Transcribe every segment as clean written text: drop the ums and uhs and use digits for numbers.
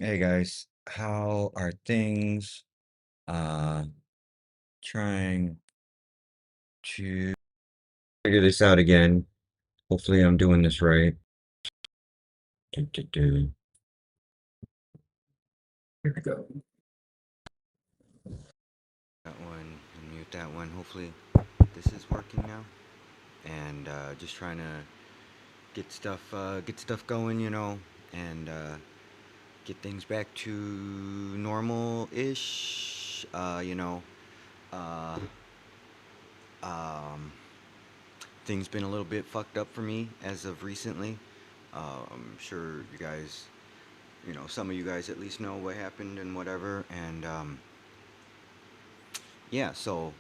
Hey guys, how are things? Uh, Trying to figure this out again. Hopefully, I'm doing this right. Do. Here we go. That one, and mute that one. Hopefully, this is working now. And just trying to get stuff going, and get things back to normal-ish. Uh, um, Things been a little bit fucked up for me as of recently. I'm sure you guys, some of you guys at least know what happened and whatever. And yeah, so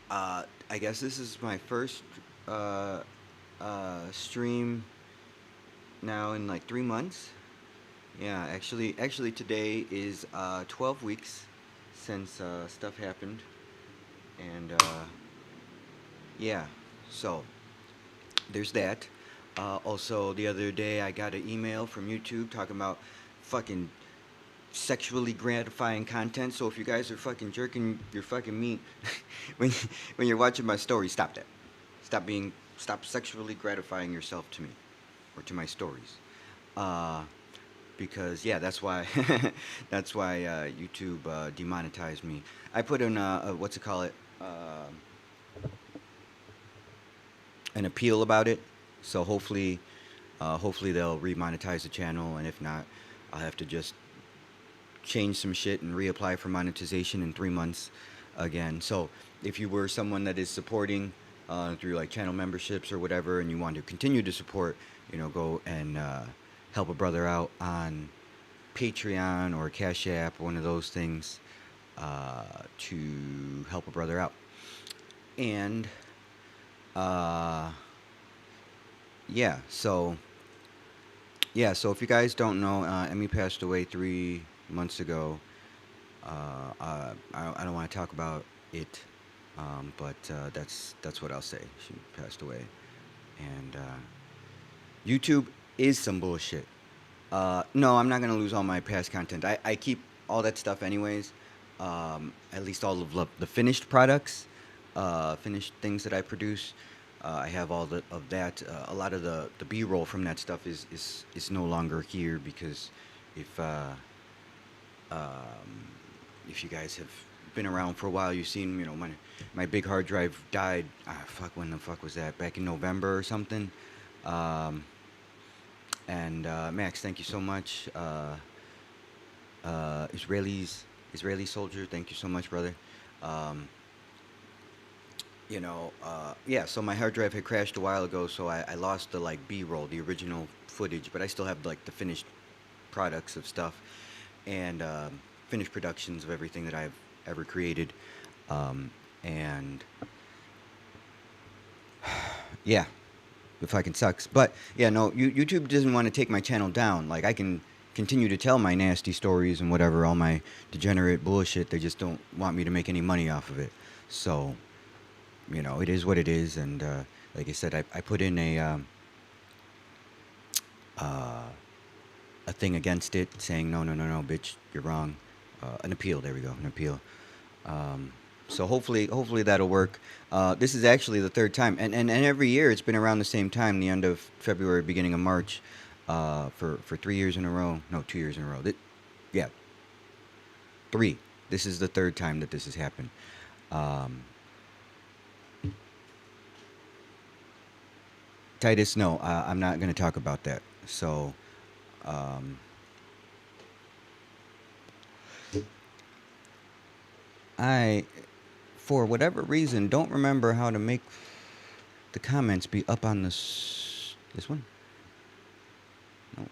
I guess this is my first uh, stream now in like 3 months. Yeah, actually today is 12 weeks since stuff happened, and yeah, so there's that. Also, the other day I got an email from YouTube talking about fucking sexually gratifying content. So if you guys are fucking jerking your fucking meat when when you're watching my story, stop that. Stop sexually gratifying yourself to me or to my stories. Uh, because yeah, that's why that's why YouTube demonetized me. I put in what's it call it? An appeal about it. So hopefully they'll remonetize the channel, and if not, I'll have to just change some shit and reapply for monetization in 3 months again. So if you were someone that is supporting through like channel memberships or whatever, and you want to continue to support, go and help a brother out on Patreon or Cash App, one of those things, to help a brother out. And uh, yeah, so if you guys don't know, Emmy passed away 3 months ago. I don't want to talk about it, but that's what I'll say. She passed away, and YouTube is some bullshit. No, I'm not gonna lose all my past content. I keep all that stuff anyways. At least all of the finished products, finished things that I produce. I have all of that. A lot of the B-roll from that stuff is no longer here because if um, if you guys have been around for a while, you've seen, my big hard drive died. Fuck, when the fuck was that? Back in November or something. Um, and Max, thank you so much. Israeli soldier, thank you so much, brother. Um, yeah. So my hard drive had crashed a while ago, so I lost the like B-roll, the original footage, but I still have like the finished products of stuff and finished productions of everything that I've ever created. And yeah, it fucking sucks. But yeah, no, YouTube doesn't want to take my channel down. Like I can continue to tell my nasty stories and whatever, all my degenerate bullshit. They just don't want me to make any money off of it. So, it is what it is. And like I said, I put in uh, a thing against it, saying no, no, no, no, bitch, you're wrong. An appeal. There we go. An appeal. Um, so hopefully that'll work. This is actually the third time, and every year it's been around the same time, the end of February, beginning of March, for 3 years in a row. No, 2 years in a row. Yeah, three. This is the third time that this has happened. Um, Titus, no, I'm not going to talk about that. So, um, I, for whatever reason, don't remember how to make the comments be up on this one. No,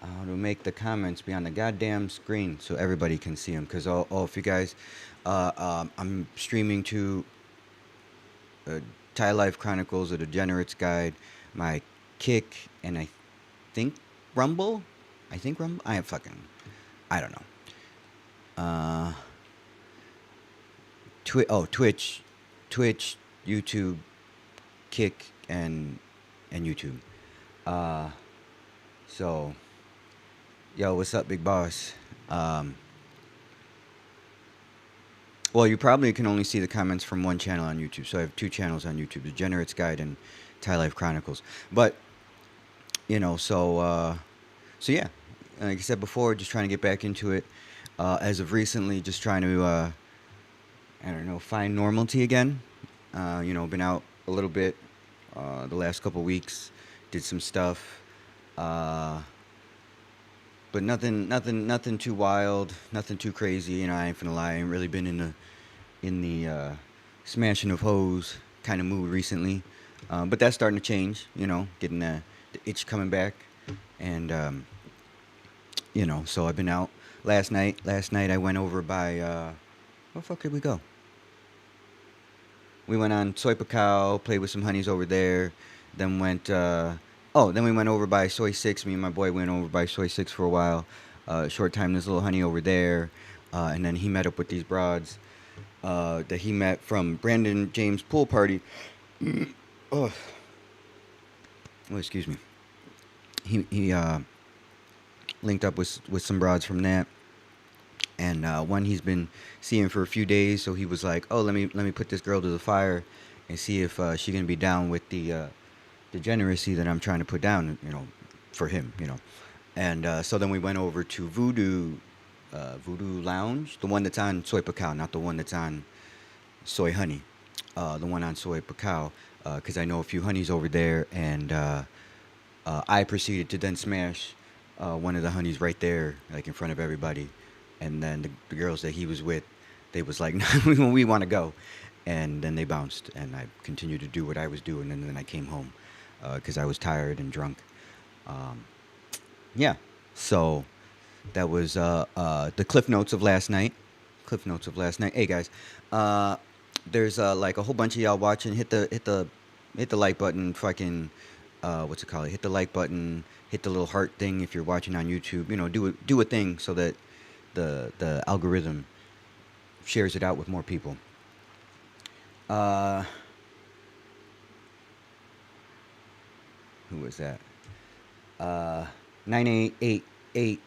how to make the comments be on the goddamn screen so everybody can see them. Because if you guys, I'm streaming to Thai Life Chronicles, A Degenerate's Guide, my Kick, and I think Rumble. I think Rumble. I don't know. Uh, Twitch, YouTube, Kick, and YouTube. Uh, so Yo, what's up, big boss? Um, well, you probably can only see the comments from one channel on YouTube. So I have two channels on YouTube: Degenerates Guide and Thai Life Chronicles. But so yeah, like I said before, just trying to get back into it. As of recently, just trying to I don't know, find normalcy again. Been out a little bit the last couple weeks, did some stuff. Uh, but nothing too wild, nothing too crazy. I ain't finna lie, I ain't really been in the smashing of hoes kind of mood recently. But that's starting to change. Getting the itch coming back, and so I've been out last night. Last night I went over by where the fuck did we go? We went on Soy Pacao, played with some honeys over there. Then went. Then we went over by Soy Six. Me and my boy went over by Soy Six for a while. Short time, this little honey over there, and then he met up with these broads that he met from Brandon James' pool party. Oh, excuse me. He linked up with some broads from that, and one he's been seeing for a few days. So he was like, "Oh, let me put this girl to the fire, and see if she gonna be down with the degeneracy that I'm trying to put down, for him, And so then we went over to Voodoo Lounge, the one that's on Soy Pacao, not the one that's on Soy Honey, the one on Soy Pacao, because I know a few honeys over there, and I proceeded to then smash one of the honeys right there, like in front of everybody, and then the girls that he was with, they was like, we want to go, and then they bounced, and I continued to do what I was doing, and then I came home because I was tired and drunk. Um, yeah, so that was the cliff notes of last night. Cliff notes of last night. Hey guys, uh, there's like a whole bunch of y'all watching. Hit the like button. Fucking what's it called? Hit the like button. Hit the little heart thing if you're watching on YouTube. Do a thing so that the algorithm shares it out with more people. Uh, who was that? 9888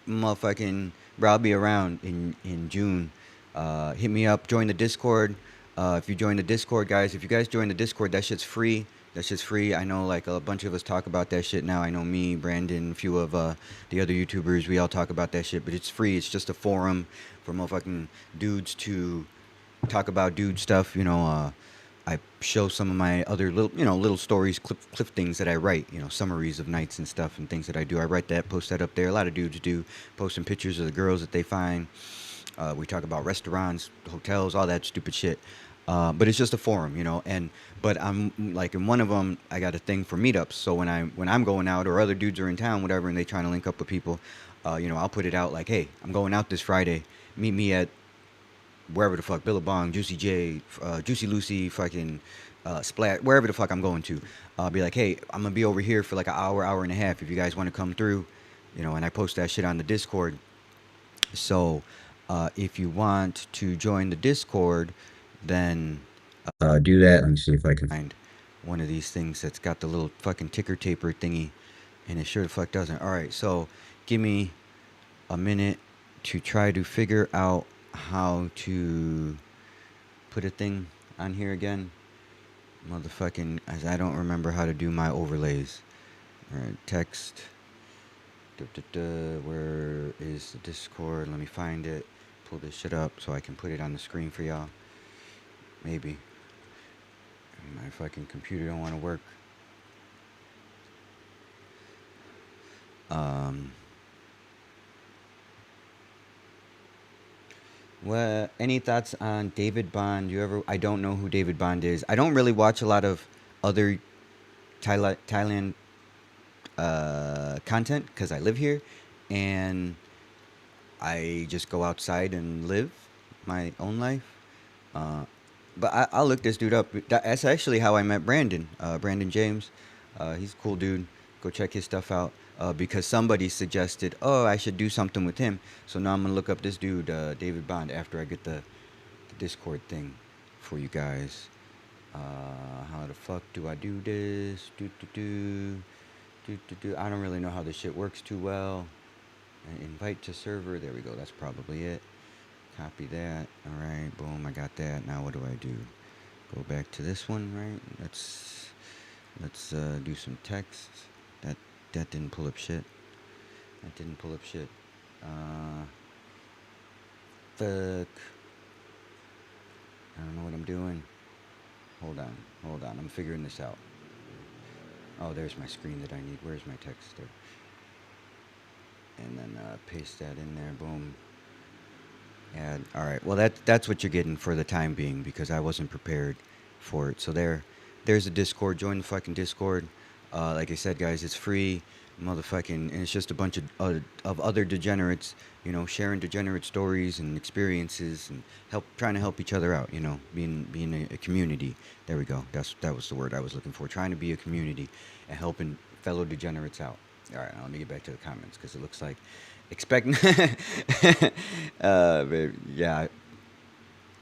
motherfucking bro, I'll be around in June. Hit me up, join the Discord. If you join the Discord, guys, if you guys join the Discord, that shit's free. That shit's free. I know like a bunch of us talk about that shit now. I know me, Brandon, a few of the other YouTubers, we all talk about that shit, but it's free. It's just a forum for motherfucking dudes to talk about dude stuff. I show some of my other little stories, clip things that I write, summaries of nights and stuff and things that I do. I write that, post that up there. A lot of dudes do, posting pictures of the girls that they find. We talk about restaurants, hotels, all that stupid shit. But it's just a forum, but I'm like in one of them, I got a thing for meetups. So when I'm going out or other dudes are in town, whatever, and they trying to link up with people, I'll put it out like, hey, I'm going out this Friday. Meet me at wherever the fuck, Billabong, Juicy J, Juicy Lucy, fucking Splat, wherever the fuck I'm going to. I'll be like, hey, I'm gonna be over here for like an hour and a half if you guys want to come through, and I post that shit on the Discord. So if you want to join the Discord, then do that. Let me see if I can find one of these things that's got the little fucking ticker taper thingy, and it sure the fuck doesn't. All right, so give me a minute to try to figure out how to put a thing on here again. Motherfucking, as I don't remember how to do my overlays. All right, text. Where is the Discord? Let me find it. Pull this shit up so I can put it on the screen for y'all. Maybe. My fucking computer don't want to work. What? Any thoughts on David Bond? I don't know who David Bond is. I don't really watch a lot of other Thailand content because I live here, and I just go outside and live my own life. Uh, but I'll look this dude up. That's actually how I met Brandon. Brandon James. He's a cool dude. Go check his stuff out. Because somebody suggested, oh, I should do something with him. So now I'm gonna look up this dude, David Bond, after I get the Discord thing for you guys. How the fuck do I do this? I don't really know how this shit works too well. Invite to server. There we go. That's probably it. Copy that. All right. Boom. I got that. Now what do I do? Go back to this one, right? Let's do some text. That that didn't pull up shit. That didn't pull up shit. Uh, fuck. I don't know what I'm doing. Hold on. Hold on. I'm figuring this out. Oh, there's my screen that I need. Where's my text there? And then paste that in there. Boom. Add. All right. Well, that's what you're getting for the time being because I wasn't prepared for it. So there's a Discord. Join the fucking Discord. Like I said, guys, it's free, motherfucking, and it's just a bunch of other degenerates, sharing degenerate stories and experiences and trying to help each other out. Being a community. There we go. That was the word I was looking for. Trying to be a community and helping fellow degenerates out. All right, now let me get back to the comments because it looks like expect. Yeah,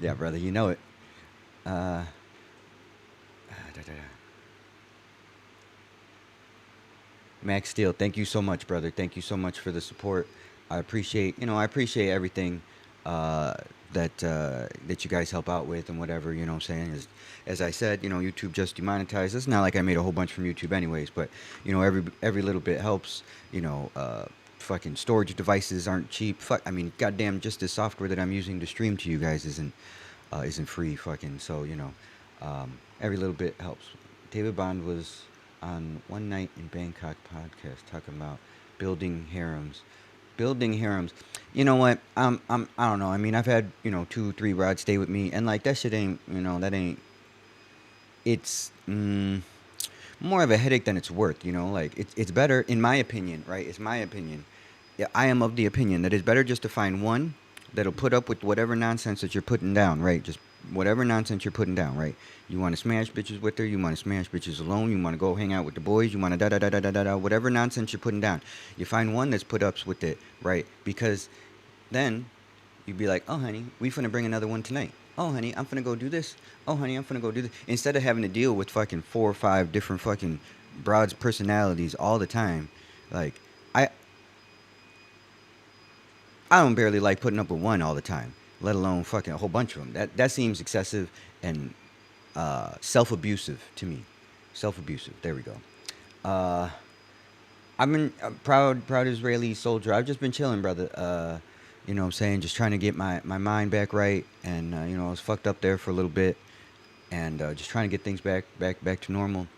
yeah, brother, you know it. Uh, da, da, da. Max Steele, thank you so much, brother. Thank you so much for the support. I appreciate everything uh, that you guys help out with and whatever. You know what I'm saying? As I said, YouTube just demonetized. It's not like I made a whole bunch from YouTube, anyways. But every little bit helps. Fucking storage devices aren't cheap. Fuck, I mean, goddamn, just the software that I'm using to stream to you guys isn't free. Fucking so every little bit helps. David Bond was on One Night in Bangkok podcast talking about building harems. Building harems. You know what? I don't know. I mean, I've had 2, 3 rods stay with me, and like that shit ain't. That ain't. It's more of a headache than it's worth. Like it's better in my opinion, right? It's my opinion. Yeah, I am of the opinion that it's better just to find one that'll put up with whatever nonsense that you're putting down, right? Just whatever nonsense you're putting down, right? You want to smash bitches with her, you want to smash bitches alone, you want to go hang out with the boys, you want to da da da da da da da, whatever nonsense you're putting down. You find one that's put ups with it, right? Because then you'd be like, oh honey, we finna bring another one tonight. Oh honey, I'm finna go do this. Oh honey, I'm finna go do this. Instead of having to deal with fucking 4 or 5 different fucking broads personalities all the time, like I I don't barely like putting up with one all the time, let alone fucking a whole bunch of them. That seems excessive and self-abusive to me. Self-abusive. There we go. Uh, I've been a proud Israeli soldier. I've just been chilling, brother. You know what I'm saying? Just trying to get my mind back right. And, I was fucked up there for a little bit. And just trying to get things back to normal.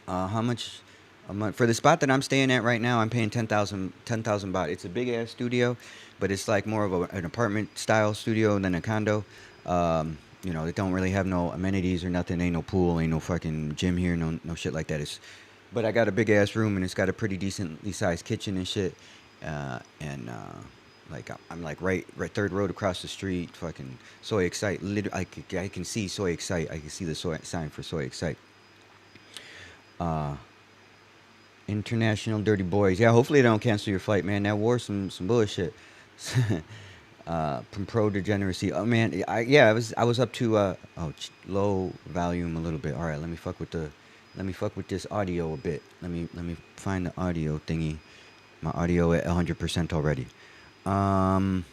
How much a month? For the spot that I'm staying at right now, I'm paying 10,000 baht. It's a big ass studio, but it's like more of an apartment style studio than a condo. They don't really have no amenities or nothing. Ain't no pool, ain't no fucking gym here, no shit like that. But I got a big ass room and it's got a pretty decently sized kitchen and shit. And like I'm like right third road across the street. Fucking Soy Excite. I can see Soy Excite. I can see the sign for Soy Excite. Uh, International Dirty Boys. Yeah, hopefully they don't cancel your flight, man. That war some bullshit. From pro degeneracy. Oh man, I was up to low volume a little bit. All right, let me fuck with this audio a bit. Let me find the audio thingy. My audio at 100% already. Hold on.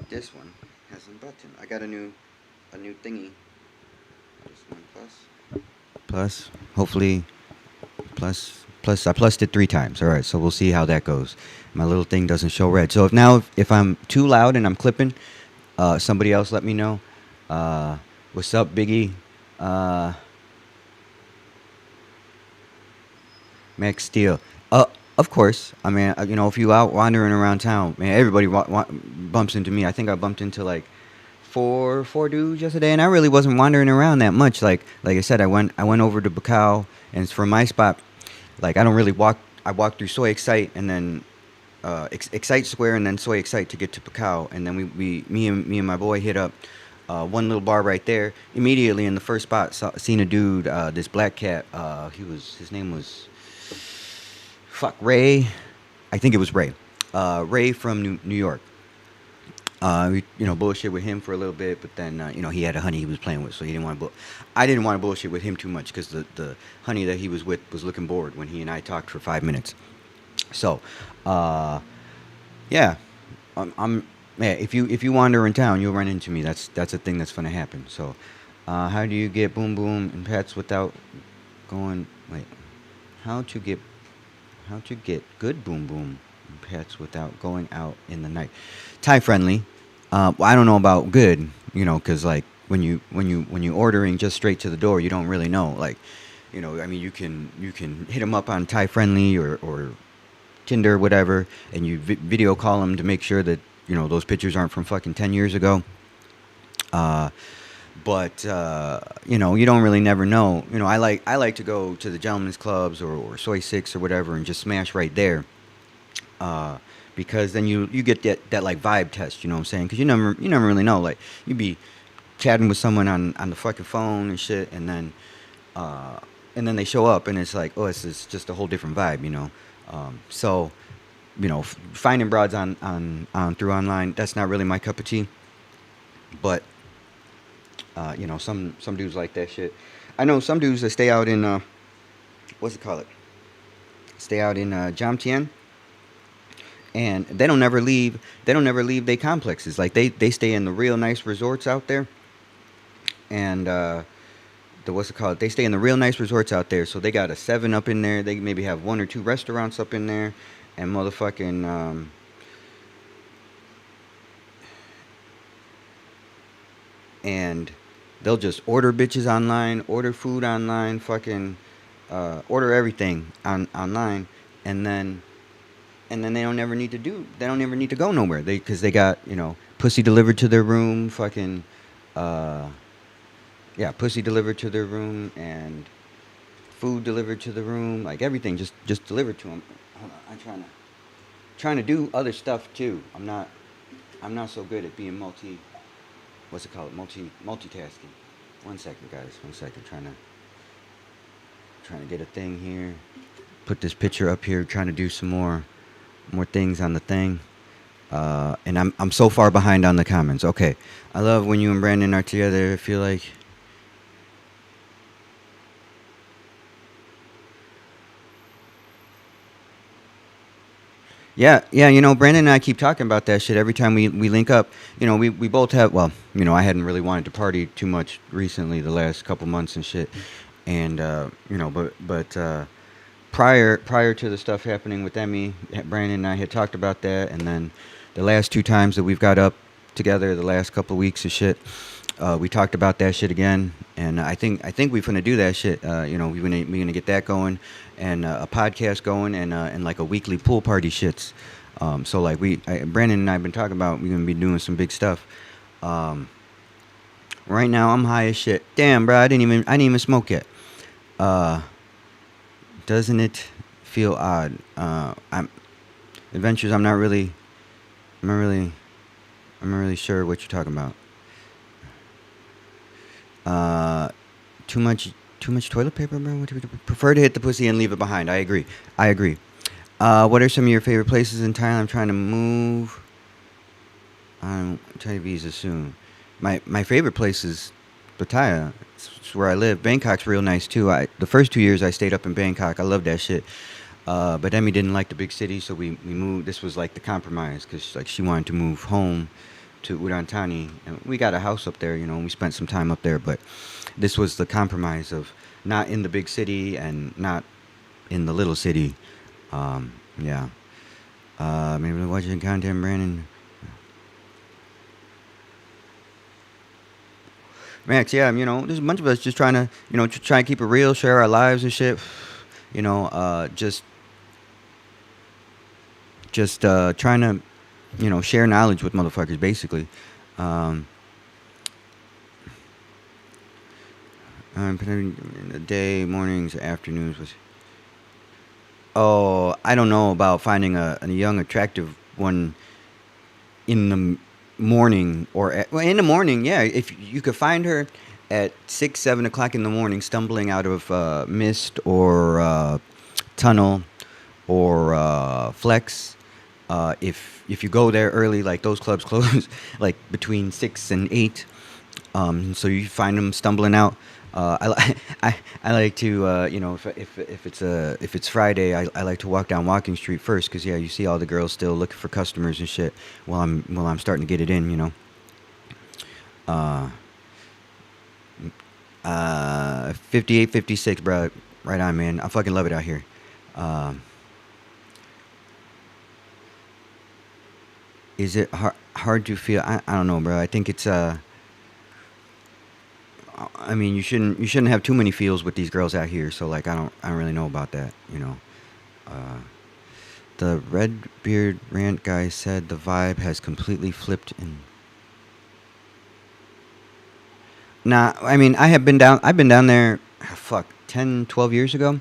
This one has a button. I got a new thingy. This one plus. Hopefully plus I plussed it 3 times. All right, so we'll see how that goes. My little thing doesn't show red. So if I'm too loud and I'm clipping, somebody else let me know. What's up, Biggie? Max Steel. Of course. I mean, if you out wandering around town, man, everybody bumps into me. I think I bumped into like four dudes yesterday, and I really wasn't wandering around that much. Like I said, I went over to Bacau, and it's from my spot. Like I don't really walk. I walked through Soy Excite and then Excite Square and then Soy Excite to get to Pacau, and then me and my boy hit up one little bar right there. Immediately in the first spot, seen a dude, this black cat. His name was Ray. I think it was Ray. Ray from New York. Bullshit with him for a little bit, but then, he had a honey he was playing with, so he didn't want to. I didn't want to bullshit with him too much because the honey that he was with was looking bored when he and I talked for 5 minutes. So, uh, yeah, I'm yeah. If you wander in town, you'll run into me. That's a thing that's gonna happen. So, how do you get boom boom and pets without going? Wait, how to get how to get good boom boom and pets without going out in the night? Thai friendly. Well, I don't know about good, because like when you ordering just straight to the door, you don't really know. Like, I mean, you can hit them up on Thai friendly or Tinder, whatever, and you video call them to make sure that those pictures aren't from fucking 10 years ago. Uh, but you don't really never know. I like to go to the gentlemen's clubs or Soy Six or whatever and just smash right there. Uh, because then you get that like vibe test. You know what I'm saying? Because you never really know. Like you be chatting with someone on the fucking phone and shit, uh, and then they show up and it's like, oh, it's just a whole different vibe. So finding broads on through online, that's not really my cup of tea. But some dudes like that shit. I know some dudes that stay out in what's it called it? Stay out in Jomtien, and they don't never leave. They don't never leave their complexes. Like they stay in the real nice resorts out there, and the what's it called? They stay in the real nice resorts out there. So they got a seven up in there. They maybe have one or two restaurants up in there, and motherfucking and they'll just order bitches online, order food online, fucking order everything online, and then they don't ever need to go nowhere. Because they got pussy delivered to their room, fucking uh, yeah, pussy delivered to their room and food delivered to the room, like everything just delivered to them. Hold on, I'm trying to do other stuff too. I'm not so good at being what's it called, multitasking. One second, guys. One second. Trying to get a thing here. Put this picture up here. Trying to do some more things on the thing. And I'm so far behind on the comments. Okay. I love when you and Brandon are together. I feel like yeah, yeah, Brandon and I keep talking about that shit every time we link up. We both have, well, I hadn't really wanted to party too much recently, the last couple months and shit. And, but prior to the stuff happening with Emmy, Brandon and I had talked about that. And then the last two times that we've got up together, the last couple of weeks of shit, we talked about that shit again. And I think we're gonna do that shit. We're gonna get that going, and a podcast going, and like a weekly pool party shits. So like Brandon and I have been talking about we're gonna be doing some big stuff. Um, right now I'm high as shit. Damn, bro, I didn't even smoke yet. Uh, doesn't it feel odd? I'm adventures. I'm not really, I'm not really sure what you're talking about. Uh, too much, too much toilet paper, bro. What do you prefer to hit the pussy and leave it behind? I agree. I agree. What are some of your favorite places in Thailand? I'm trying to move on Thai visa soon. My favorite place is Pattaya. It's where I live. Bangkok's real nice too. The first 2 years I stayed up in Bangkok. I love that shit. But Emmy didn't like the big city, so we moved. This was like the compromise because like she wanted to move home to Udon Thani, and we got a house up there, and we spent some time up there. But this was the compromise of not in the big city and not in the little city. Yeah. Maybe watching content, Brandon. Max, yeah, there's a bunch of us just trying to, try and keep it real, share our lives and shit. Just trying to, share knowledge with motherfuckers, basically. Um, I'm putting in the day, mornings, afternoons. Oh, I don't know about finding a young, attractive one in the morning well, in the morning, yeah. If you could find her at 6, 7 o'clock in the morning, stumbling out of mist or tunnel or flex. If you go there early, like those clubs close like between 6 and 8. So you find them stumbling out. I like to if it's Friday, I like to walk down Walking Street first because yeah, you see all the girls still looking for customers and shit while I'm starting to get it in, you know. Uh, 58, 56, bro. Right on, man. I fucking love it out here. Um, is it hard to feel? I don't know, bro. I think it's I mean, you shouldn't have too many feels with these girls out here. So like, I don't really know about that. You know, uh, the red beard rant guy said the vibe has completely flipped. And nah, I mean, I have been down. I've been down there. Fuck, 10, 12 years ago.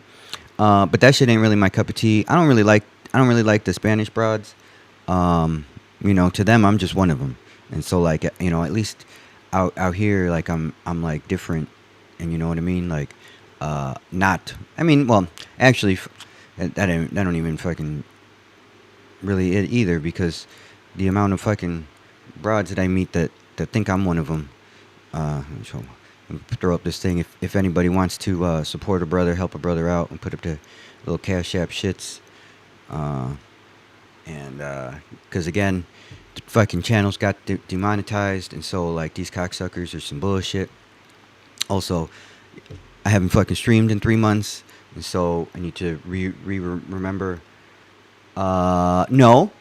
But that shit ain't really my cup of tea. I don't really like the Spanish broads. Um, to them, I'm just one of them. And so like, at least out here, like I'm like different, and you know what I mean. Like, not. I mean, well, actually, that don't even fucking really it either because the amount of fucking broads that I meet that think I'm one of them. So throw up this thing if anybody wants to support a brother, help a brother out, and put up the little Cash App shits. Uh, and because again, the fucking channels got demonetized, and so like these cocksuckers are some bullshit. Also, I haven't fucking streamed in 3 months, and so I need to remember. No,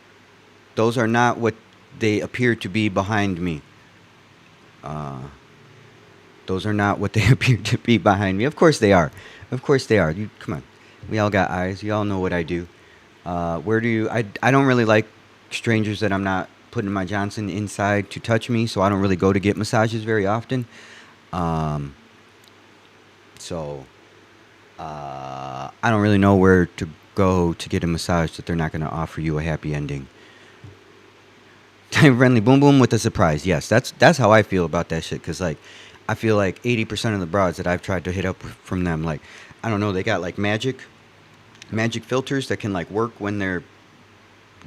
those are not what they appear to be behind me. Uh, those are not what they appear to be behind me. Of course they are. Of course they are. You come on. We all got eyes. You all know what I do. Where do you? I don't really like strangers that I'm not putting my Johnson inside to touch me, so I don't really go to get massages very often. Um, so I don't really know where to go to get a massage that they're not going to offer you a happy ending. Time friendly boom boom with a surprise. Yes, that's how I feel about that shit. Cause like, I feel like 80% of the broads that I've tried to hit up from them, like, I don't know, they got like magic filters that can like work when they're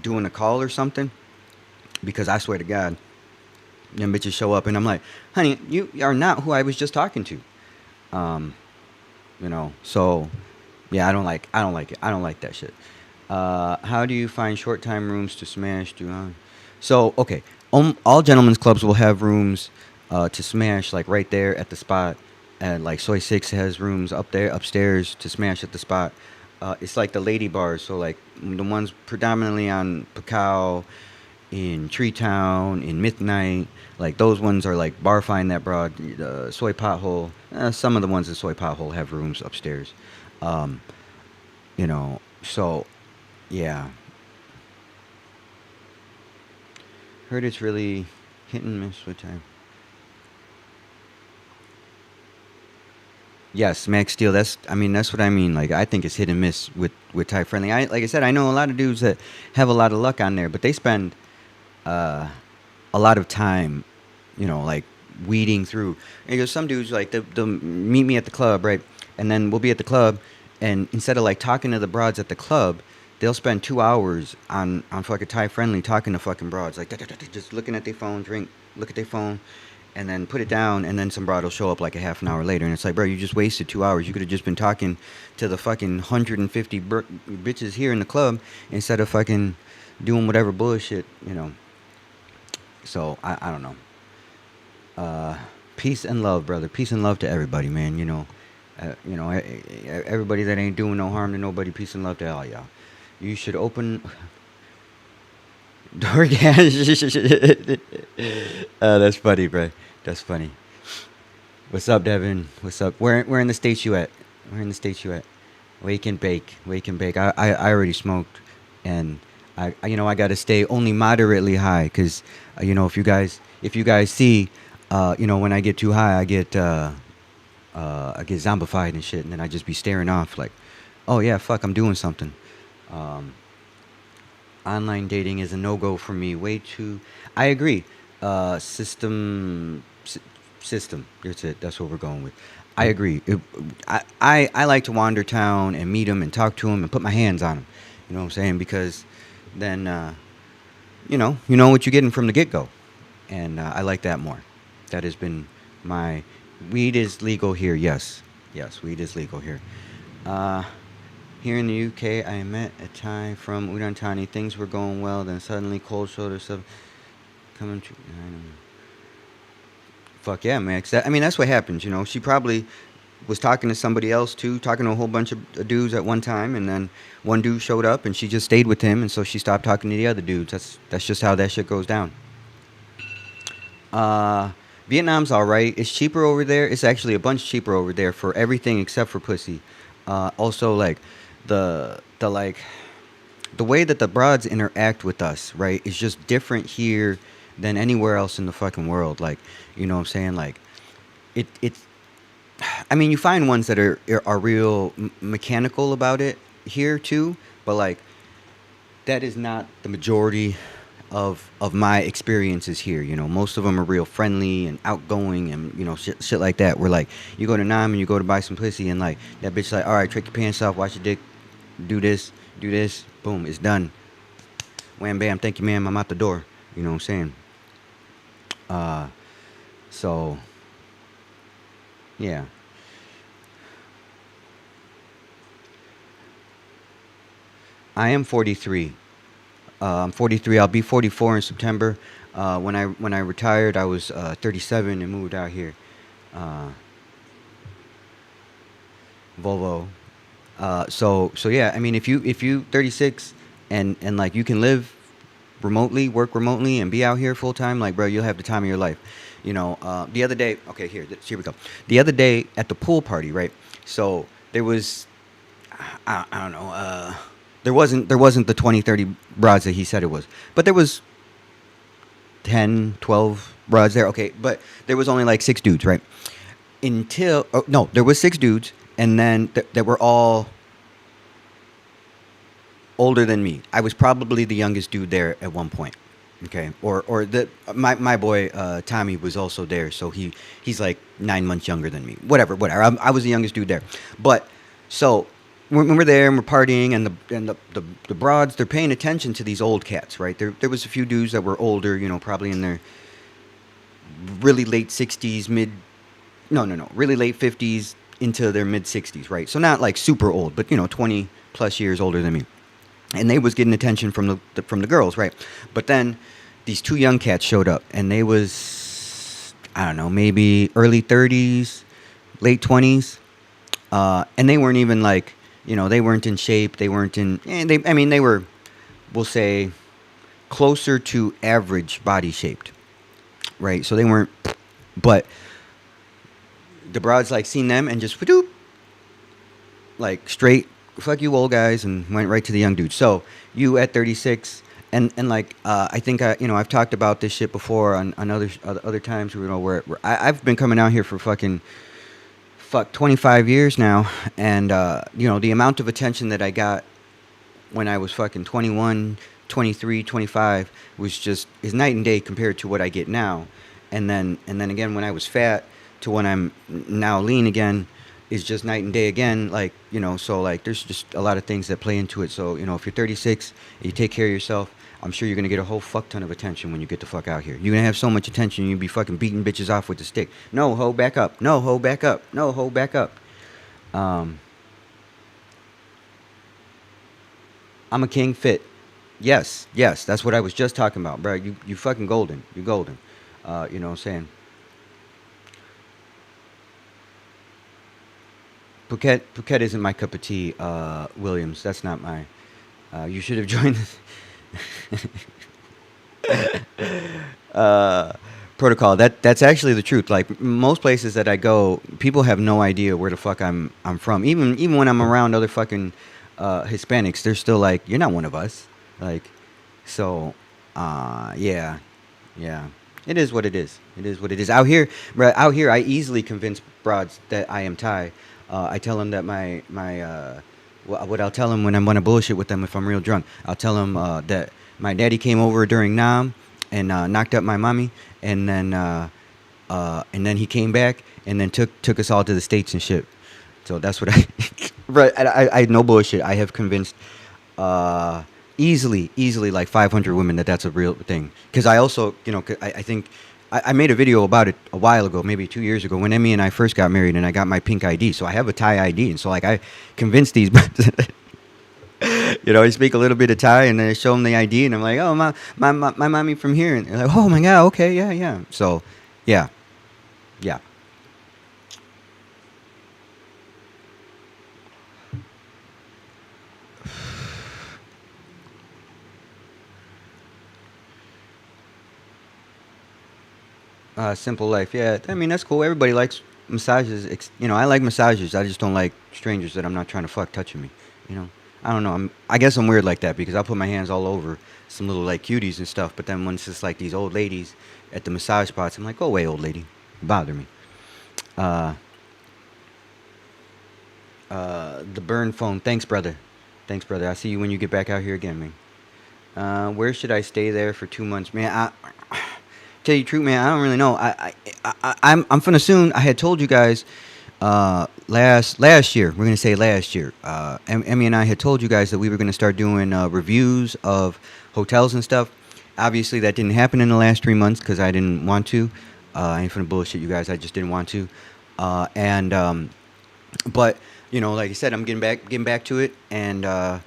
doing a call or something. Because I swear to God, them bitches show up and I'm like, honey, you are not who I was just talking to. Um, so yeah, I don't like it. I don't like that shit. How do you find short time rooms to smash? So okay, all gentlemen's clubs will have rooms to smash like right there at the spot, and like Soy Six has rooms up there upstairs to smash at the spot. It's like the lady bars, so like the ones predominantly on Pacao, in Tree Town, in Midnight. Like those ones are like bar find that broad. Soy Pothole. Some of the ones in Soy Pothole have rooms upstairs. Um, so yeah, heard it's really hit and miss with time. Yes, Max Steel. That's what I mean. Like, I think it's hit and miss with Ty Friendly. Like I said, I know a lot of dudes that have a lot of luck on there, but they spend uh, a lot of time, like weeding through. Because some dudes like they'll meet me at the club, right, and then we'll be at the club, and instead of like talking to the broads at the club, they'll spend 2 hours on fucking Ty Friendly talking to fucking broads, like just looking at their phone, look at their phone, and then put it down, and then some broad will show up like a half an hour later, and it's like, bro, you just wasted 2 hours. You could have just been talking to the fucking 150 bitches here in the club instead of fucking doing whatever bullshit. So I don't know. Uh, Peace and love, brother. Peace and love to everybody, man. Everybody that ain't doing no harm to nobody. Peace and love to all y'all. You should open DoorDash. That's funny, bro. That's funny. What's up, Devin? What's up? Where in the states you at? Where in the states you at? Wake and bake. Wake and bake. I already smoked, and I got to stay only moderately high because if you guys see, when I get too high, I get zombified and shit, and then I just be staring off like, oh yeah, fuck, I'm doing something. Um, Online dating is a no go for me. Way too. I agree. System. System. That's it. That's what we're going with. I agree. I like to wander town and meet them and talk to them and put my hands on them. You know what I'm saying? Because then you know what you're getting from the get go, and I like that more. That has been my Weed is legal here. Yes, yes, weed is legal here. Uh, Here in the UK, I met a Thai from Udon Thani. Things were going well, then suddenly cold shoulder stuff coming to. I don't know. Fuck yeah, man. 'Cause I mean, that's what happens. You know, she probably was talking to somebody else too, talking to a whole bunch of dudes at one time, and then one dude showed up, and she just stayed with him, and so she stopped talking to the other dudes. That's just how that shit goes down. Uh, Vietnam's all right. It's cheaper over there. It's actually a bunch cheaper over there for everything except for pussy. Also, like the like the way that the broads interact with us, right, is just different here than anywhere else in the fucking world. Like, you know what I'm saying? Like, it's. I mean, you find ones that are real mechanical about it here too, but like that is not the majority of my experiences here. You know, most of them are real friendly and outgoing, and you know, shit like that. Where like you go to Nam and you go to buy some pussy, and like that bitch like, all right, take your pants off, wash your dick, do this, boom, it's done. Wham bam, thank you, ma'am. I'm out the door. You know what I'm saying? Uh, so yeah, I am 43. I'm 43. I'll be 44 in September. When I retired, I was 37 and moved out here. Uh, Volvo. So yeah. I mean, if you 36 and like you can live remotely, work remotely, and be out here full time, like bro, you'll have the time of your life. You know. The other day. Okay, here we go. The other day at the pool party, right? So there was I don't know. There wasn't the 20, 30 rods that he said it was, but there was 10, 12 rods there. Okay, but there was only like six dudes, right? Until oh, no, there was six dudes, and then they were all older than me. I was probably the youngest dude there at one point. Okay, or the my boy Tommy was also there, so he's like 9 months younger than me. Whatever. I was the youngest dude there, but so when we're there and we're partying, and the broads, they're paying attention to these old cats, right? There was a few dudes that were older, you know, probably in their really late 60s, mid no, really late 50s into their mid 60s, right? So not like super old, but you know, 20 plus years older than me, and they was getting attention from the girls, right? But then these two young cats showed up, and they was, I don't know, maybe early 30s, late 20s, and they weren't even like, you know, they weren't in shape, they weren't in, they, I mean, they were, we'll say, closer to average body shaped, right? So they weren't, but the broads like seen them and just whoop, like straight fuck you old guys, and went right to the young dude. So you at 36, and like I think I've talked about this shit before on other times, you know, where I've been coming out here for fuck 25 years now, and you know, the amount of attention that I got when I was fucking 21, 23, 25 was just is night and day compared to what I get now. And then again, when I was fat to when I'm now lean again, is just night and day again. Like, you know, so like there's just a lot of things that play into it. So, you know, if you're 36, you take care of yourself, I'm sure you're gonna get a whole fuck ton of attention when you get the fuck out here. You're gonna have so much attention, you'll be fucking beating bitches off with the stick. No, ho, back up. No, ho, back up. No, ho, back up. Um, I'm a king fit. Yes, yes, that's what I was just talking about, bro. You fucking golden. You golden. You know what I'm saying? Phuket isn't my cup of tea, Williams. That's not my. You should have joined uh, protocol. That's actually the truth. Like most places that I go, people have no idea where the fuck I'm from. Even when I'm around other fucking Hispanics, they're still like, "You're not one of us." Like, so, yeah, yeah. It is what it is. It is what it is. Out here, right, out here, I easily convince broads that I am Thai. I tell them that what I'll tell them when I'm gonna bullshit with them if I'm real drunk. I'll tell them that my daddy came over during Nam and knocked up my mommy, and then he came back and then took us all to the states and shit. So that's what I. Right, I no bullshit. I have convinced easily like 500 women that that's a real thing. Because I also, you know, I think I made a video about it a while ago, maybe 2 years ago, when Emmy and I first got married, and I got my pink ID. So I have a Thai ID, and so like I convinced these, I speak a little bit of Thai, and then I show them the ID, and I'm like, oh my mommy from here, and they're like, oh my god, okay, yeah, yeah. So, yeah, yeah. Simple life, yeah. I mean that's cool. Everybody likes massages. I like massages. I just don't like strangers that I'm not trying to fuck touching me. You know, I don't know. I guess I'm weird like that because I'll put my hands all over some little like cuties and stuff. But then when it's just like these old ladies at the massage spots, I'm like, go away, old lady, you bother me. Uh, the burn phone. Thanks, brother. Thanks, brother. I'll see you when you get back out here again, man. Where should I stay there for 2 months, man? Tell you the truth, man, I don't really know. I'm finna soon. I had told you guys last year. We're gonna say last year. Emmy and I had told you guys that we were gonna start doing reviews of hotels and stuff. Obviously, that didn't happen in the last 3 months because I didn't want to. I ain't finna bullshit you guys. I just didn't want to. And But like I said, I'm getting back to it, and I'm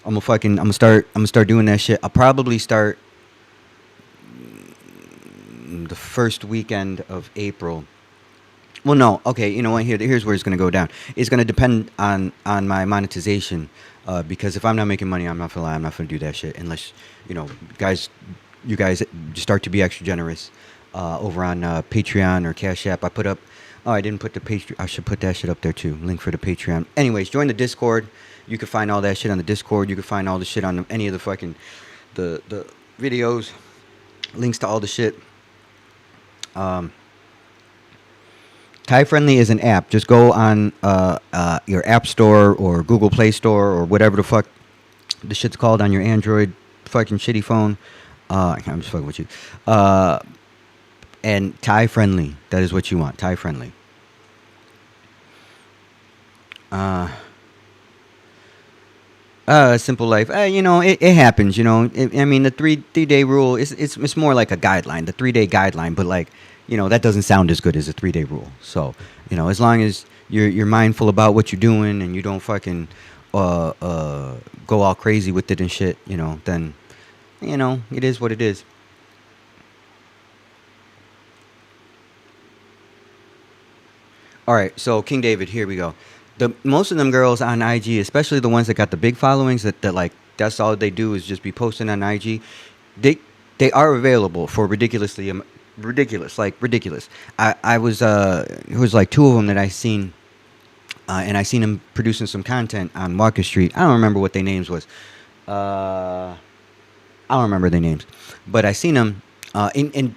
gonna start doing that shit. I'll probably start the first weekend of April. Well, no, okay. You know what? Here's where it's gonna go down. It's gonna depend on my monetization, because if I'm not making money, I'm not gonna lie. I'm not gonna do that shit unless guys, you guys start to be extra generous over on Patreon or Cash App. I put up. Oh, I didn't put the Patreon. I should put that shit up there too. Link for the Patreon. Anyways, join the Discord. You can find all that shit on the Discord. You can find all the shit on any of the fucking the videos. Links to all the shit. Um, Thai Friendly is an app. Just go on your App Store or Google Play Store or whatever the fuck the shit's called on your Android fucking shitty phone. I'm just fucking with you. And Thai Friendly. That is what you want. Thai Friendly. Uh, Simple life. It happens. I mean, the three day rule is it's more like a guideline, the 3 day guideline. But like, that doesn't sound as good as a 3 day rule. So, as long as you're mindful about what you're doing and you don't fucking go all crazy with it and shit, then it is what it is. All right, so King David, here we go. The most of them girls on IG, especially the ones that got the big followings, that like that's all they do is just be posting on IG. They they are available for ridiculous, like ridiculous. I was it was like two of them that I seen, and I seen them producing some content on Market Street. I don't remember what their names was. I don't remember their names, but I seen them in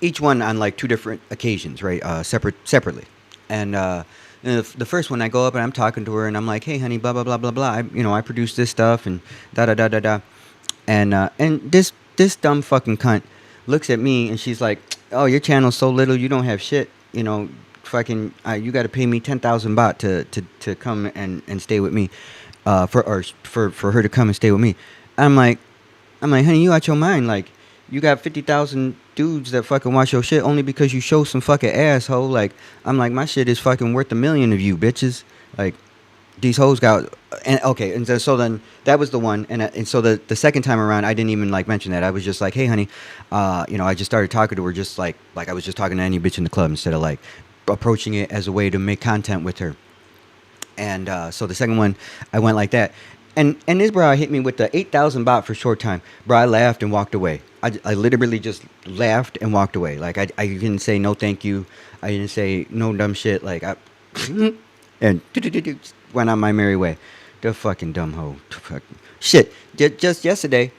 each one on like two different occasions, right? Separately. And the first one, I go up and I'm talking to her and I'm like, "Hey, honey, blah blah blah blah blah. I produce this stuff and da da da da da." And this dumb fucking cunt looks at me and she's like, "Oh, your channel's so little, you don't have shit. Fucking, you got to pay me 10,000 baht to come and stay with me, for her to come and stay with me." I'm like, honey, you out your mind? Like, you got 50,000 dudes that fucking watch your shit only because you show some fucking asshole. Like, I'm like, my shit is fucking worth a million of you bitches. Like, these hoes got, and okay, and so then that was the one, and so the second time around, I didn't even like mention that. I was just like, "Hey, honey," I just started talking to her just like I was just talking to any bitch in the club instead of like approaching it as a way to make content with her. And so the second one, I went like that. And this bro hit me with the 8,000 baht for short time. Bro, I laughed and walked away. I literally just laughed and walked away. Like, I didn't say no thank you. I didn't say no dumb shit. Like, and went on my merry way. The fucking dumb hoe. Shit. Just yesterday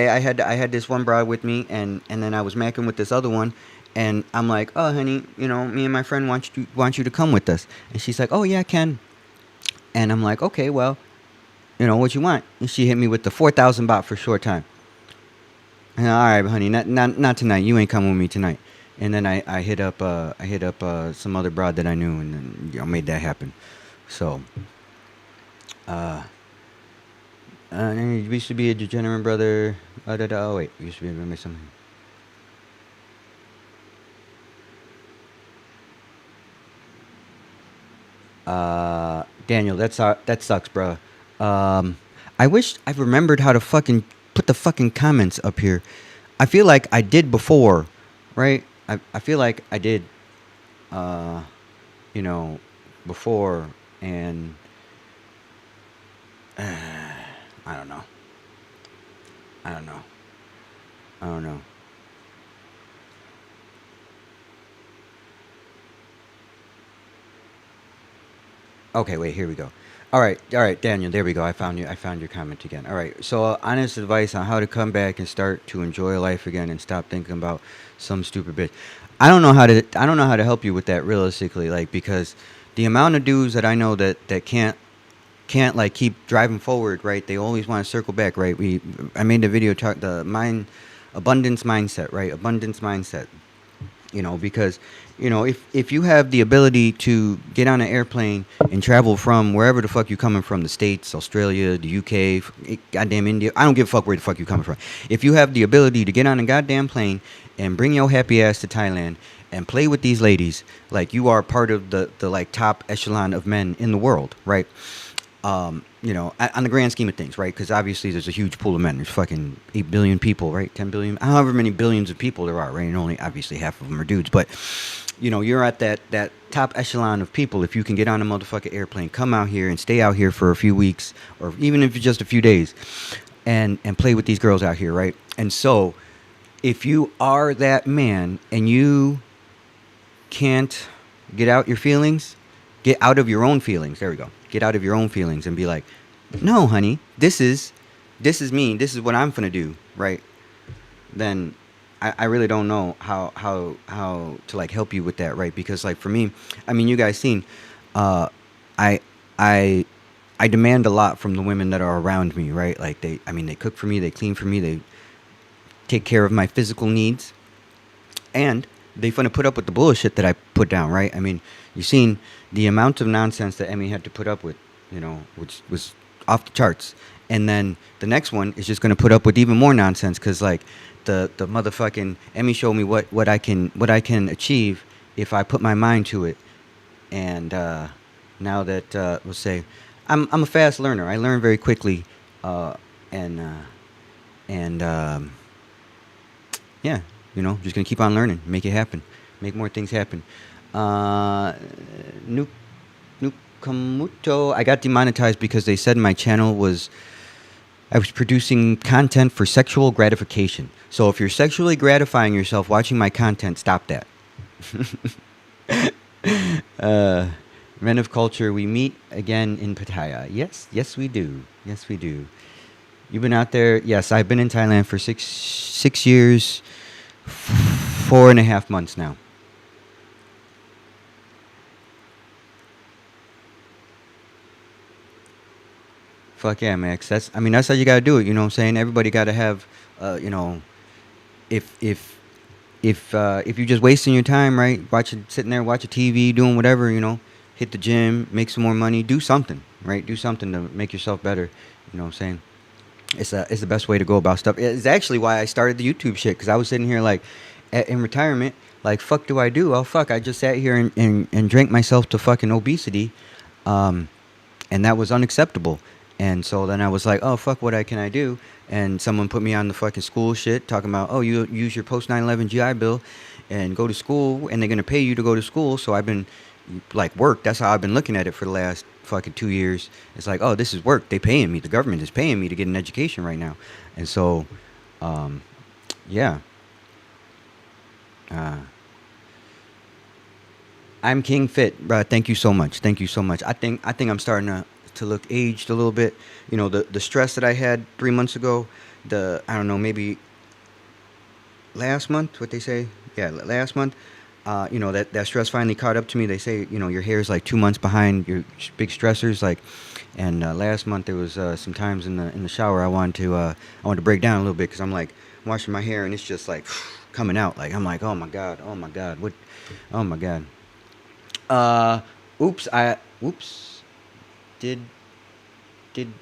I had this one bro with me, and then I was macking with this other one. And I'm like, "Oh, honey, me and my friend want you to come with us." And she's like, "Oh, yeah, I can." And I'm like, "Okay, well, what you want?" And she hit me with the 4,000 baht for short time. And, all right, honey, not tonight. You ain't coming with me tonight. And then I hit up some other broad that I knew, and then made that happen. So, uh, we used to be a degenerate brother. Oh wait, we used to be something. Daniel, that sucks, bro. Um, I wish I remembered how to fucking put the fucking comments up here. I feel like I did before, right? I feel like I did, uh, you know, before, and I don't know. I don't know. I don't know. Okay, wait, here we go. All right, Daniel, there we go. I found you. I found your comment again. All right. So, honest advice on how to come back and start to enjoy life again and stop thinking about some stupid bitch. I don't know how to help you with that realistically, like because the amount of dudes that I know that can't like keep driving forward, right? They always want to circle back, right? I made the video talk the mind abundance mindset, right? Abundance mindset, because if you have the ability to get on an airplane and travel from wherever the fuck you coming from, the states, Australia, the UK, goddamn India, I don't give a fuck where the fuck you coming from. If you have the ability to get on a goddamn plane and bring your happy ass to Thailand and play with these ladies, like you are part of the like top echelon of men in the world, right? On the grand scheme of things, right? Because obviously there's a huge pool of men. There's fucking 8 billion people, right? 10 billion, however many billions of people there are, right? And only obviously half of them are dudes. But, you're at that top echelon of people. If you can get on a motherfucking airplane, come out here and stay out here for a few weeks, or even if it's just a few days, and play with these girls out here, right? And so, if you are that man and you can't get out your feelings, get out of your own feelings. There we go. Get out of your own feelings and be like, no, honey, this is me. This is what I'm gonna do, right? Then I really don't know how to like help you with that, right? Because like for me, I mean, you guys seen, uh, I I I demand a lot from the women that are around me, right? Like they cook for me, they clean for me, they take care of my physical needs, and they finna put up with the bullshit that I put down, right? I mean, you seen the amount of nonsense that Emmy had to put up with, which was off the charts. And then the next one is just gonna put up with even more nonsense because like the motherfucking Emmy showed me what I can achieve if I put my mind to it. And now that we'll say I'm a fast learner. I learn very quickly, uh, and and yeah, just gonna keep on learning, make it happen, make more things happen. Uh, Nuk Nukamuto, I got demonetized because they said my channel I was producing content for sexual gratification. So if you're sexually gratifying yourself watching my content, stop that. uh, Men of culture, we meet again in Pattaya. Yes, yes we do. Yes we do. You've been out there? Yes, I've been in Thailand for 6 years, 4.5 months now. Fuck yeah, Max. That's how you gotta do it. You know what I'm saying? Everybody gotta have, if if if you're just wasting your time, right? Sitting there, watching TV, doing whatever, hit the gym, make some more money, do something, right? Do something to make yourself better. You know what I'm saying? It's the best way to go about stuff. It's actually why I started the YouTube shit because I was sitting here like, in retirement, like fuck do I do? Oh fuck, I just sat here and drank myself to fucking obesity, um, and that was unacceptable. And so then I was like, oh fuck, can I do? And someone put me on the fucking school shit, talking about, oh, you use your post 9/11 GI Bill, and go to school, and they're gonna pay you to go to school. So I've been like work. That's how I've been looking at it for the last fucking 2 years. It's like, oh, this is work. They paying me. The government is paying me to get an education right now. And so, um, yeah. Uh, I'm King Fit, bro. Thank you so much. Thank you so much. I think I'm starting to look aged a little bit. The stress that I had 3 months ago, I don't know, maybe last month, what they say, yeah, last month. That stress finally caught up to me. They say your hair is like 2 months behind your big stressors. Like, and last month there was some times in the shower I wanted to break down a little bit because I'm like washing my hair and it's just like coming out. Like I'm like, oh my god, what, oh my god. Uh, oops. Did did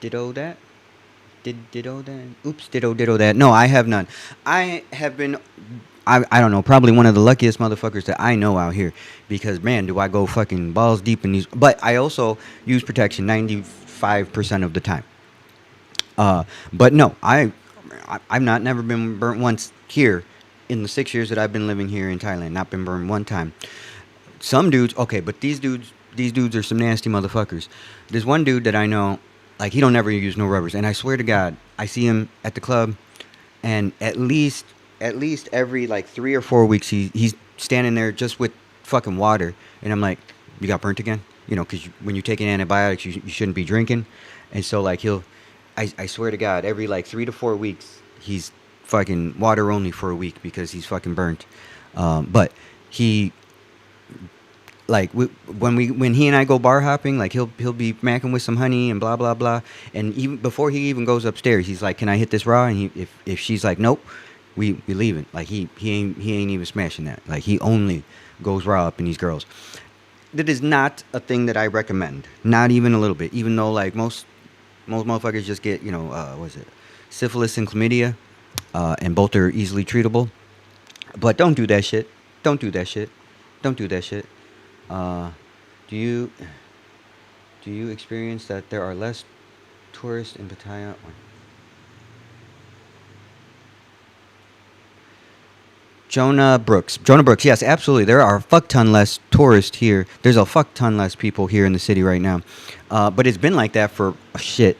ditto that? Did ditto that? Oops, ditto that. No, I have none. I have been. I don't know, probably one of the luckiest motherfuckers that I know out here, because man, do I go fucking balls deep in these. But I also use protection 95% of the time. Uh, but no, I've not never been burnt once here in the 6 years that I've been living here in Thailand. Not been burned one time. Some dudes, okay, but these dudes are some nasty motherfuckers. There's one dude that I know, like he don't ever use no rubbers, and I swear to God, I see him at the club, and at least every like 3 or 4 weeks, he's standing there just with fucking water, and I'm like, you got burnt again? Because when you're taking antibiotics, you shouldn't be drinking, and so like I swear to God, every like 3 to 4 weeks, he's fucking water only for a week because he's fucking burnt. But he like when he and I go bar hopping, like he'll be macking with some honey and blah blah blah, and even before he even goes upstairs, he's like, "Can I hit this raw?" And if she's like, "Nope," we leaving. Like he ain't even smashing that. Like he only goes raw up in these girls. That is not a thing that I recommend. Not even a little bit. Even though like most motherfuckers just get what is it, syphilis and chlamydia, and both are easily treatable. But don't do that shit. Don't do that shit. Don't do that shit. Uh, do you do you experience that there are less tourists in Pattaya? Jonah Brooks. Yes, absolutely. There are a fuck ton less tourists here. There's a fuck ton less people here in the city right now. But it's been like that for shit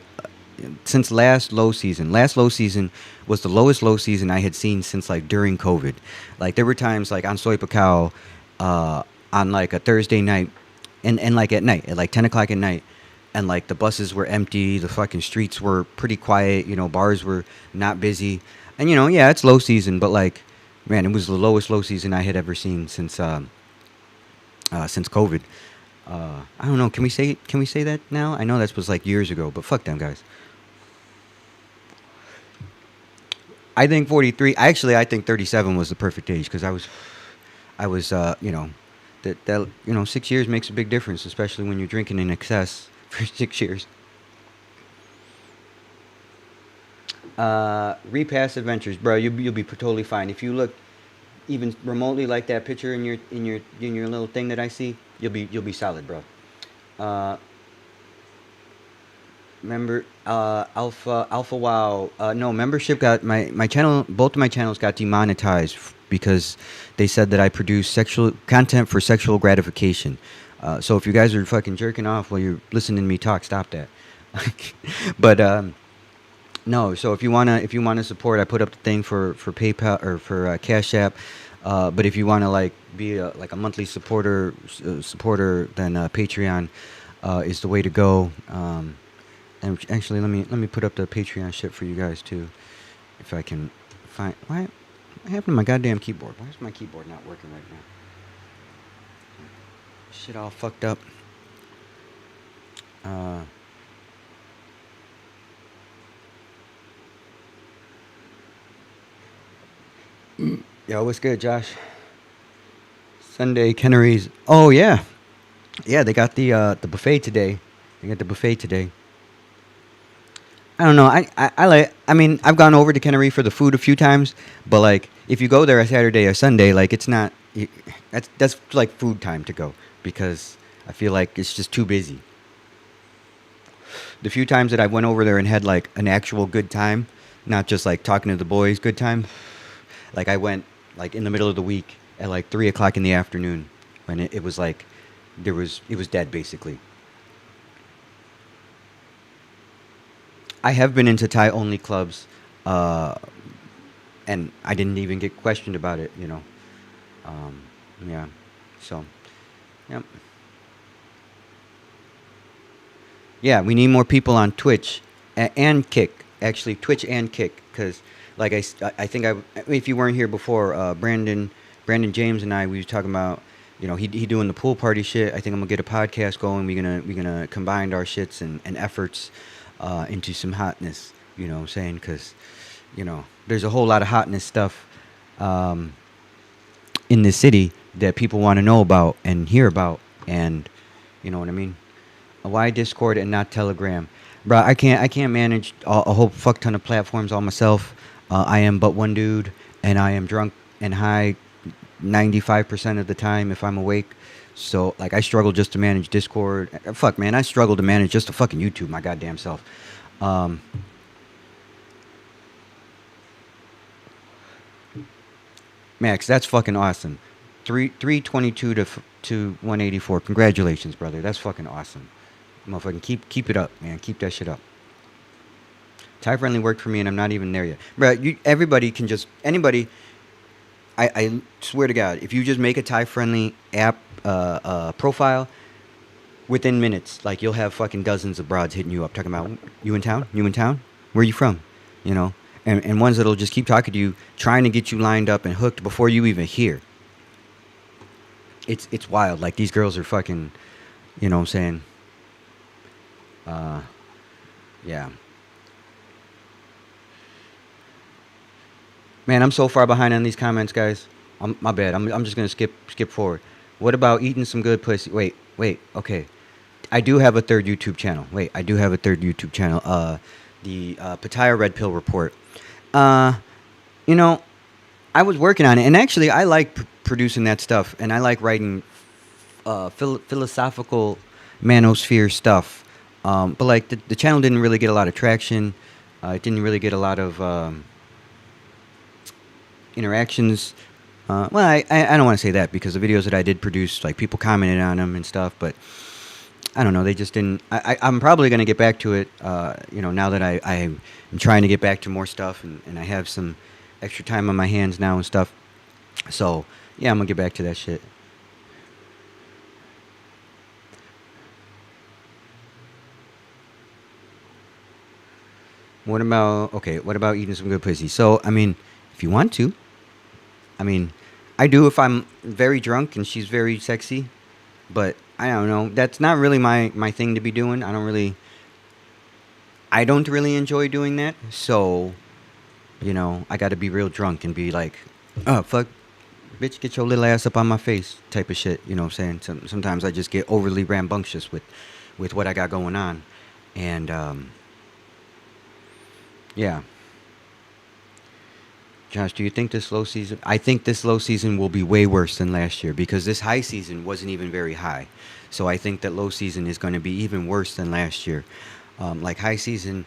since last low season. Last low season was the lowest low season I had seen since like during COVID. Like there were times like on Soy Pacao, on like a Thursday night, and like at night at like 10 o'clock at night, and like the buses were empty, the fucking streets were pretty quiet, bars were not busy, and yeah, it's low season, but like man, it was the lowest low season I had ever seen since COVID. I don't know. Can we say that now? I know that was like years ago, but fuck them guys. I think 43. Actually, I think 37 was the perfect age because I was that 6 years makes a big difference, especially when you're drinking in excess for 6 years. Repass adventures, bro. You'll be totally fine if you look even remotely like that picture in your little thing that I see. You'll be solid, bro. Uh, Alpha Wow. No, membership got my channel. Both of my channels got demonetized because they said that I produce sexual content for sexual gratification. So if you guys are fucking jerking off while you're listening to me talk, stop that. But no, so if you wanna support, I put up the thing for PayPal or for Cash App. But if you wanna like be like a monthly supporter, then Patreon is the way to go. And actually, let me put up the Patreon shit for you guys too, if I can find. What happened to my goddamn keyboard? Why is my keyboard not working right now? Shit all fucked up. Uh, Yo, what's good, Josh? Sunday Kennery's. Oh yeah, yeah. They got the buffet today. They got the buffet today. I don't know. I like. I mean, I've gone over to Kennery for the food a few times, but like, if you go there a Saturday or Sunday, like, it's not. That's like food time to go because I feel like it's just too busy. The few times that I went over there and had like an actual good time, not just like talking to the boys, good time. Like I went like in the middle of the week at like 3 o'clock in the afternoon when it was like it was dead basically. I have been into Thai only clubs, uh, and I didn't even get questioned about it. Um, yeah. So, yeah, yeah. We need more people on Twitch and Kick. Actually, Twitch and Kick, because like I think if you weren't here before, Brandon James and I, we was talking about. He doing the pool party shit. I think I'm gonna get a podcast going. We're gonna combine our shits and efforts into some hotness. You know what I'm saying? Because there's a whole lot of hotness stuff um, in this city that people want to know about and hear about, and you know what I mean. Why Discord and not Telegram, bro? I can't manage a whole fuck ton of platforms all myself. I am but one dude, and I am drunk. and high 95% of the time if I'm awake. So like I struggle just to manage Discord. Fuck man, I struggle to manage just the fucking YouTube my goddamn self. Um, Max, that's fucking awesome. 322 to 184. Congratulations, brother. That's fucking awesome. Motherfucking keep it up, man. Keep that shit up. Tie friendly worked for me, and I'm not even there yet. Bro, everybody can just anybody. I swear to God, if you just make a Tie friendly app profile, within minutes, like you'll have fucking dozens of broads hitting you up, talking about you in town, you in town, where you from, you know, and ones that'll just keep talking to you, trying to get you lined up and hooked before you even hear. It's wild. Like these girls are fucking, you know what I'm saying? Uh, yeah. Man, I'm so far behind on these comments, guys. My bad. I'm just gonna skip forward. What about eating some good pussy? Wait. Okay, I do have a third YouTube channel. Wait, I do have a third YouTube channel. The Pattaya Red Pill Report. Uh, you know, I was working on it, and actually, I like producing that stuff, and I like writing philosophical manosphere stuff. But like the channel didn't really get a lot of traction. It didn't really get a lot of interactions. Well, I don't want to say that because the videos that I did produce, like people commented on them and stuff, but I don't know. They just didn't. I'm probably going to get back to it. You know, now that I'm trying to get back to more stuff and I have some extra time on my hands now and stuff. So yeah, I'm gonna get back to that shit. What about okay? What about eating some good pussy? So I mean, if you want to, I mean, I do if I'm very drunk and she's very sexy. But I don't know. That's not really my thing to be doing. I don't really enjoy doing that. So you know, I got to be real drunk and be like, oh fuck, bitch, get your little ass up on my face, type of shit. You know what I'm saying? Sometimes I just get overly rambunctious with what I got going on, and yeah. Josh, do you think this low season? I think this low season will be way worse than last year because this high season wasn't even very high. So I think that low season is going to be even worse than last year. Like high season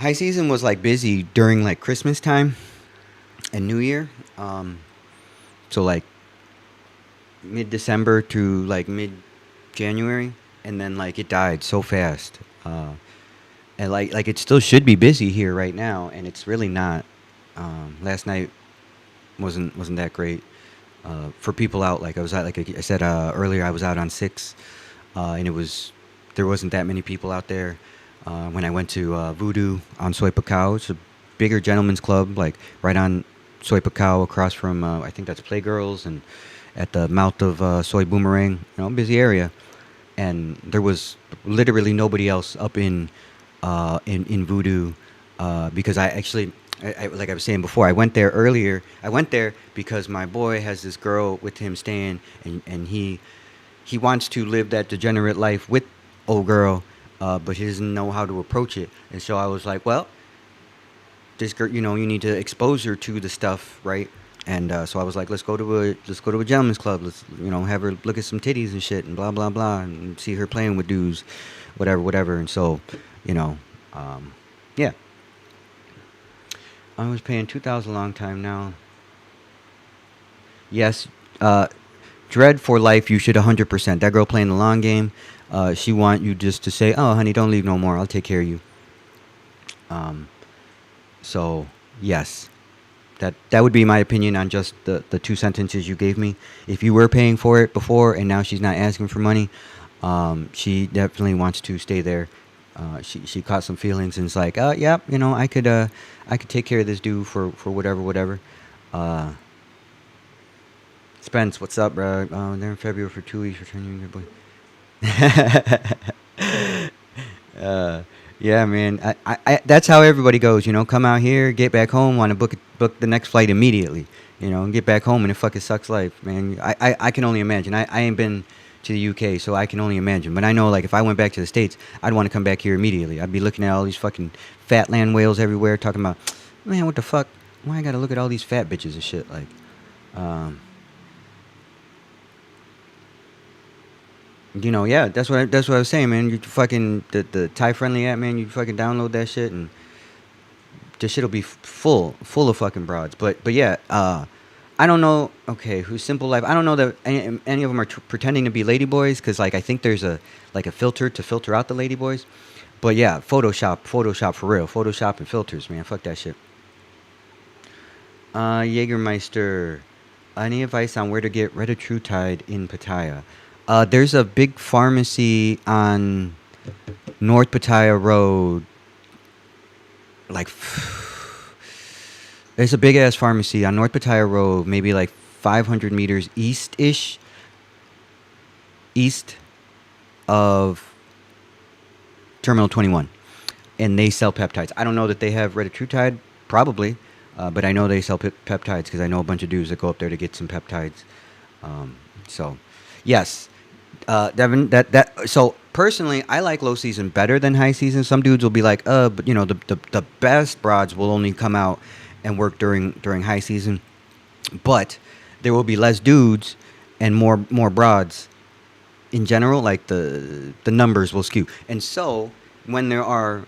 was like busy during like Christmas time and New Year. So like mid December to like mid January, and then like it died so fast. And like it still should be busy here right now, and it's really not. Last night wasn't that great for people out. Like I was out, like I said earlier, I was out on six, and there wasn't that many people out there. When I went to Voodoo on Soy Pacao, it's a bigger gentleman's club, like right on Soy Pacao, across from I think that's Playgirls, and at the mouth of Soy Boomerang. You know, busy area, and there was literally nobody else up in Voodoo because I actually like I was saying before, I went there earlier. I went there because my boy has this girl with him staying, and he wants to live that degenerate life with old girl, but he doesn't know how to approach it. And so I was like, well, this girl, you know, you need to expose her to the stuff, right? And so I was like, let's go to a gentleman's club. Let's have her look at some titties and shit and blah blah blah, and see her playing with dudes, whatever. And so, you know, yeah. I was paying 2,000 a long time now. Yes, Dread for life. You should 100%. That girl playing the long game. She want you just to say, "Oh, honey, don't leave no more. I'll take care of you." Um, so yes, that would be my opinion on just the two sentences you gave me. If you were paying for it before and now she's not asking for money, she definitely wants to stay there. She caught some feelings and it's like, yeah, I could take care of this dude for whatever. Uh, Spence, what's up, bro? They're in February for 2 weeks. Returning your boy. uh, yeah, man. That's how everybody goes. You know, come out here, get back home, want to book the next flight immediately. You know, and get back home and it fucking sucks life, man. I can only imagine. I ain't been to the UK, so I can only imagine. But I know, like, if I went back to the States, I'd want to come back here immediately. I'd be looking at all these fucking fat land whales everywhere, talking about, man, what the fuck? why I gotta look at all these fat bitches and shit? Like, um, yeah, that's what I was saying, man. You fucking the Thai friendly app, man. You fucking download that shit and this shit'll be full of fucking broads. But yeah, I don't know. Okay, who's Simple Life? I don't know that any of them are pretending to be ladyboys because like I think there's a filter to filter out the ladyboys. But yeah, Photoshop for real, Photoshop and filters, man. Fuck that shit. Jägermeister, any advice on where to get Retatrutide in Pattaya? There's a big pharmacy on North Pattaya Road. Like, there's a big ass pharmacy on North Pattaya Road, maybe like 500 meters east east of Terminal 21, and they sell peptides. I don't know that they have Retatrutide, probably, but I know they sell peptides because I know a bunch of dudes that go up there to get some peptides. So, yes, Devin, so personally, I like low season better than high season. Some dudes will be like, but the best broads will only come out and work during high season, but there will be less dudes and more broads in general. Like the numbers will skew, and so when there are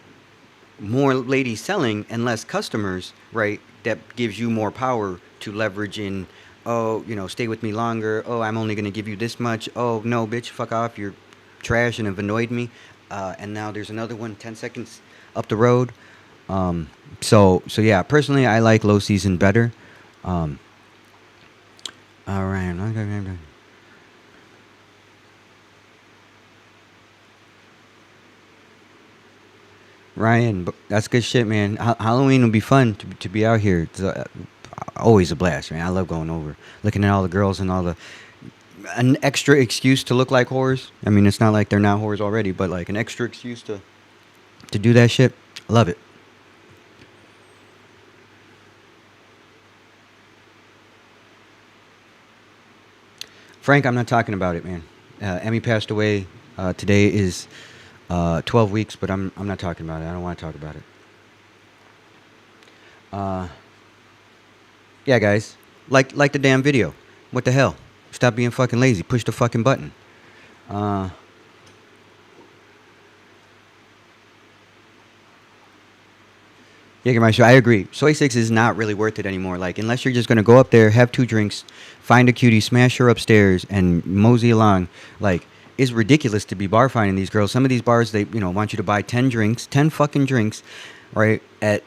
more ladies selling and less customers, right? That gives you more power to leverage in. Oh, stay with me longer. Oh, I'm only gonna give you this much. Oh no, bitch, fuck off. You're trash and have annoyed me. And now there's another one 10 seconds up the road. So yeah, personally, I like low season better. Um, all right. Ryan, that's good shit, man. Halloween will be fun to be out here. It's always a blast, man. I love going over, looking at all the girls and all the an extra excuse to look like whores. I mean, it's not like they're not whores already, but like an extra excuse to do that shit. Love it. Frank, I'm not talking about it, man. Emmy passed away. Today is 12 weeks, but I'm not talking about it. I don't want to talk about it. Uh, yeah, guys, like the damn video. What the hell? Stop being fucking lazy. Push the fucking button. Uh, Jägermeister, I agree. Soy six is not really worth it anymore. Like, unless you're just gonna go up there, have two drinks, find a cutie, smash her upstairs, and mosey along. Like, it's ridiculous to be bar finding these girls. Some of these bars, they want you to buy 10 drinks, 10 fucking drinks, right? At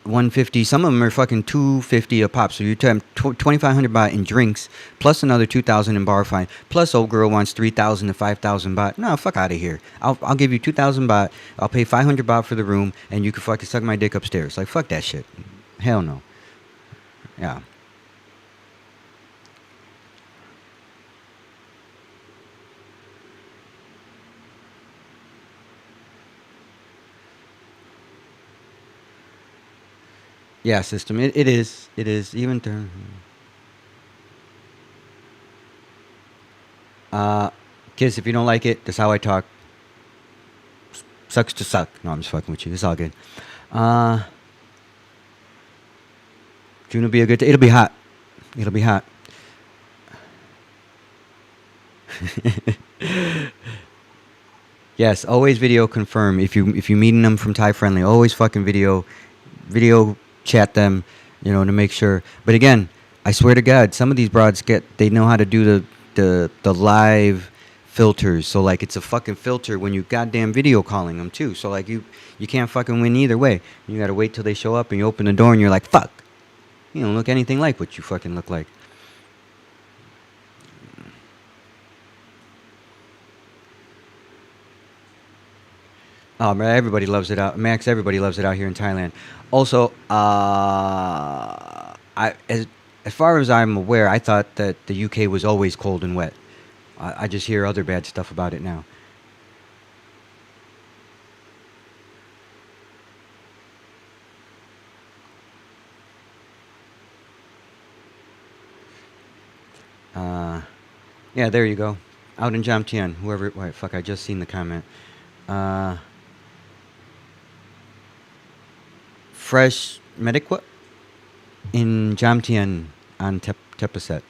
150. Some of them are fucking 250 a pop. So you're 2,500 baht in drinks, plus another 2,000 in bar fine. Plus old girl wants 3,000 to 5,000 baht. No, fuck out of here. I'll give you 2,000 baht. I'll pay 500 baht for the room, and you can fucking suck my dick upstairs. Like, fuck that shit. Hell no. Yeah. Yeah, system. It is. It is. Even uh, kids, if you don't like it, that's how I talk. Sucks to suck. No, I'm just fucking with you. It's all good. Uh, June will be a good day. It'll be hot. It'll be hot. Yes, always video confirm. If you meeting them from Thai friendly, always fucking video chat them, to make sure. But again, I swear to God, some of these broads they know how to do the live filters. So like it's a fucking filter when you goddamn video calling them too. So like you can't fucking win either way. You gotta wait till they show up and you open the door and you're like, fuck, you don't look anything like what you fucking look like. Oh man, everybody loves it out. Max, everybody loves it out here in Thailand. Also, I as far as I'm aware, I thought that the UK was always cold and wet. I just hear other bad stuff about it now. Uh, yeah, there you go. Out in Jamtian, whoever. Wait, fuck, I just seen the comment. Uh, Fresh medic what? Jamtien on Tepaset.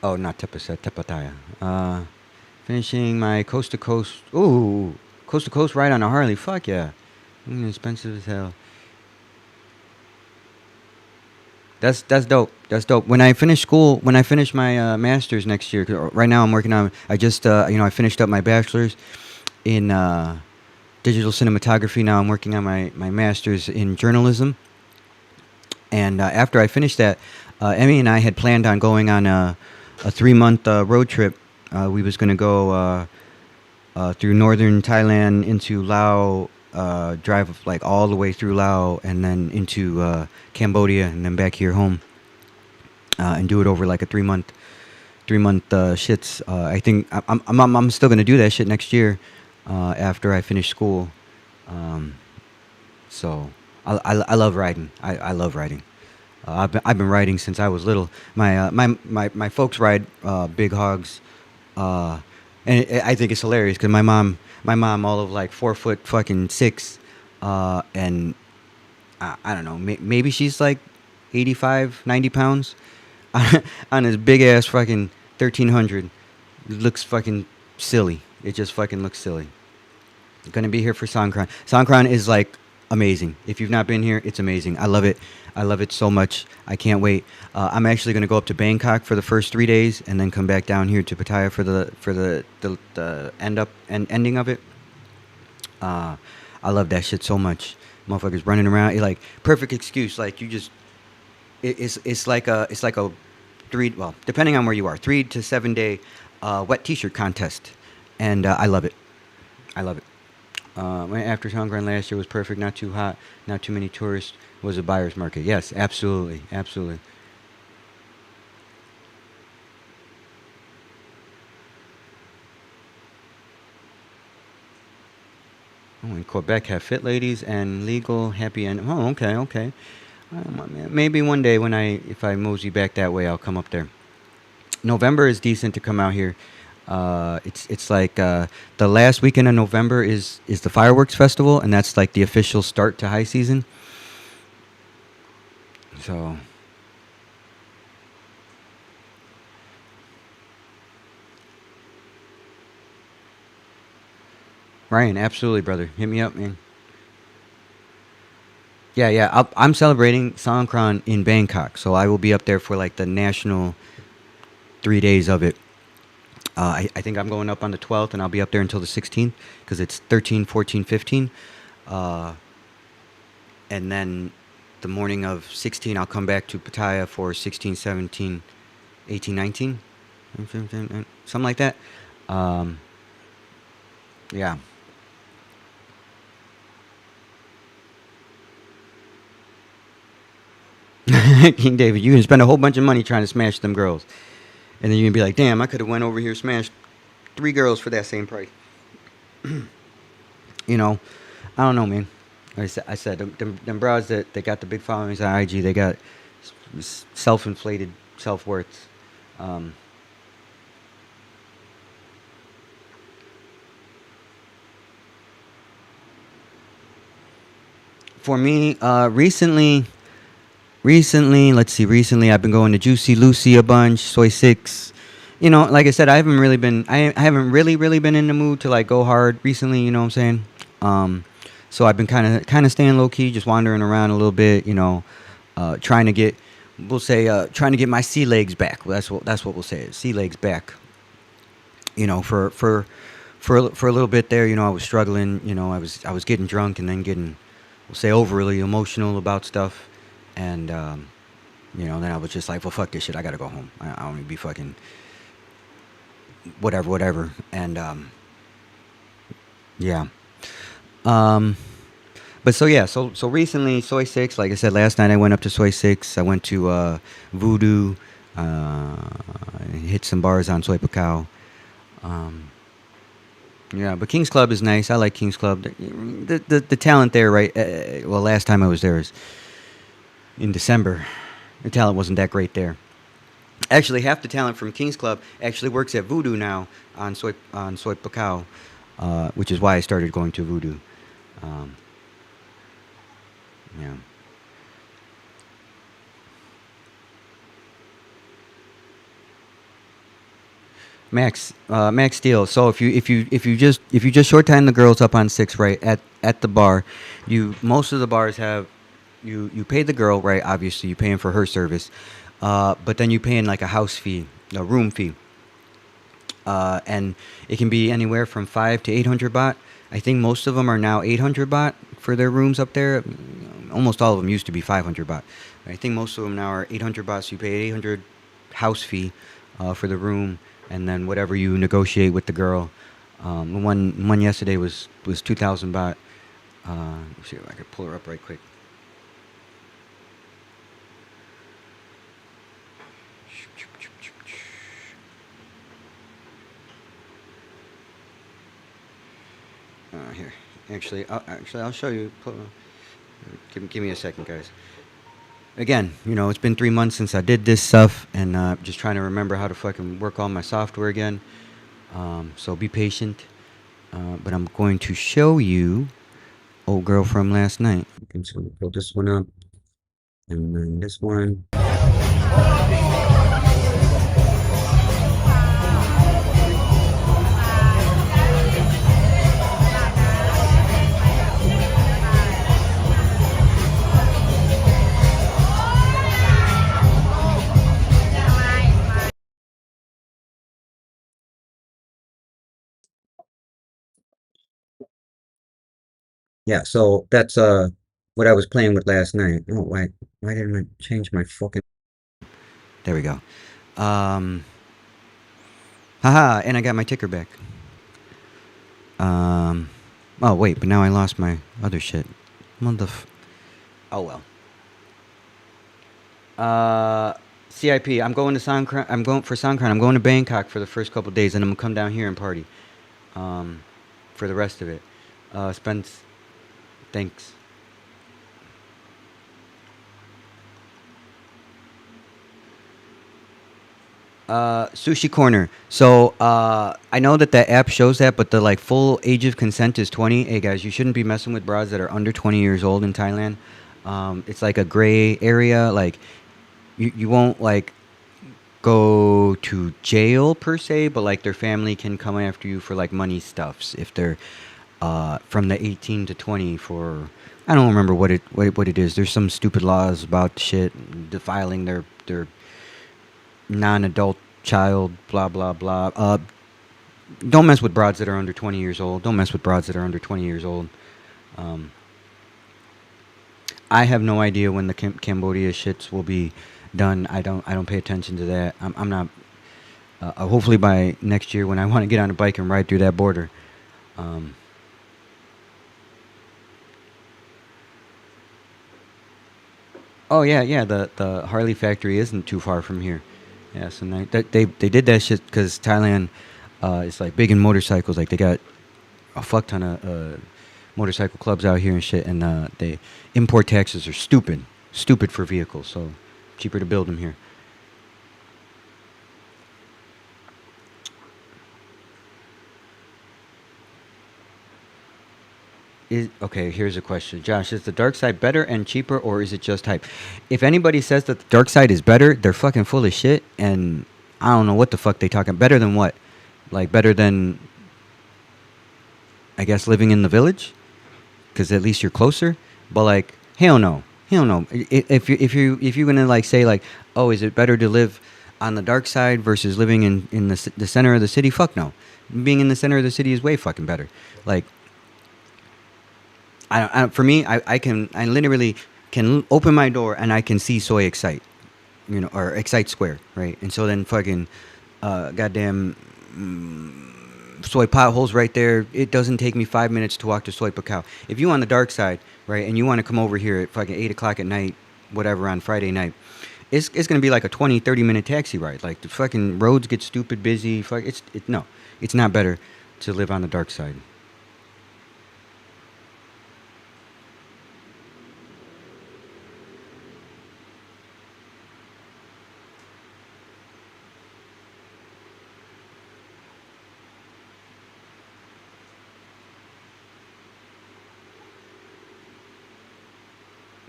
Oh, not Tepaset, Tepataya. Finishing my coast to coast. Ooh, coast to coast ride on a Harley. Fuck yeah. Expensive as hell. That's dope. That's dope. When I finish school, when I finish my masters next year, 'cause right now I'm working on. I just I finished up my bachelor's in digital cinematography. Now I'm working on my master's in journalism. And after I finished that, Emmy and I had planned on going on a 3 month road trip. We was gonna go through northern Thailand into Laos, drive like all the way through Laos, and then into Cambodia, and then back here home, and do it over like a 3 month shits. I think I'm still gonna do that shit next year after I finish school. Um, so I love riding. I love riding. I've been riding since I was little. My folks ride big hogs, uh, and I think it's hilarious because my mom all of like 4 foot fucking six, and I don't know, maybe she's like 85, 90 pounds on this big ass fucking 1300. It looks fucking silly. It just fucking looks silly. Gonna be here for Songkran. Songkran is like amazing. If you've not been here, it's amazing. I love it. I love it so much. I can't wait. I'm actually gonna go up to Bangkok for the first 3 days, and then come back down here to Pattaya for the ending of it. I love that shit so much. Motherfuckers running around. Like perfect excuse. Like you just it's like a depending on where you are, 3 to 7 day wet T-shirt contest, and I love it. I love it. After Songkran last year was perfect. Not too hot. Not too many tourists. Was a buyer's market. Yes, absolutely, absolutely. Oh, in Quebec have fit ladies and legal happy end. Oh, okay, okay. Maybe one day when if I mosey back that way, I'll come up there. November is decent to come out here. It's like the last weekend of November is the fireworks festival, and that's like the official start to high season. So Ryan, absolutely, brother, hit me up, man. Yeah, yeah. I'm celebrating Songkran in Bangkok, so I will be up there for like the national 3 days of it. I think I'm going up on the 12th, and I'll be up there until the 16th because it's 13, 14, 15. Uh, and then the morning of 16, I'll come back to Pattaya for 16, 17, 18, 19, something like that. Um, yeah. King David, you can spend a whole bunch of money trying to smash them girls, and then you can be like, damn, I could have went over here smashed 3 girls for that same price. You know, I don't know, man. Like I said, them bras that got the big followings on IG, they got self-inflated self-worth. Um, for me, recently, let's see, recently I've been going to Juicy Lucy a bunch, Soy Six. Like I said, I haven't really been in the mood to like go hard recently. You know what I'm saying? Um, so I've been kind of staying low key, just wandering around a little bit. Trying to get, we'll say, trying to get my sea legs back. Well, that's what we'll say, sea legs back. For a little bit there, I was struggling. I was getting drunk and then getting, we'll say, overly emotional about stuff, and then I was just like, well, fuck this shit. I gotta go home. I don't need to be fucking whatever, whatever. And yeah. Um, but so yeah, so recently, Soy Six. Like I said, last night I went up to Soy Six. I went to Voodoo, uh, hit some bars on Soy Pacao. Um, yeah, but King's Club is nice. I like King's Club. The talent there, right? Well, last time I was there was in December. The talent wasn't that great there. Actually, half the talent from King's Club actually works at Voodoo now on Soy Pacao, which is why I started going to Voodoo. Um, yeah. Max Steel. So if you just short time the girls up on six, right, at the bar, you most of the bars have you pay the girl, right, obviously you paying for her service, but then you paying like a house fee, a room fee, and it can be anywhere from 5 to 800 baht. I think most of them are now 800 baht for their rooms up there. Almost all of them used to be 500 baht. I think most of them now are 800 baht. So you pay 800 house fee for the room, and then whatever you negotiate with the girl. The one yesterday was 2,000 baht. Let me see if I could pull her up right quick. Here, actually, I'll show you. Give me a second, guys. Again, it's been 3 months since I did this stuff, and just trying to remember how to fucking work all my software again. So be patient. But I'm going to show you old girl from last night. I'm just gonna pull this one up, and then this one. Yeah, so that's what I was playing with last night. Oh, why didn't I change my fucking? There we go. Um, Haha, and I got my ticker back. Um, oh wait, but now I lost my other shit. Oh well. CIP. I'm going to Songkran. I'm going for Songkran. I'm going to Bangkok for the first couple days, and I'm gonna come down here and party. Um, for the rest of it. Spence. Thanks. Sushi Corner. So I know that the app shows that, but the like full age of consent is 20. Hey guys, you shouldn't be messing with bras that are under 20 years old in Thailand. It's like a gray area. Like you won't like go to jail per se, but like their family can come after you for like money stuffs if they're from the 18 to 20 for I don't remember what it is. There's some stupid laws about shit defiling their non-adult child, blah blah blah. Don't mess with broads that are under 20 years old. Don't mess with broads that are under 20 years old. Um, I have no idea when the Cambodia shits will be done. I don't pay attention to that. I'm not. Hopefully by next year when I want to get on a bike and ride through that border. Um, oh yeah, yeah. The Harley factory isn't too far from here. Yeah, so they did that shit because Thailand is like big in motorcycles. Like they got a fuck ton of motorcycle clubs out here and shit, and they import taxes are stupid for vehicles. So cheaper to build them here. Okay, here's a question, Josh. Is the dark side better and cheaper, or is it just hype? If anybody says that the dark side is better, they're fucking full of shit, and I don't know what the fuck they talking. Better than what? Like better than I guess living in the village, because at least you're closer. But like, hell no, hell no. If you're gonna like say like, oh, is it better to live on the dark side versus living in the center of the city? Fuck no. Being in the center of the city is way fucking better. Like, for me, I literally can open my door and I can see Soy Excite, or Excite Square, right? And so then fucking, goddamn, soy potholes right there. It doesn't take me 5 minutes to walk to Soy Pacao. If you on the dark side, right, and you want to come over here at fucking 8 o'clock at night, whatever, on Friday night, it's gonna be like a 20-30 minute taxi ride. Like the fucking roads get stupid busy. No, it's not better to live on the dark side.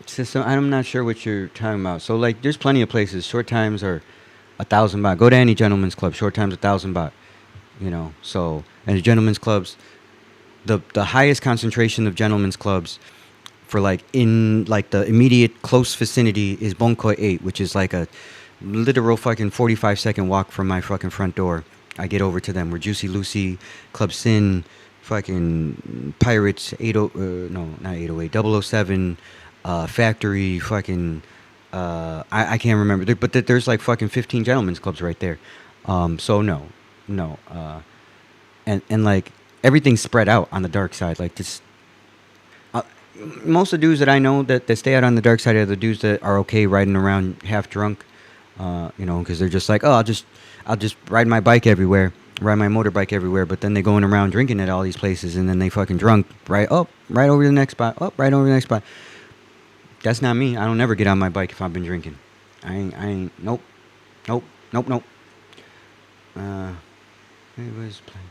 So I'm not sure what you're talking about. Like, there's plenty of places. Short times are 1,000 baht. Go to any gentleman's club. Short times 1,000 baht. So, and the gentlemen's clubs, the highest concentration of gentlemen's clubs for like in like the immediate close vicinity is Bonkoy 8, which is like a literal fucking 45-second walk from my fucking front door. I get over to them. We're Juicy Lucy, Club Sin, fucking Pirates, 80, no, not 808, 007, Factory, fucking, I can't remember. But there's like fucking 15 gentlemen's clubs right there. So no. And like everything's spread out on the dark side. Like this, uh, most of the dudes that I know that stay out on the dark side are the dudes that are okay riding around half drunk, because they're just like, oh, I'll just ride my bike everywhere, ride my motorbike everywhere. But then they going around drinking at all these places, and then they fucking drunk, right? Oh, right over the next spot. Oh, right over the next spot. That's not me. I don't never get on my bike if I've been drinking. I ain't. Nope. Nope. Nope. Nope. Uh, it was playing.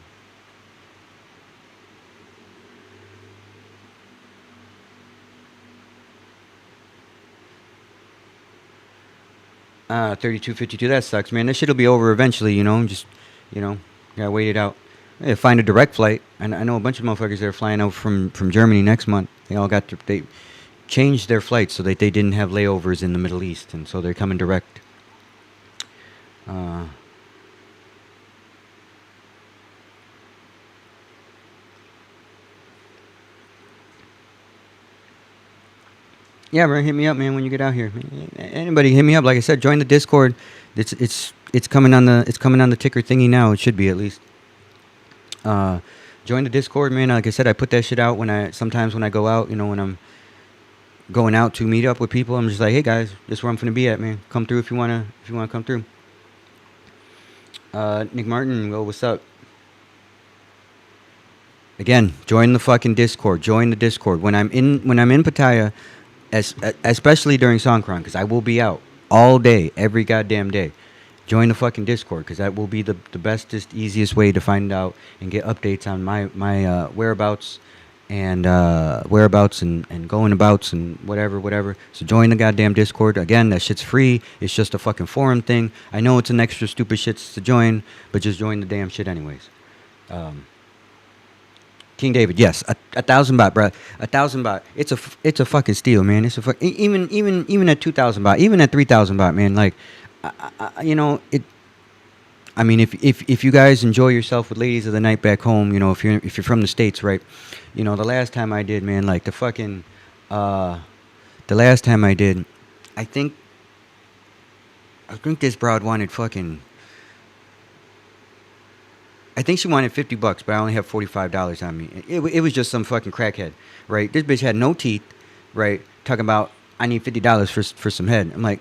3252. That sucks, man. This shit'll be over eventually, Just, you know, gotta wait it out. Yeah, find a direct flight. And I know a bunch of motherfuckers that are flying out from Germany next month. They changed their flights so that they didn't have layovers in the Middle East, and so they're coming direct. Uh, yeah, bro, hit me up, man, when you get out here. Anybody, hit me up. Like I said, join the Discord. It's coming on the ticker thingy now. It should be at least. Uh, Join the Discord, man. Like I said, I put that shit out sometimes when I go out. When I'm going out to meet up with people, I'm just like, hey guys, this is where I'm gonna be at, man. Come through if you wanna come through. Nick Martin, well, what's up? Again, join the fucking Discord. Join the Discord when I'm in Pattaya, especially during Songkran, because I will be out all day, every goddamn day. Join the fucking Discord, because that will be the bestest, easiest way to find out and get updates on my whereabouts and going abouts and whatever. So join the goddamn Discord. Again, that shit's free. It's just a fucking forum thing. I know it's an extra stupid shit to join, but just join the damn shit anyways. Um, King David, yes, a thousand baht, bro. A thousand baht. It's a fucking steal, man. It's even at 2,000 baht, even at 3,000 baht, man. Like, it. I mean, if you guys enjoy yourself with ladies of the night back home, if you're from the States, right? The last time I did, man, like uh, the last time I did, I think I think this broad wanted fucking. I think she wanted $50, but I only have $45 on me. It was just some fucking crackhead, right? This bitch had no teeth, right? Talking about I need $50 for some head. I'm like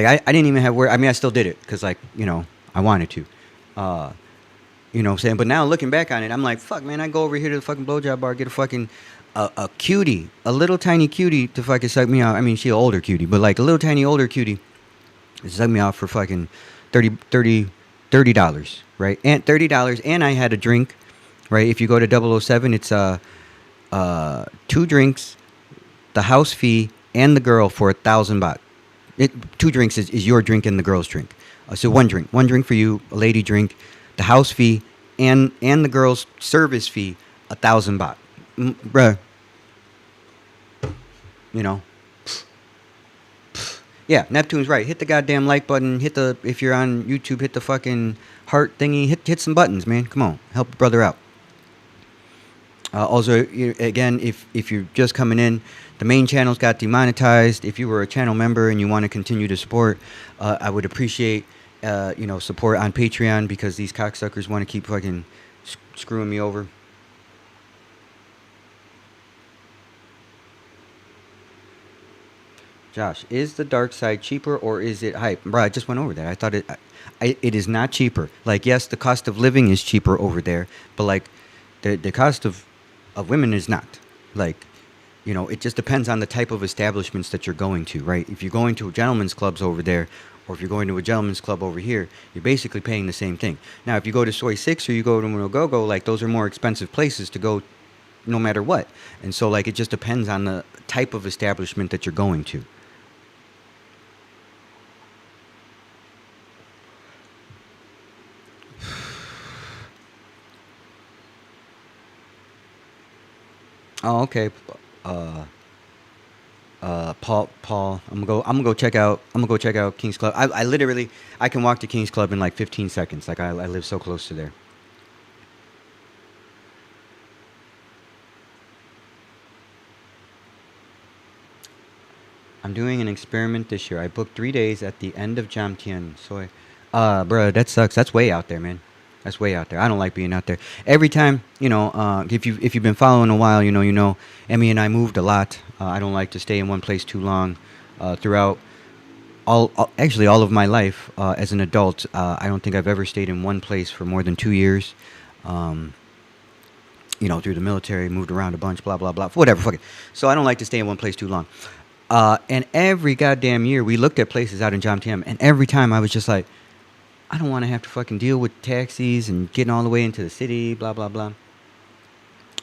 I didn't even have word. I mean, I still did it because like I wanted to. Uh, what I'm saying? But now looking back on it, I'm like, fuck, man. I go over here to the fucking blowjob bar, get a fucking a cutie, a little tiny cutie to fucking suck me out. I mean, she an older cutie, but like a little tiny older cutie to suck me out for fucking 30 dollars, right? And $30, and I had a drink, right? If you go to 007, it's two drinks, the house fee, and the girl for 1,000 baht. Two drinks is your drink and the girl's drink. So one drink for you, a lady drink, the house fee, and the girl's service fee, 1,000 baht. Bruh, you know. Yeah, Neptune's right. Hit the goddamn like button. If you're on YouTube, hit the fucking heart thingy. Hit some buttons, man. Come on, help a brother out. Also, again, if you're just coming in, the main channels got demonetized. If you were a channel member and you want to continue to support, I would appreciate support on Patreon, because these cocksuckers want to keep fucking screwing me over. Josh, is the dark side cheaper or is it hype? Bro, I just went over that. I thought it is not cheaper. Like, yes, the cost of living is cheaper over there, but like the cost of women is not. Like, it just depends on the type of establishments that you're going to, right? If you're going to a gentleman's clubs over there, or if you're going to a gentleman's club over here, you're basically paying the same thing. Now, if you go to Soy Six or you go to Monogogo, like those are more expensive places to go no matter what. And so like it just depends on the type of establishment that you're going to. Oh, okay. Uh, Paul. I'm gonna go check out. I'm gonna go check out King's Club. I literally, I can walk to King's Club in like 15 seconds. Like I live so close to there. I'm doing an experiment this year. I booked 3 days at the end of Jamtien. So, bruh, that sucks. That's way out there, man. That's way out there. I don't like being out there. Every time, if you've been following a while, Emmy and I moved a lot. I don't like to stay in one place too long. Throughout actually all of my life as an adult, I don't think I've ever stayed in one place for more than 2 years. Um, through the military, moved around a bunch, blah blah blah, whatever. Fuck it. So I don't like to stay in one place too long. And every goddamn year we looked at places out in Jomtien, and every time I was just like, I don't want to have to fucking deal with taxis and getting all the way into the city, blah blah blah.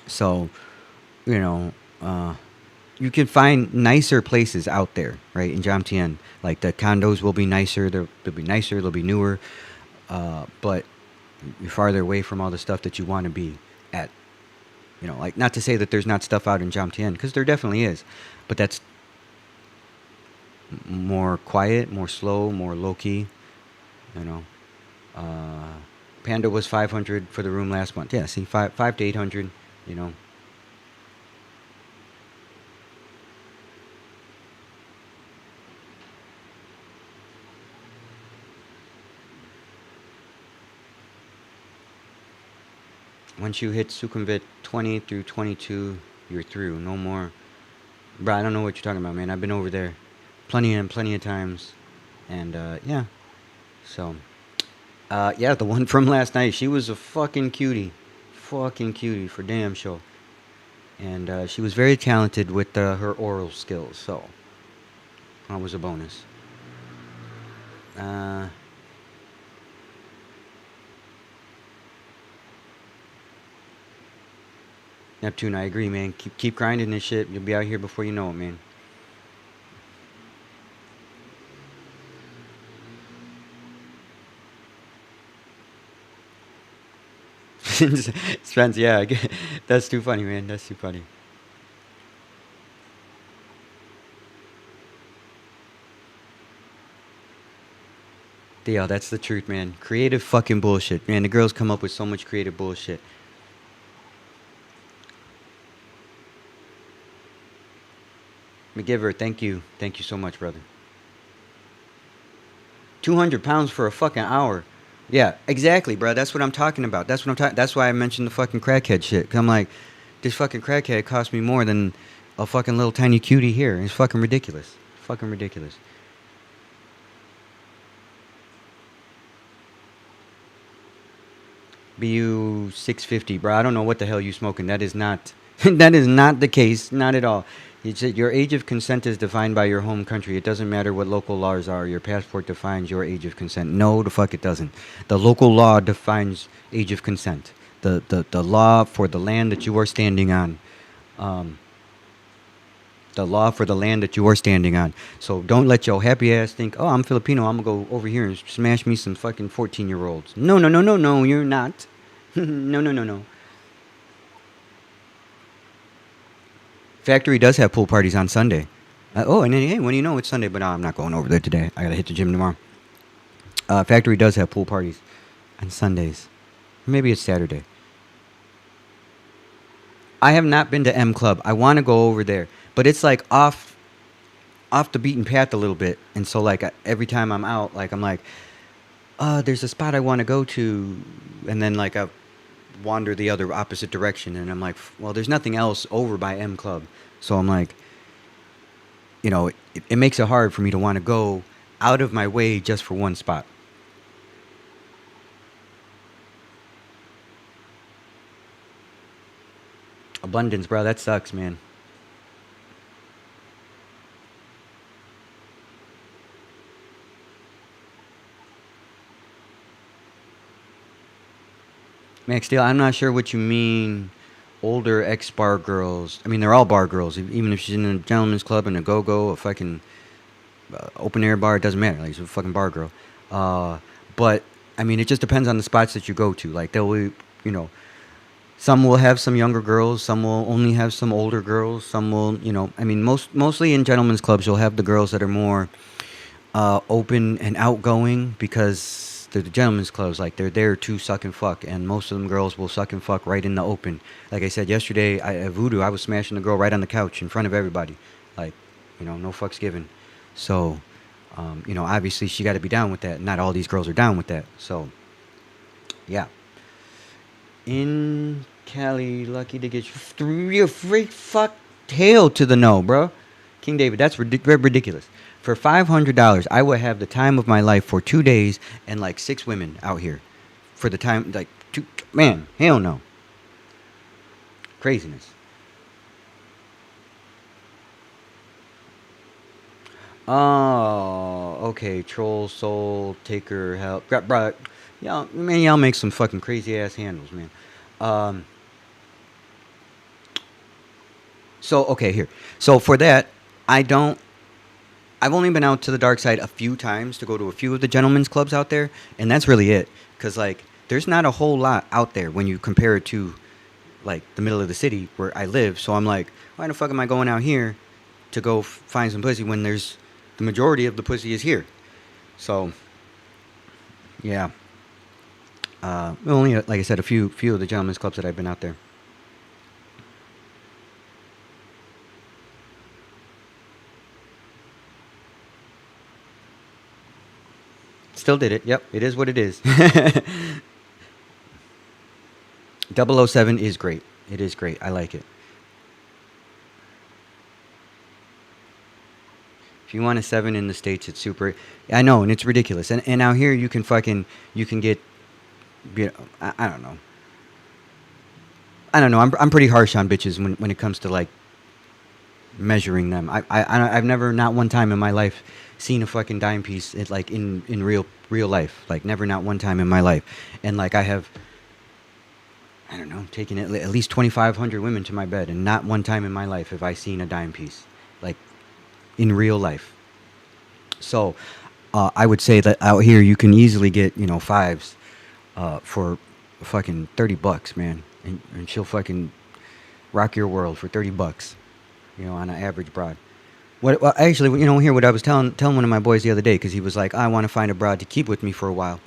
So, you know, uh, you can find nicer places out there, right? In Jomtien, like the condos will be nicer, they'll be nicer, they'll be newer, but you're farther away from all the stuff that you want to be at. Like not to say that there's not stuff out in Jomtien, because there definitely is, but that's more quiet, more slow, more low key. You know, uh, Panda was 500 for the room last month. Yeah, see, five to 800. You know, once you hit Sukhumvit 20 through 22, you're through. No more. Bro, I don't know what you're talking about, man. I've been over there plenty and plenty of times, and yeah. So, yeah, the one from last night, she was a fucking cutie for damn sure. And she was very talented with her oral skills, so that was a bonus. Uh, Neptune, I agree, man. Keep grinding this shit. You'll be out here before you know it, man. Spence, yeah, that's too funny, man. That's too funny. Yeah, that's the truth, man. Creative fucking bullshit, man. The girls come up with so much creative bullshit. McGiver, thank you so much, brother. 200 pounds for a fucking hour. Yeah, exactly, bro. That's what I'm talking about. That's what I'm talking. That's why I mentioned the fucking crackhead shit. 'Cause I'm like, this fucking crackhead cost me more than a fucking little tiny cutie here. It's fucking ridiculous. Fucking ridiculous. BU 650, bro. I don't know what the hell you smoking. That is not. That is not the case. Not at all. Your age of consent is defined by your home country. It doesn't matter what local laws are. Your passport defines your age of consent. No, the fuck it doesn't. The local law defines age of consent. The law for the land that you are standing on. Um, the law for the land that you are standing on. So don't let your happy ass think, oh, I'm Filipino. I'm gonna go over here and smash me some fucking 14-year-olds. No, no, no, no, no. You're not. No, no, no, no. Factory does have pool parties on Sunday. Oh, and then hey, when do you know it's Sunday? But I'm not going over there today. I gotta hit the gym tomorrow. Factory does have pool parties on Sundays. Maybe it's Saturday. I have not been to M Club. I want to go over there, but it's like off the beaten path a little bit. And so like every time I'm out, like I'm like, there's a spot I want to go to, and then like I wander the other opposite direction, and I'm like, well, there's nothing else over by M Club, so I'm like, it makes it hard for me to want to go out of my way just for one spot. Abundance, bro, that sucks, man. Max Steel, I'm not sure what you mean older ex bar girls. I mean, they're all bar girls. Even if she's in a gentleman's club and a go go, a fucking open air bar, it doesn't matter. Like she's a fucking bar girl. Uh, but I mean, it just depends on the spots that you go to. Like they'll, know, some will have some younger girls. Some will only have some older girls. Some will, I mean, mostly in gentlemen's clubs, you'll have the girls that are more open and outgoing because they're the gentlemen's clubs. Like they're there to suck and fuck, and most of them girls will suck and fuck right in the open. Like I said yesterday, at Voodoo, I was smashing the girl right on the couch in front of everybody. Like, no fucks given. So, obviously she got to be down with that. Not all these girls are down with that. So, yeah. In Cali, lucky to get three freak fuck tail to the no, bro. King David, that's ridiculous. For $500, I would have the time of my life for 2 days and like 6 women out here. For the time, like, man, hell no. Craziness. Oh, okay. Troll, soul, taker, help. Bro, y'all make some fucking crazy ass handles, man. Um, so, okay, here. So, for that, I don't. I've only been out to the dark side a few times to go to a few of the gentlemen's clubs out there, and that's really it. Because, like, there's not a whole lot out there when you compare it to, like, the middle of the city where I live. So I'm like, why the fuck am I going out here to go find some pussy when there's the majority of the pussy is here? So, yeah. Only, like I said, a few of the gentlemen's clubs that I've been out there. Still did it. Yep, it is what it is. 007 is great. It is great. I like it. If you want a 7 in the States, it's super. I know, and it's ridiculous. And out here, you can get, I don't know. I don't know. I'm pretty harsh on bitches when it comes to, like, measuring them. I've never, not one time in my life, seen a fucking dime piece, like, in real life. Like, never, not one time in my life. And, like, I have, I don't know, taken at least 2,500 women to my bed, and not one time in my life have I seen a dime piece, like, in real life. So, I would say that out here you can easily get, fives, for fucking $30, man, and she'll fucking rock your world for $30, on an average broad. Well, actually, here what I was telling one of my boys the other day, because he was like, I want to find a broad to keep with me for a while,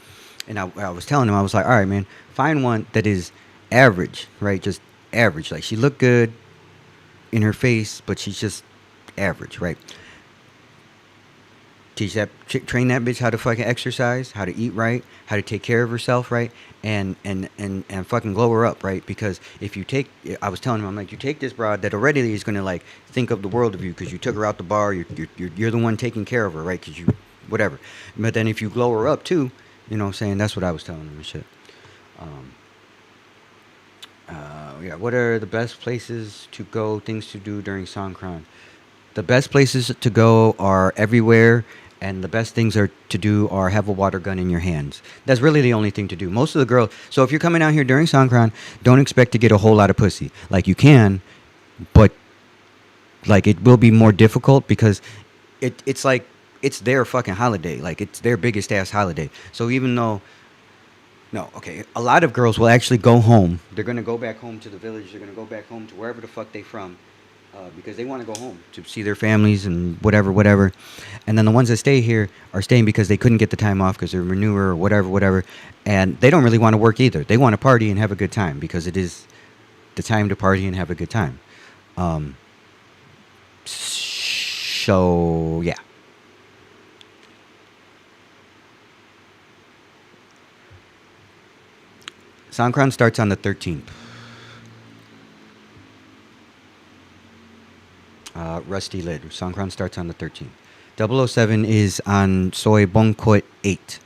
and I was telling him, I was like, all right, man, find one that is average, right? Just average. Like, she looked good in her face, but she's just average, right? Train that bitch how to fucking exercise, how to eat right, how to take care of herself right, and fucking glow her up, right? Because if you take, I was telling him, I'm like, you take this broad that already is gonna, like, think of the world of you because you took her out the bar, you're the one taking care of her, right? Because you, whatever. But then if you glow her up too, what I'm saying, that's what I was telling him and shit. Um, yeah. What are the best places to go, things to do during Songkran? The best places to go are everywhere, and the best things are to do are have a water gun in your hands. That's really the only thing to do. Most of the girls. So if you're coming out here during Songkran, don't expect to get a whole lot of pussy. Like, you can, but, like, it will be more difficult because it's like it's their fucking holiday. Like, it's their biggest ass holiday. So even though, no, okay, a lot of girls will actually go home. They're gonna go back home to the village. They're gonna go back home to wherever the fuck they from. Because they want to go home to see their families and whatever. And then the ones that stay here are staying because they couldn't get the time off because they're manure or whatever. And they don't really want to work either. They want to party and have a good time because it is the time to party and have a good time. So, yeah. Songkran starts on the 13th. Rusty Lid. Songkran starts on the 13th. 007 is on Soy Bongkot 8.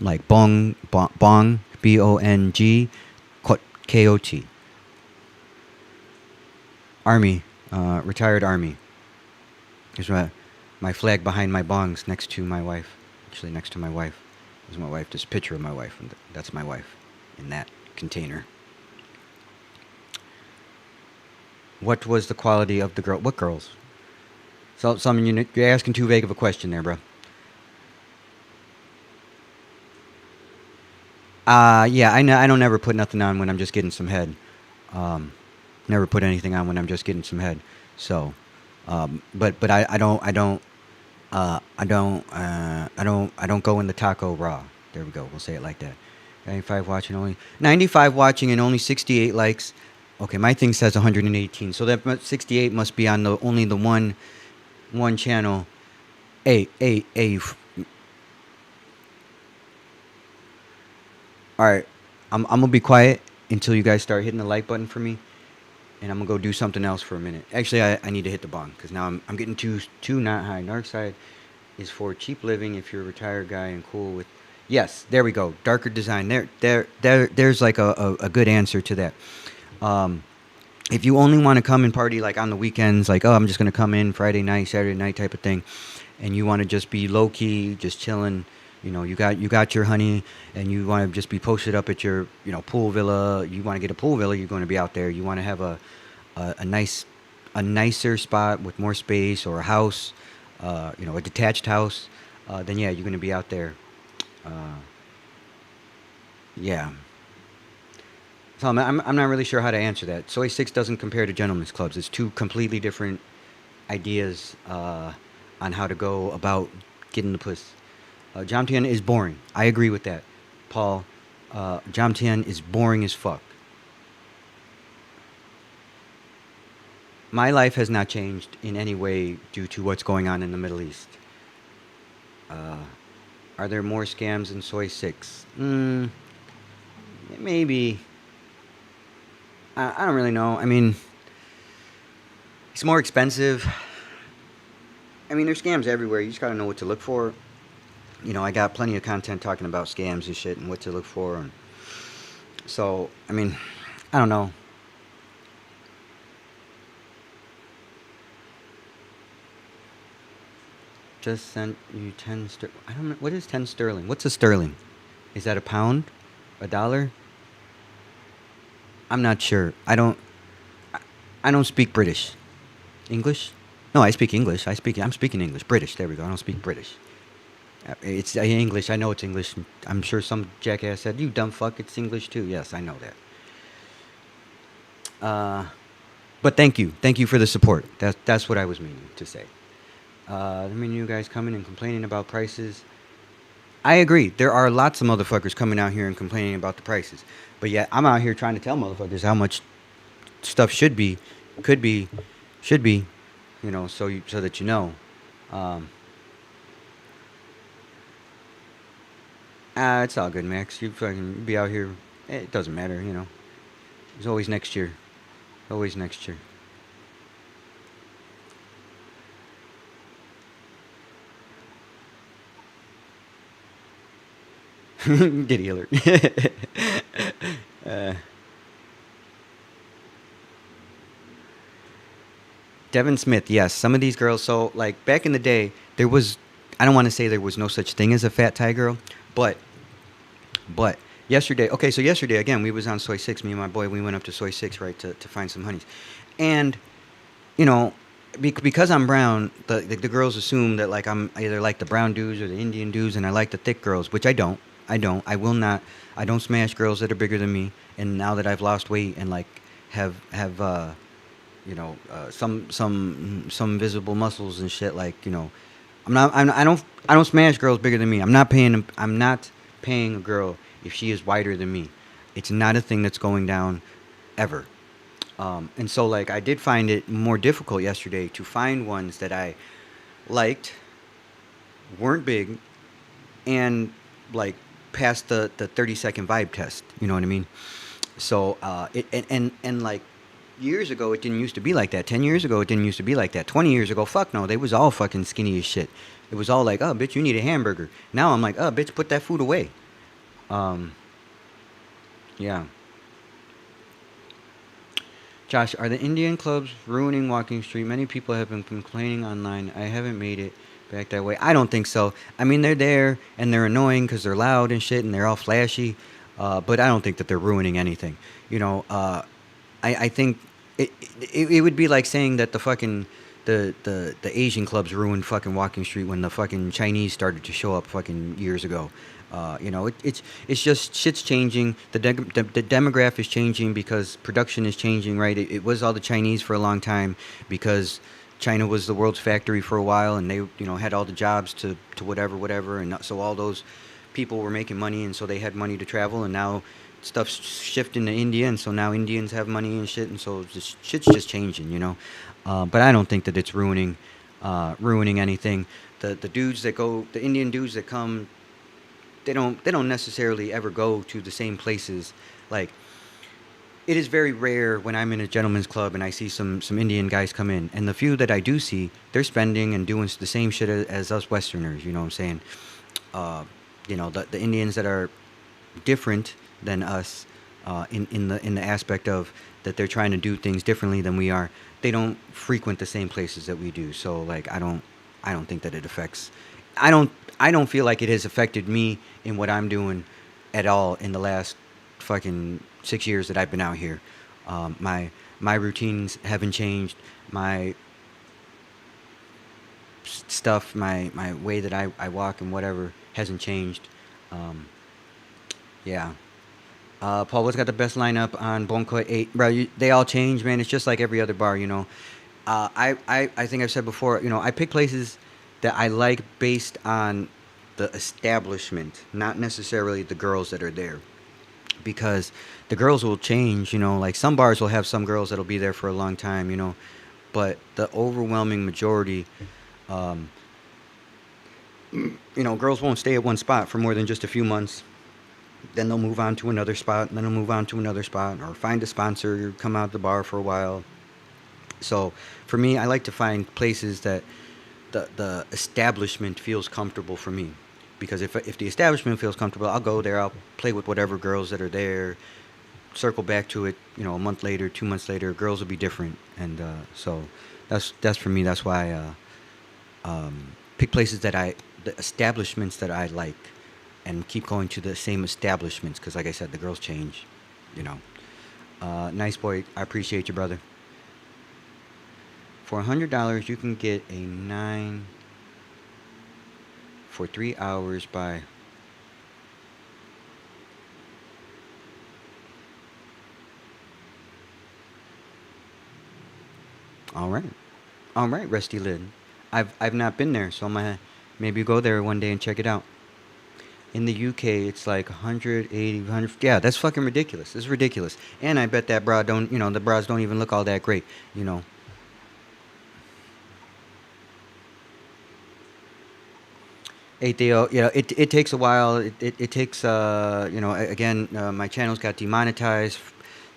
Like Bong, B-O-N-G, Kot, K-O-T. Army, retired Army. Here's my flag behind my bongs next to my wife. Actually, next to my wife. There's my wife. There's a picture of my wife, and that's my wife in that container. What was the quality of the girl? What girls? So, something you're asking too vague of a question there, bro. Yeah, I know. I don't ever put nothing on when I'm just getting some head. Um, Never put anything on when I'm just getting some head. So, but I don't go in the taco raw. There we go. We'll say it like that. 95 watching and only 68 likes. Okay, my thing says 118, so that 68 must be on the only the one channel. Hey. All right, I'm gonna be quiet until you guys start hitting the like button for me, and I'm gonna go do something else for a minute. Actually, I need to hit the bong because now I'm getting too not high. Dark side is for cheap living if you're a retired guy and cool with. Yes, there we go. Darker design. There's like a good answer to that. Um, if you only want to come and party like on the weekends, like oh I'm just gonna come in Friday night, Saturday night type of thing, and you want to just be low key, just chilling. You got your honey, and you want to just be posted up at your pool villa. You want to get a pool villa. You're going to be out there. You want to have a nice a nicer spot with more space or a house, a detached house. Then yeah, you're going to be out there. Uh, yeah. So I'm not really sure how to answer that. Soy Six doesn't compare to gentlemen's clubs. It's two completely different ideas on how to go about getting the puss. Jamtian is boring. I agree with that, Paul. Jamtian is boring as fuck. My life has not changed in any way due to what's going on in the Middle East. Uh, are there more scams in Soy Six? Maybe. I don't really know. I mean, it's more expensive. I mean, there's scams everywhere. You just gotta know what to look for. I got plenty of content talking about scams and shit and what to look for. And so, I mean, I don't know. Just sent you 10 I don't know. What is 10 sterling? What's a sterling? Is that a pound? A dollar? I'm not sure. I I don't speak British. English? No, I speak English. I'm speaking English. British. There we go. I don't speak British. It's English. I know it's English. I'm sure some jackass said, "You dumb fuck, it's English too." Yes, I know that. Uh, but thank you for the support. That's what I was meaning to say. I mean, you guys coming and complaining about prices. I agree. There are lots of motherfuckers coming out here and complaining about the prices. But yet, I'm out here trying to tell motherfuckers how much stuff should be, could be, should be. So that you know. Um, it's all good, Max. You fucking be out here. It doesn't matter. There's always next year. Always next year. Diddy alert. uh, Devin Smith, yes. Some of these girls. So, like back in the day, there was. I don't want to say there was no such thing as a fat Thai girl, but yesterday. Okay, so yesterday again, we was on Soy Six. Me and my boy, we went up to Soy Six right to find some honeys, and you know, because I'm brown, the girls assume that like I'm either like the brown dudes or the Indian dudes, and I like the thick girls, which I don't. I don't. I will not. I don't smash girls that are bigger than me. And now that I've lost weight and like have some visible muscles and shit, like I don't smash girls bigger than me. I'm not paying a girl if she is wider than me. It's not a thing that's going down ever. And so like I did find it more difficult yesterday to find ones that I liked, weren't big, and like passed the 30-second vibe test. You know what I mean? So it and like years ago it didn't used to be like that. 10 years ago it didn't used to be like that. 20 years ago, fuck no, they was all fucking skinny as shit. It was all like, oh bitch, you need a hamburger. Now I'm like, oh bitch, put that food away. Um, yeah. Josh, are the Indian clubs ruining Walking Street? Many people have been complaining online. I haven't made it back that way. I don't think so. I mean, they're there and they're annoying because they're loud and shit and they're all flashy. But I don't think that they're ruining anything. You know, I think it would be like saying that the fucking the Asian clubs ruined fucking Walking Street when the fucking Chinese started to show up fucking years ago. It's just shit's changing. The demographic is changing because production is changing. Right? It was all the Chinese for a long time because China was the world's factory for a while, and they had all the jobs to whatever, and so all those people were making money, and so they had money to travel, and now stuff's shifting to India, and so now Indians have money and shit, and so just shit's just changing. But I don't think that it's ruining anything. The dudes that go, the Indian dudes that come, they don't necessarily ever go to the same places. Like, it is very rare when I'm in a gentleman's club and I see some Indian guys come in, and the few that I do see, they're spending and doing the same shit as us Westerners. You know what I'm saying? Uh, the Indians that are different than us, in the aspect of that they're trying to do things differently than we are. They don't frequent the same places that we do. So like I don't think that it affects. I don't I don't feel like it has affected me in what I'm doing at all in the last fucking 6 years that I've been out here. My routines haven't changed. My stuff, my way that I walk and whatever hasn't changed. Um, yeah. Paul, what's got the best lineup on Bonko 8? Bro, they all change, man. It's just like every other bar. I think I've said before, I pick places that I like based on the establishment, not necessarily the girls that are there. Because the girls will change, like some bars will have some girls that'll be there for a long time. But the overwhelming majority, um, girls won't stay at one spot for more than just a few months. Then they'll move on to another spot, and then they'll move on to another spot, or find a sponsor, come out the bar for a while. So for me, I like to find places that the establishment feels comfortable for me. Because if the establishment feels comfortable, I'll go there, I'll play with whatever girls that are there, circle back to it, a month later, 2 months later, girls will be different. And so that's for me, that's why pick places the establishments that I like, and keep going to the same establishments, because like I said, the girls change, you know. Nice boy, I appreciate you, brother. For $100, you can get a 9 for 3 hours by. All right, all right, Rusty Lid. I've not been there, so I'm gonna maybe go there one day and check it out. In the UK, it's like 180, 100. Yeah, that's fucking ridiculous. It's ridiculous. And I bet that bra don't, the bras don't even look all that great, you know. Hey Theo, it takes a while. It takes, again, my channels got demonetized.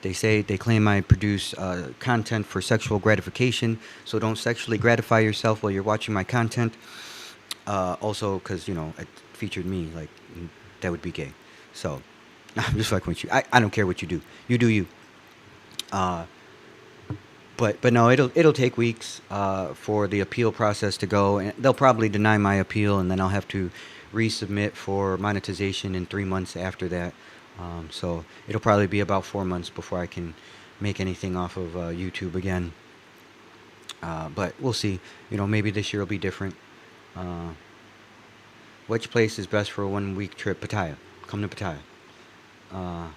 They claim I produce content for sexual gratification. So don't sexually gratify yourself while you're watching my content. Also, because, it featured me, like, that would be gay. So, I'm just fucking with you. I don't care what you do. You do you. Uh, but no, it'll take weeks for the appeal process to go, and they'll probably deny my appeal, and then I'll have to resubmit for monetization in 3 months after that. So it'll probably be about 4 months before I can make anything off of YouTube again. But we'll see. Maybe this year will be different. Uh, which place is best for a 1 week trip? Pattaya. Come to Pattaya. Uh,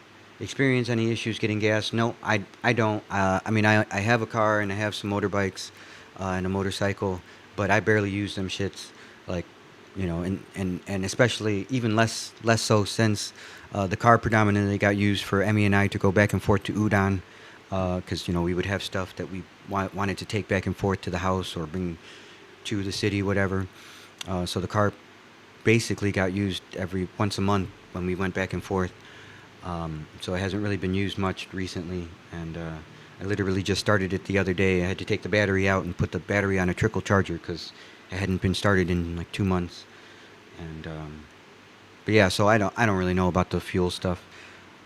Experience any issues getting gas? No, I don't. I mean, I have a car and I have some motorbikes and a motorcycle, but I barely use them shits. Like, and especially even less so since the car predominantly got used for Emmy and I to go back and forth to Udon, because we would have stuff that we wanted to take back and forth to the house or bring to the city, whatever. So the car basically got used every once a month when we went back and forth. So it hasn't really been used much recently, and I literally just started it the other day. I had to take the battery out and put the battery on a trickle charger because it hadn't been started in like 2 months. And but yeah, so I don't really know about the fuel stuff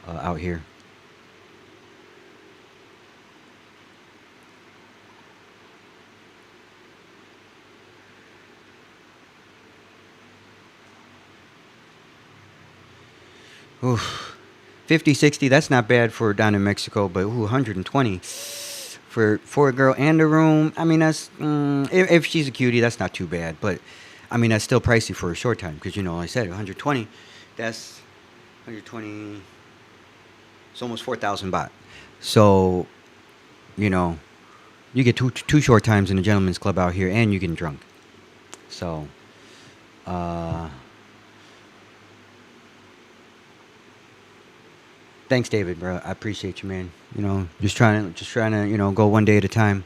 out here. Oof. 50, 60, that's not bad for down in Mexico, but 120 for a girl and a room. I mean, that's if she's a cutie, that's not too bad. But I mean, that's still pricey for a short time because like I said 120. That's 120. It's almost 4,000 baht. So you know, you get two short times in a gentleman's club out here, and you getting drunk. So, uh, thanks, David, bro. I appreciate you, man. Just trying to, go one day at a time,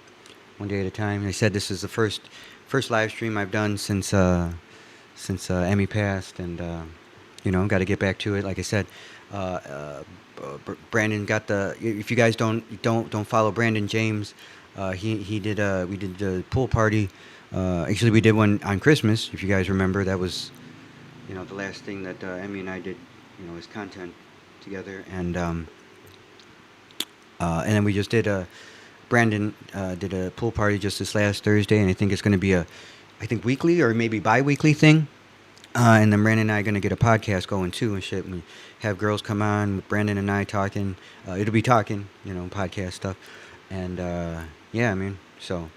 one day at a time. They said this is the first live stream I've done since Emmy passed, and got to get back to it. Like I said, uh, uh, Brandon got the. If you guys don't follow Brandon James, he did we did the pool party. Actually, we did one on Christmas. If you guys remember, that was the last thing that Emmy and I did. As content together, and then we just did a. Brandon did a pool party just this last Thursday, and I think it's going to be I think weekly or maybe bi-weekly thing. And then Brandon and I are gonna get a podcast going too and shit. We have girls come on with Brandon and I talking. It'll be talking, podcast stuff. And yeah, I mean, so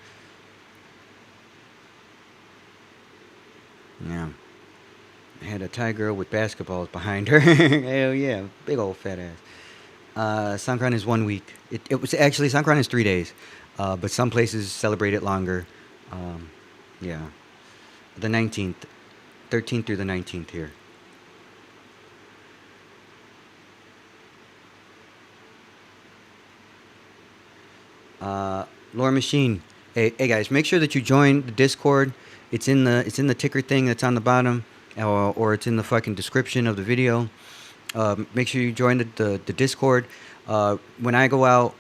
yeah. I had a Thai girl with basketballs behind her. Hell yeah, big old fat ass. Songkran is 1 week. It was actually Songkran is 3 days, but some places celebrate it longer. Um, yeah, the 19th, 13th through the 19th here. Lore Machine. Hey guys, make sure that you join the Discord. It's in the ticker thing that's on the bottom, or it's in the fucking description of the video. Make sure you join the Discord. When I go out,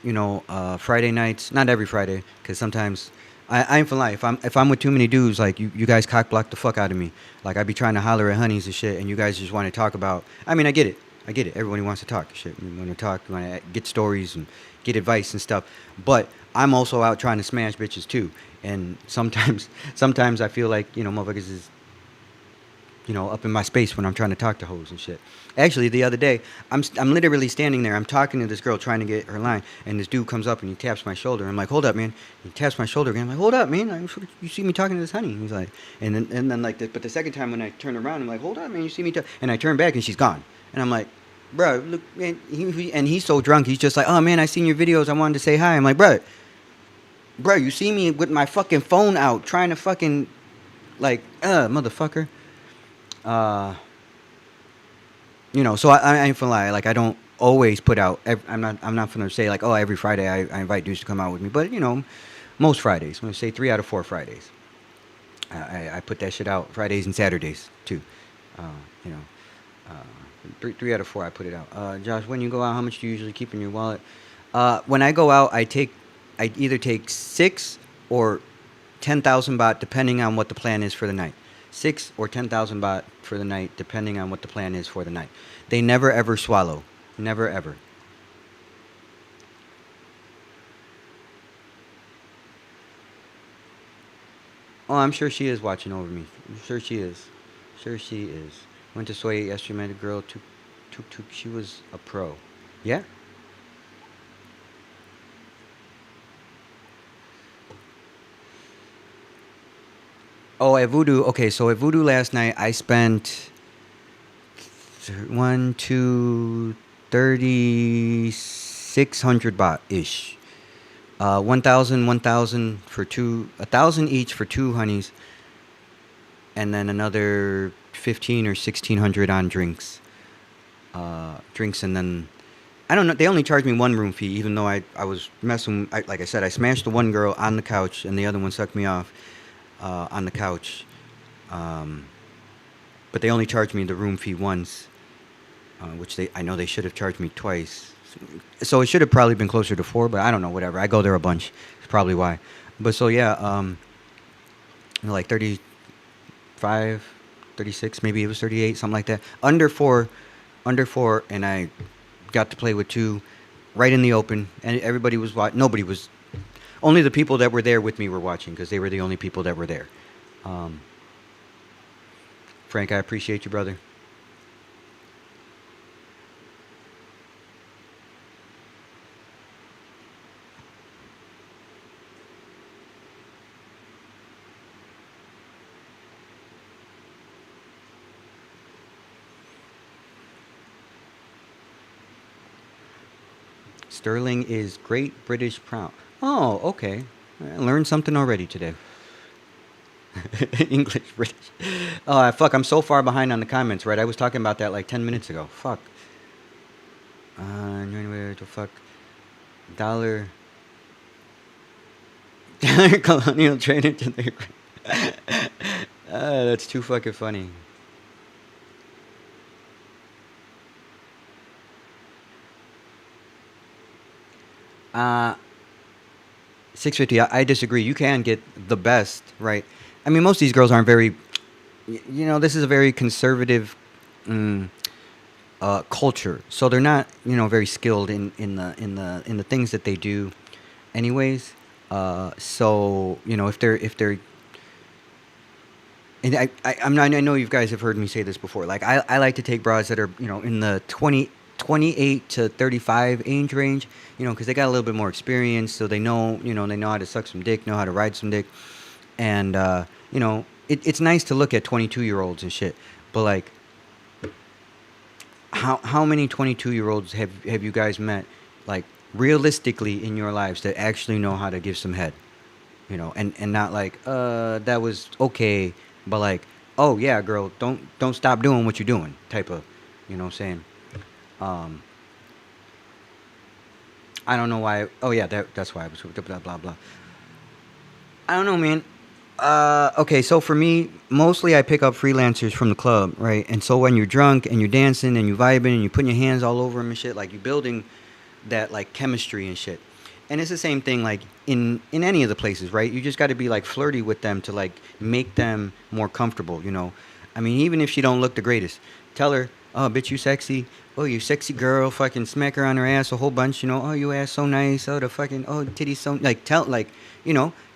Friday nights, not every Friday, because sometimes I ain't for life. If I'm with too many dudes, like you guys cock block the fuck out of me. Like I be trying to holler at honeys and shit, and you guys just want to talk about. I mean, I get it. I get it. Everybody wants to talk shit. You want to talk. You want to get stories and get advice and stuff. But I'm also out trying to smash bitches too. And sometimes, sometimes I feel like motherfuckers is up in my space when I'm trying to talk to hoes and shit. Actually, the other day, I'm literally standing there. I'm talking to this girl trying to get her line, and this dude comes up and he taps my shoulder. I'm like, hold up, man. He taps my shoulder again. I'm like, hold up, man. You see me talking to this honey? He's like, and then like this. But the second time when I turn around, I'm like, hold up, man. You see me? And I turn back and she's gone. And I'm like, bro, look, man. And he's so drunk. He's just like, oh man, I seen your videos. I wanted to say hi. I'm like, bro, you see me with my fucking phone out trying to fucking like, motherfucker. Uh, so I ain't gonna lie. Like I don't always put out. I'm not gonna say like, oh, every Friday I invite dudes to come out with me. But most Fridays. I'm gonna say 3 out of 4 Fridays. I put that shit out Fridays and Saturdays too. Uh, you know, three out of four I put it out. Josh, when you go out, how much do you usually keep in your wallet? When I go out, I either take 6 or 10,000 baht depending on what the plan is for the night. 6 or 10,000 baht for the night, depending on what the plan is for the night. They never ever swallow. Never ever. Oh, I'm sure she is watching over me. I'm sure she is. Sure she is. Went to Soy yesterday, met a girl. Tuk. She was a pro. Yeah. Oh, at Voodoo. Okay, so at Voodoo last night, I spent one, two, 3,600 baht ish. 1,000 for two, 1,000 each for two honeys, and then another 15 or 1,600 on drinks. Drinks, and then I don't know. They only charged me one room fee, even though I was messing. Like I said, I smashed the one girl on the couch, and the other one sucked me off on the couch. Um, but they only charged me the room fee once, which I know they should have charged me twice. So it should have probably been closer to four, but I don't know. Whatever. I go there a bunch. It's probably why. But so yeah, like 35, 36, maybe it was 38, something like that. Under four, and I got to play with two, right in the open, and everybody was watching. Nobody was. Only the people that were there with me were watching because they were the only people that were there. Um, Frank, I appreciate you, brother. Sterling is Great British Pound. Oh, okay. I learned something already today. English British. Oh fuck! I'm so far behind on the comments. Right, I was talking about that like 10 minutes ago. Fuck. Anyway, to fuck dollar dollar colonial trader to the. That's too fucking funny. 650. I disagree. You can get the best, right? I mean, most of these girls aren't very. This is a very conservative mm, culture, so they're not, very skilled in the things that they do, anyways. So if they're and I'm not, I know you guys have heard me say this before. Like I like to take broads that are in the 28 to 35 age range. Because they got a little bit more experience, so they know how to suck some dick, know how to ride some dick, and it's nice to look at 22-year-olds and shit. But like, how many 22-year-olds have you guys met, like realistically in your lives, that actually know how to give some head? And not like that was okay, but like, oh yeah, girl, don't stop doing what you're doing, type of, what I'm saying. um I don't know why. Oh yeah, that's why I was blah blah blah. I don't know, man. Okay, so for me, mostly I pick up freelancers from the club, right? And so when you're drunk and you're dancing and you're vibing and you're putting your hands all over them and shit, like you're building that like chemistry and shit. And it's the same thing like in any of the places, right? You just got to be like flirty with them to like make them more comfortable. I mean, even if she don't look the greatest, tell her, "Oh, bitch, you sexy. Oh, you sexy girl." Fucking smack her on her ass a whole bunch. "Oh, your ass so nice. Oh, the fucking titties so like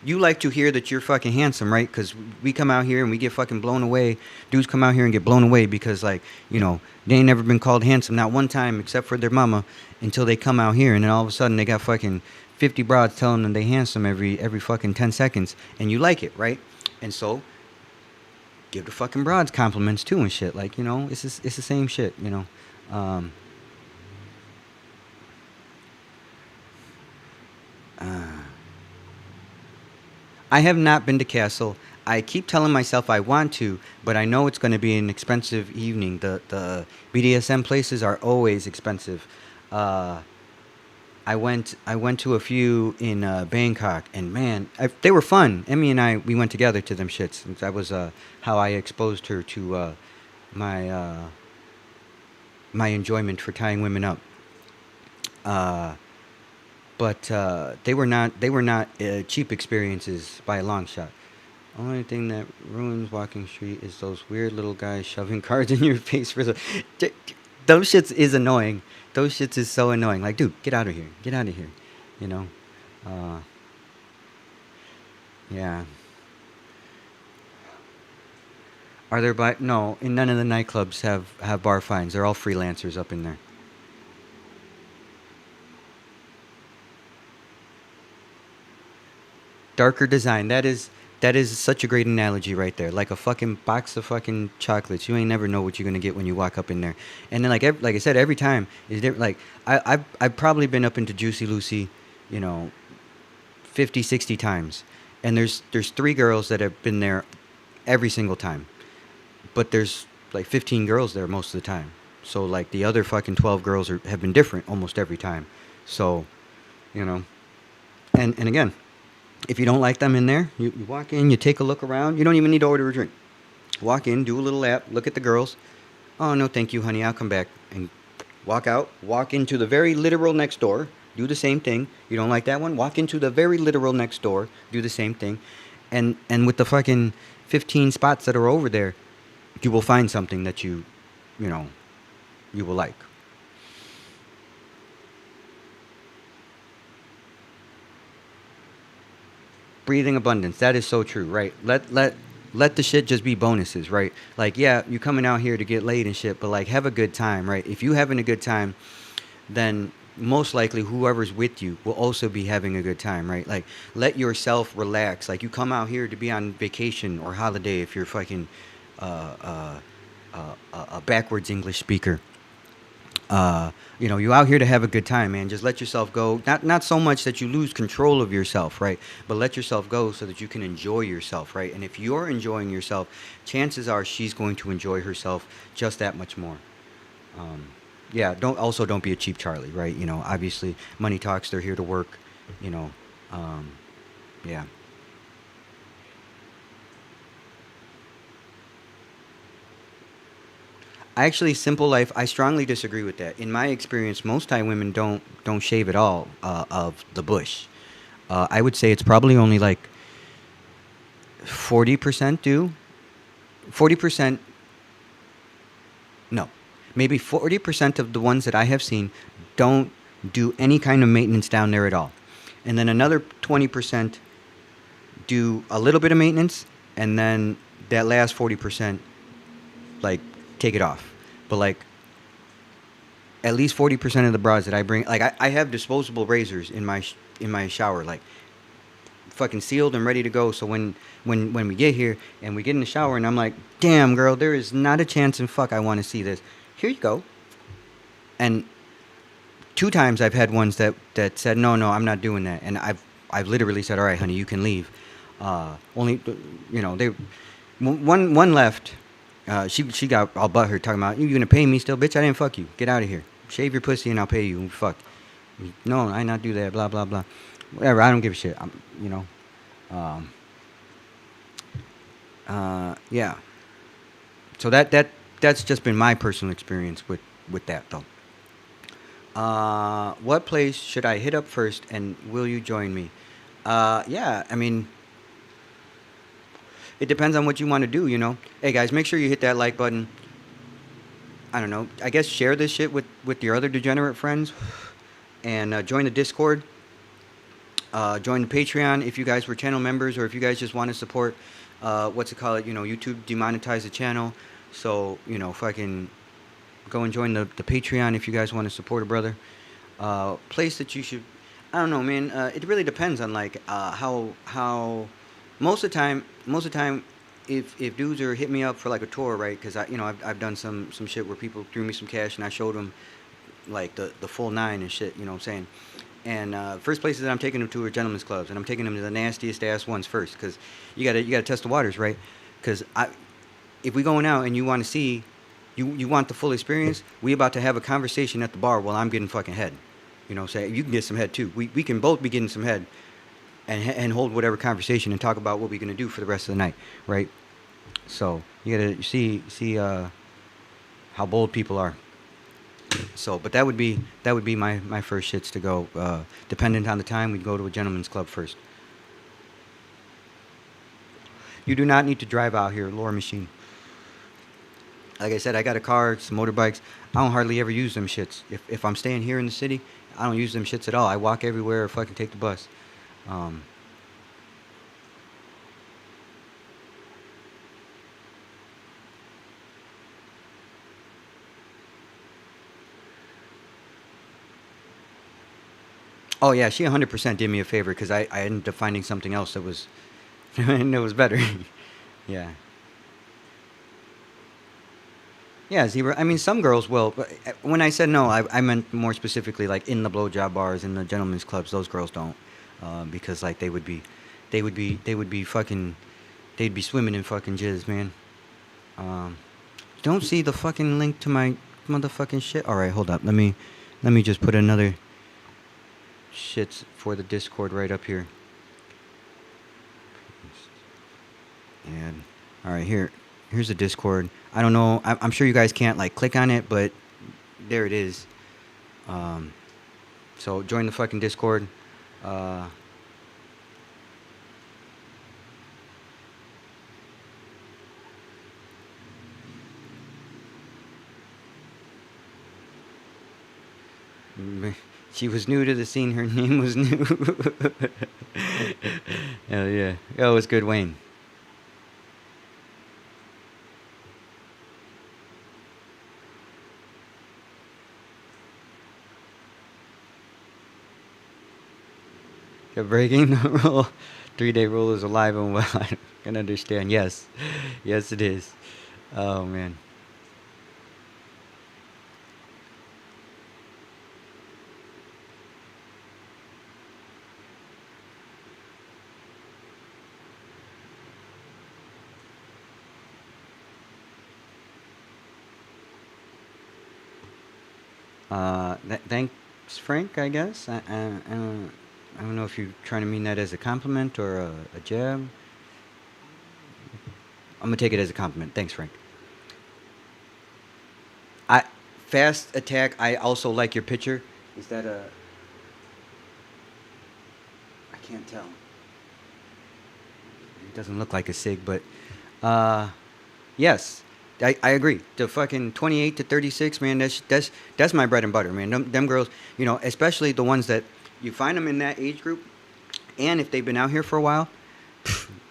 you like to hear that you're fucking handsome, right? Because we come out here and we get fucking blown away. Dudes come out here and get blown away because like they ain't never been called handsome, not one time, except for their mama, until they come out here, and then all of a sudden they got fucking 50 broads telling them they handsome every fucking 10 seconds, and you like it, right? And so give the fucking broads compliments too and shit. Like it's the same shit. Um, uh, I have not been to Castle. I keep telling myself I want to, but I know it's going to be an expensive evening. The BDSM places are always expensive. Uh, I went to a few in Bangkok, and man, they were fun. Emmy and we went together to them shits. And that was how I exposed her to my my enjoyment for tying women up. Uh, but they were not cheap experiences by a long shot. Only thing that ruins Walking Street is those weird little guys shoving cards in your face for the. Those shits is annoying. Those shits is so annoying. Like, dude, get out of here. Get out of here. You know. Uh, yeah. Are there no? In none of the nightclubs have bar fines. They're all freelancers up in there. Darker design. That is such a great analogy right there. Like a fucking box of fucking chocolates. You ain't never know what you're gonna get when you walk up in there. And then like I said, every time is different. Like I've probably been up into Juicy Lucy, you know, 50, 60 times, and there's three girls that have been there every single time, but there's like 15 girls there most of the time. So like the other fucking 12 girls have been different almost every time. So, you know, and again, if you don't like them in there, you walk in, you take a look around. You don't even need to order a drink. Walk in, do a little lap, look at the girls. "Oh, no, thank you, honey. I'll come back." And walk out. Walk into the very literal next door. Do the same thing. You don't like that one? Walk into the very literal next door. Do the same thing. And with the fucking 15 spots that are over there, you will find something that you know, you will like. Breathing abundance. That is so true, right? Let the shit just be bonuses, right? Like, yeah, you coming out here to get laid and shit, but like have a good time, right? If you having a good time, then most likely whoever's with you will also be having a good time, right? Like let yourself relax. Like you come out here to be on vacation or holiday if you're fucking uh, a backwards English speaker. You know, you out here to have a good time, man. Just let yourself go. Not so much that you lose control of yourself, right? But let yourself go so that you can enjoy yourself, right? And if you're enjoying yourself, chances are she's going to enjoy herself just that much more. Um, yeah. Don't be a cheap Charlie, right? You know, obviously money talks. They're here to work. You know. Um, yeah. Actually, simple life. I strongly disagree with that. In my experience, most Thai women don't shave at all of the bush. I would say it's probably only like 40% do. 40%, no, maybe 40% of the ones that I have seen don't do any kind of maintenance down there at all, and then another 20% do a little bit of maintenance, and then that last 40% like take it off. But like at least 40% of the bras that I bring, like I have disposable razors in in my shower, like fucking sealed and ready to go. So when we get here and we get in the shower and I'm like, damn girl, there is not a chance in fuck I want to see this. Here you go. And two times I've had ones that said no, I'm not doing that, and I've literally said, all right, honey, you can leave. Only, you know, they one left. She got all butthurt talking about, you gonna pay me still, bitch? I didn't fuck you. Get out of here. Shave your pussy and I'll pay you. Fuck. No, I not do that. Blah blah blah. Whatever. I don't give a shit. You know. Um, yeah. So that's just been my personal experience with that though. What place should I hit up first, and will you join me? Yeah. I mean, it depends on what you want to do. You know. Hey guys, make sure you hit that like button. I don't know. I guess share this shit with your other degenerate friends, and join the Discord. Join the Patreon if you guys were channel members, or if you guys just want to support. What's it called? You know, YouTube demonetized the channel, so you know, fucking go and join the Patreon if you guys want to support a brother. Place that you should. I don't know, man. It really depends on like how most of the time, if dudes are hit me up for like a tour, right? Because I've done some shit where people threw me some cash and I showed them like the full nine and shit. You know what I'm saying? And first places that I'm taking them to are gentlemen's clubs, and I'm taking them to the nastiest ass ones first, because you gotta test the waters, right? Because if we going out and you want to see, you want the full experience, we about to have a conversation at the bar while I'm getting fucking head. You know, say you can get some head too. We can both be getting some head, and hold whatever conversation and talk about what we're gonna do for the rest of the night, right? So you gotta see how bold people are. So, but that would be my first shits to go. Dependent on the time, we'd go to a gentleman's club first. You do not need to drive out here, Lore Machine. Like I said, I got a car, some motorbikes. I don't hardly ever use them shits. If I'm staying here in the city, I don't use them shits at all. I walk everywhere or fucking take the bus. Um, oh yeah, she 100% did me a favor because I ended up finding something else that was and it was better. Yeah. Yeah, zebra. I mean, some girls will, but when I said no, I meant more specifically like in the blowjob bars, in the gentlemen's clubs. Those girls don't, because like they would be fucking, they'd be swimming in fucking jizz, man. Um, don't see the fucking link to my motherfucking shit. All right, hold up. Let me just put another shits for the Discord right up here. And all right, here's the Discord. I don't know. I'm sure you guys can't like click on it, but there it is. Um, so join the fucking Discord. Uh, she was new to the scene. Her name was new. Hell yeah. Oh, it was good, Wayne. Yeah, breaking the rule. 3-day rule is alive and well. I can understand. Yes. Yes, it is. Oh, man. Thanks, Frank. I guess. I don't know if you're trying to mean that as a compliment or a jab. I'm gonna take it as a compliment. Thanks, Frank. I fast attack. I also like your picture. Is that a? I can't tell. It doesn't look like a sig, but uh, yes, I agree. The fucking 28 to 36, man. That's my bread and butter, man. Them girls, especially the ones that you find them in that age group, and if they've been out here for a while,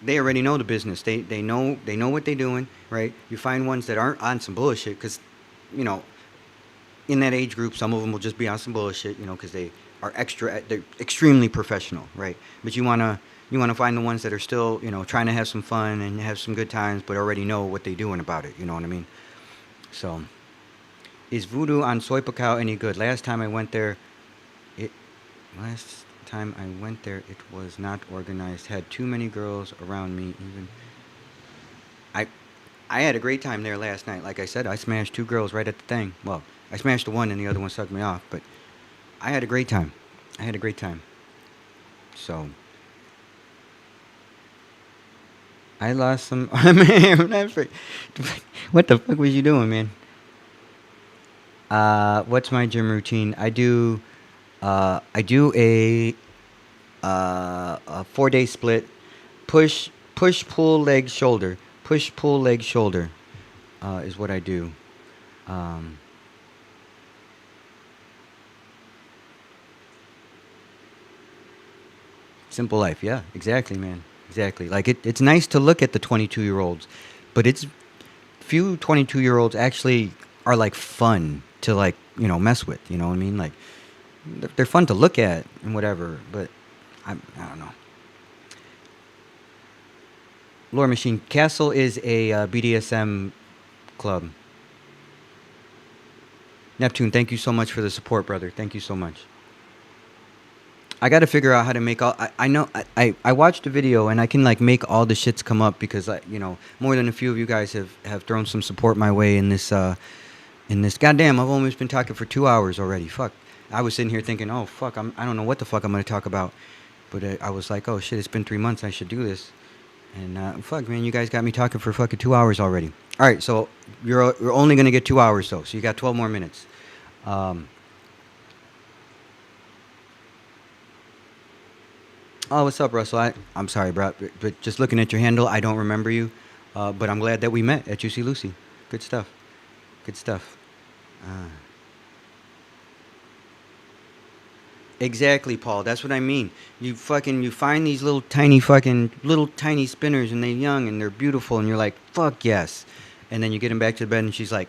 they already know the business. They know what they're doing, right? You find ones that aren't on some bullshit because, you know, in that age group, some of them will just be on some bullshit, because they are they're extremely professional, right? But you wanna find the ones that are still, trying to have some fun and have some good times, but already know what they're doing about it. You know what I mean? So, is Voodoo on Soy Pacao any good? It last time I went there, it was not organized. Had too many girls around me. Even I, I had a great time there last night. Like I said, I smashed two girls right at the thing. Well, I smashed the one and the other one sucked me off. But I had a great time. I had a great time. So I lost some. Man, what the fuck was you doing, man? What's my gym routine? I do a 4 day split. Push, pull, leg, shoulder. Push, pull, leg, shoulder. Is what I do. Um, Simple life. Yeah, exactly, man. Exactly. Like it's nice to look at the 22-year-olds, but it's few 22-year-olds actually are like fun to like mess with. You know what I mean? Like they're fun to look at and whatever. But I don't know. Lore Machine Castle is a BDSM club. Neptune, thank you so much for the support, brother. Thank you so much. I got to figure out how to make all. I know I watched the video and I can like make all the shits come up because more than a few of you guys have thrown some support my way in this. Goddamn, I've almost been talking for 2 hours already. Fuck. I was sitting here thinking, oh fuck, I don't know what the fuck I'm gonna talk about, but I was like, oh shit, it's been 3 months. I should do this. And fuck, man, you guys got me talking for fucking 2 hours already. All right, so you're only gonna get 2 hours though, so you got 12 more minutes. Um, oh, what's up, Russell? I'm sorry, bro, but just looking at your handle, I don't remember you. But I'm glad that we met at Juicy Lucy. Good stuff. Good stuff. Uh, exactly, Paul. That's what I mean. You find these little tiny spinners, and they're young and they're beautiful, and you're like, fuck yes. And then you get them back to the bed, and she's like,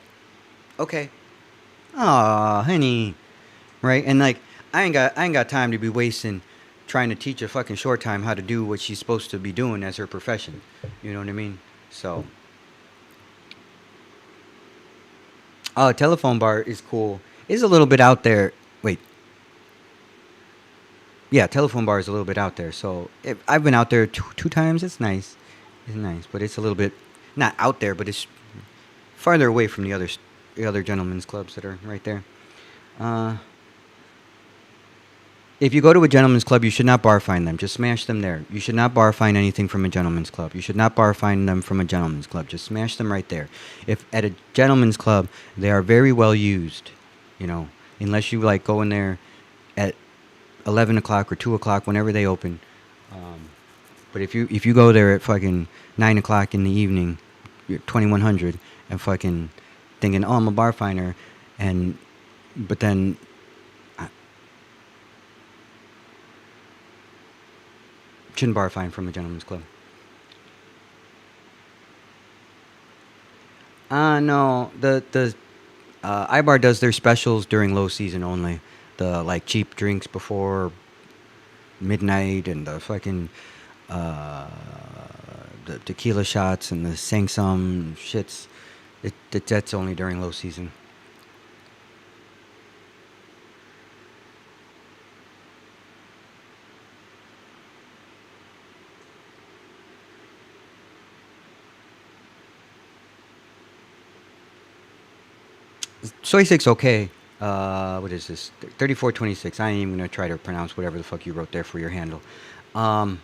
okay. Aw, honey. Right? And like I ain't got time to be wasting trying to teach a fucking short time how to do what she's supposed to be doing as her profession. You know what I mean? So, oh, telephone bar is cool. It's a little bit out there. Wait, yeah, telephone bar is a little bit out there. So I've been out there two times. It's nice. It's nice, but it's a little bit not out there, but it's farther away from the other gentlemen's clubs that are right there. Uh, If you go to a gentleman's club, you should not bar fine them. Just smash them there. You should not bar fine anything from a gentleman's club. You should not bar fine them from a gentleman's club. Just smash them right there. If at a gentleman's club, they are very well used, unless you like go in there at 11 o'clock or 2 o'clock whenever they open. Um, but if you go there at fucking 9 o'clock in the evening, you're 2100, and fucking thinking, oh, I'm a bar finer, but then shouldn't bar fine from a gentleman's club. No, the iBar does their specials during low season only. The like cheap drinks before midnight and the fucking uh, the tequila shots and the Sang Sum shits. That's only during low season. Soy Six okay. What is this? 3426. I ain't even gonna try to pronounce whatever the fuck you wrote there for your handle. Um,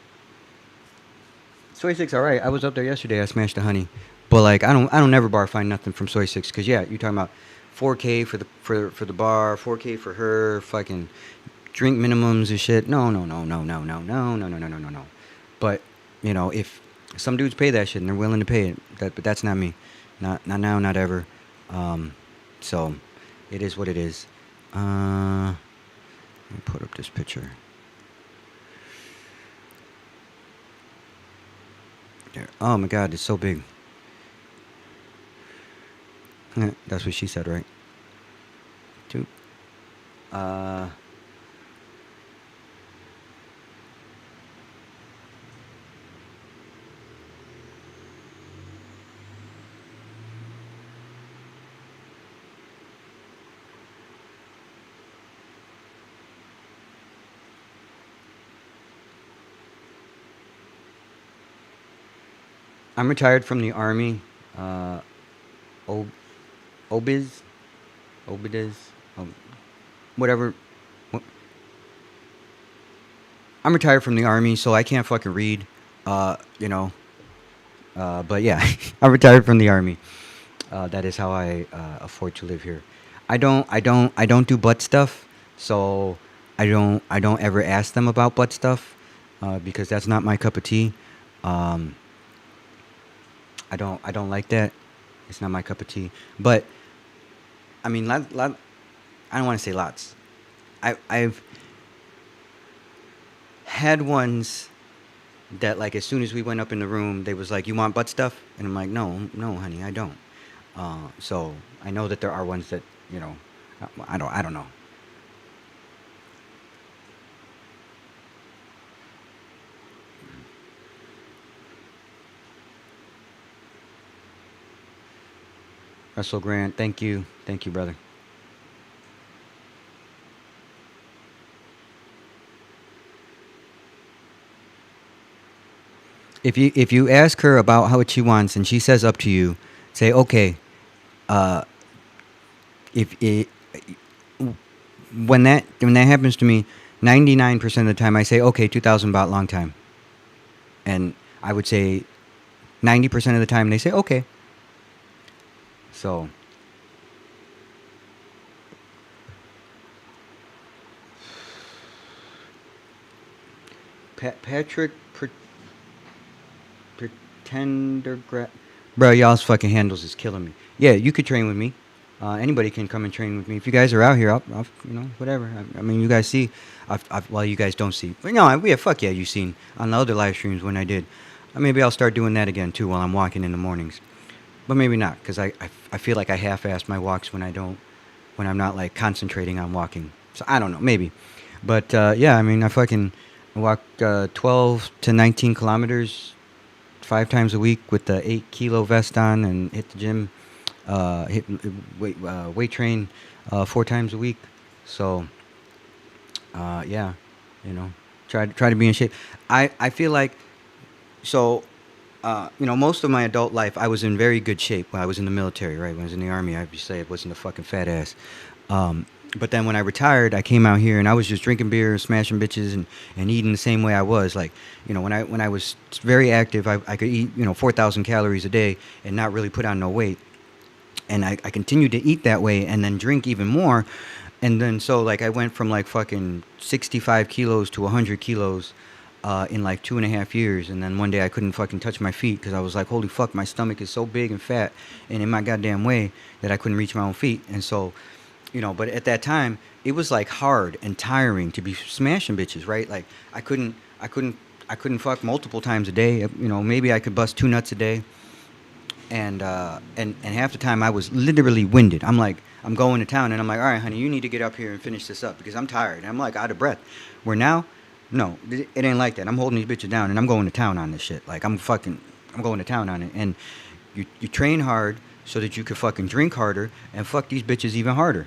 Soy Six, all right. I was up there yesterday. I smashed the honey, but like I don't never bar find nothing from Soy Six because yeah, you're talking about 4K for the bar, 4K for her, fucking drink minimums and shit. No, no, no, no, no, no, no, no, no, no, no, no, no. But you know, if some dudes pay that shit and they're willing to pay it, but that's not me. Not now, not ever. Um, so it is what it is. Let me put up this picture. There. Oh my god, it's so big. That's what she said, right? Two. Uh, I'm retired from the army. Uh, Ob- Obiz, Obidiz, um, whatever. Wh- I'm retired from the army, so I can't fucking read. You know. But yeah, I'm retired from the army. That is how I afford to live here. I don't do butt stuff. So I don't ever ask them about butt stuff because that's not my cup of tea. Um, I don't like that. It's not my cup of tea. But I mean, I don't want to say lots. I've had ones that like as soon as we went up in the room, they was like, "You want butt stuff?" And I'm like, "No, no, honey, I don't." So I know that there are ones that you know, I don't know. Russell Grant, thank you, brother. If you ask her about how what she wants and she says up to you, say okay. Uh, if it, when that happens to me, 99% of the time I say okay, 2,000 baht, long time, and I would say 90% of the time they say okay. So Patrick Pretendergra, bro, y'all's fucking handles is killing me. Yeah, you could train with me. Anybody can come and train with me. If you guys are out here, I'll you know, whatever. I mean, you guys see, well, you guys don't see. But no, yeah, fuck yeah, you seen on the other live streams when I did. Maybe I'll start doing that again too while I'm walking in the mornings. But maybe not, because I feel like I half-ass my walks when I don't, when I'm not like concentrating on walking. So I don't know, maybe. But yeah, I mean, I fucking walk 12 to 19 kilometers 5 times a week with the 8 kilo vest on and hit the gym, hit weight train 4 times a week. So yeah, you know, try to be in shape. I feel like so. You know, most of my adult life, I was in very good shape when I was in the military, right? When I was in the army, I would say I wasn't a fucking fat ass. Um, but then when I retired, I came out here and I was just drinking beer, smashing bitches, and eating the same way I was. Like, you know, when I was very active, I could eat, you know, 4,000 calories a day and not really put on no weight. And I continued to eat that way and then drink even more. And then so like I went from like fucking 65 kilos to 100 kilos in like 2.5 years. And then one day I couldn't fucking touch my feet because I was like, holy fuck, my stomach is so big and fat and in my goddamn way that I couldn't reach my own feet. And so, you know, but at that time it was like hard and tiring to be smashing bitches, right? Like I couldn't, I couldn't fuck multiple times a day. You know, maybe I could bust 2 nuts a day, and half the time I was literally winded. I'm like, I'm going to town, and I'm like, all right, honey, you need to get up here and finish this up because I'm tired. And I'm like out of breath. Where now, no, it ain't like that. I'm holding these bitches down, and I'm going to town on this shit. Like I'm going to town on it. And you train hard so that you could fucking drink harder and fuck these bitches even harder.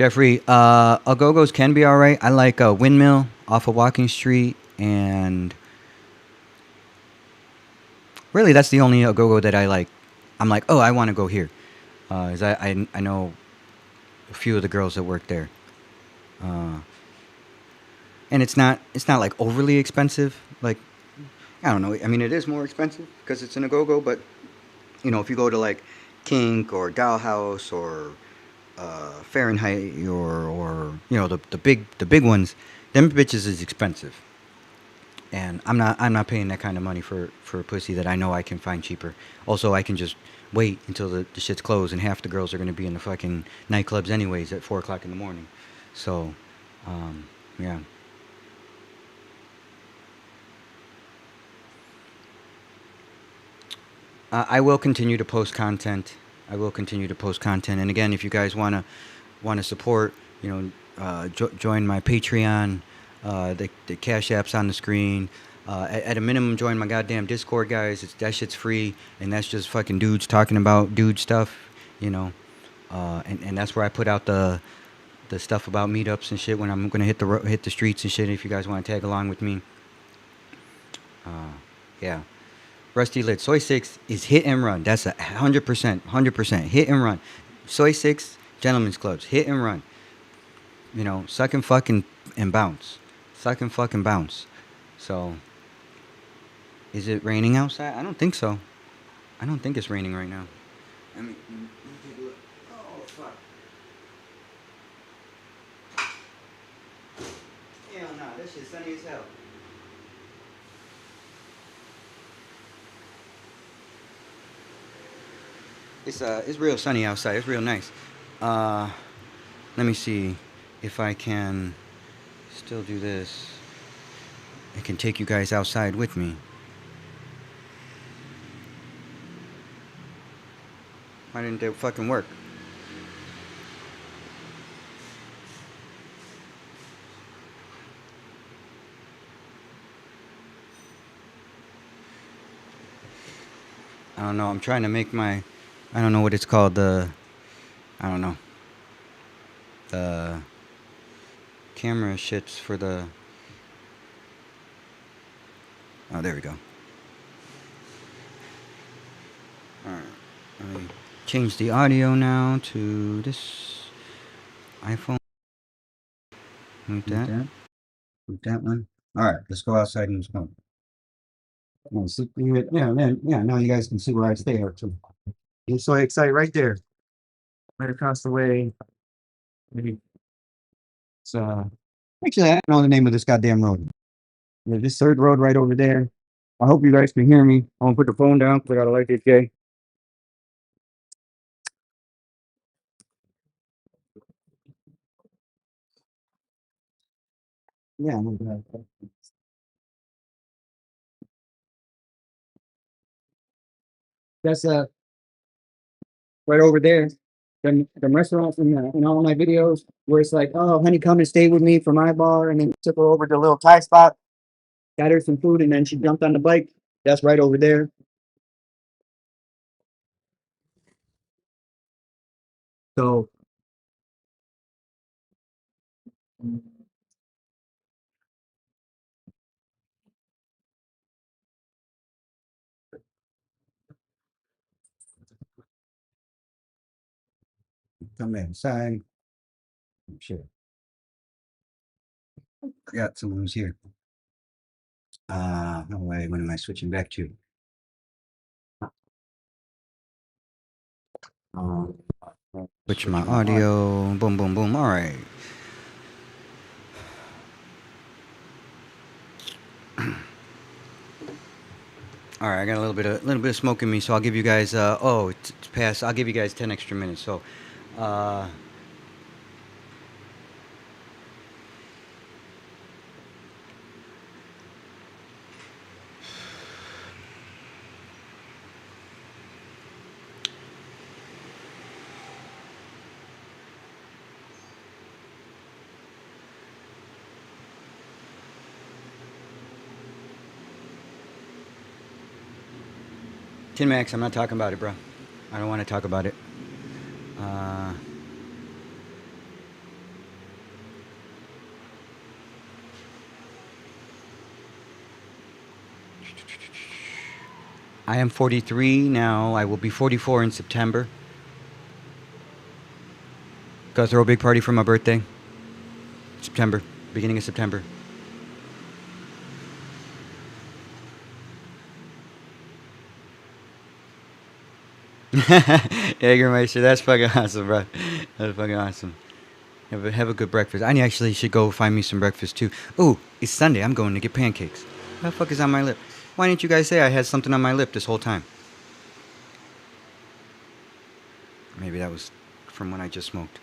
Jeffrey, Agogos can be all right. I like Windmill off of Walking Street, and really that's the only Agogo that I like. I'm like, oh, I want to go here. Is I know a few of the girls that work there, uh, and it's not like overly expensive. Like I don't know. I mean, it is more expensive because it's an Agogo, but if you go to like Kink or Dollhouse or Fahrenheit or the big ones, them bitches is expensive, and I'm not paying that kind of money for a pussy that I know I can find cheaper. Also, I can just wait until the shit's closed, and half the girls are gonna be in the fucking nightclubs anyways at 4 o'clock in the morning. So, yeah. I will continue to post content. I will continue to post content. And again, if you guys wanna support, join my Patreon. The Cash App's on the screen. At a minimum, join my goddamn Discord, guys. That shit's free, and that's just fucking dudes talking about dude stuff, you know. And that's where I put out the stuff about meetups and shit when I'm gonna hit the streets and shit. If you guys want to tag along with me, yeah. Rusty Lit. Soy Six is hit and run. That's 100%, hit and run. Soy Six, gentlemen's clubs, hit and run. Suck and fucking and bounce. Suck and fucking bounce. So, is it raining outside? I don't think so. I don't think it's raining right now. Let me take a look. Oh, fuck. Hell no, that shit's sunny as hell. It's real sunny outside. It's real nice. Uh, Let me see if I can still do this. I can take you guys outside with me. Why didn't it fucking work? I don't know. I'm trying to make my. I don't know what it's called. I don't know. The camera shits for the. Oh, there we go. Alright. Let me change the audio now to this iPhone. Mute that. Mute that one. Alright, let's go outside and smoke. Yeah, man. Yeah, now you guys can see where I stay at too. You're so excited right there. Right across the way. Maybe it's actually I don't know the name of this goddamn road. Yeah, this third road right over there. I hope you guys can hear me. I'm gonna put the phone down because I got a light HK. Yeah, I'm gonna- that's right over there. The restaurants in all my videos where it's like, oh, honey, come and stay with me for my bar, and then took her over to a little Thai spot, got her some food, and then she jumped on the bike. That's right over there. So come inside. Sure, I got someone's here. No way. When am I switching back to? Um, Switch my audio. Boom, boom, boom. All right. All right. I got a little bit of smoke in me, so I'll give you guys. It's past. I'll give you guys 10 extra minutes. So, uh, Tin Max. I'm not talking about it, bro. I don't want to talk about it. Uh, I am 43 now. I will be 44 in September. Gotta throw a big party for my birthday. September. Beginning of September. Jägermeister, that's fucking awesome, bro. That's fucking awesome. Have a good breakfast. I actually should go find me some breakfast too. Oh, it's Sunday. I'm going to get pancakes. What the fuck is on my lip? Why didn't you guys say I had something on my lip this whole time? Maybe that was from when I just smoked.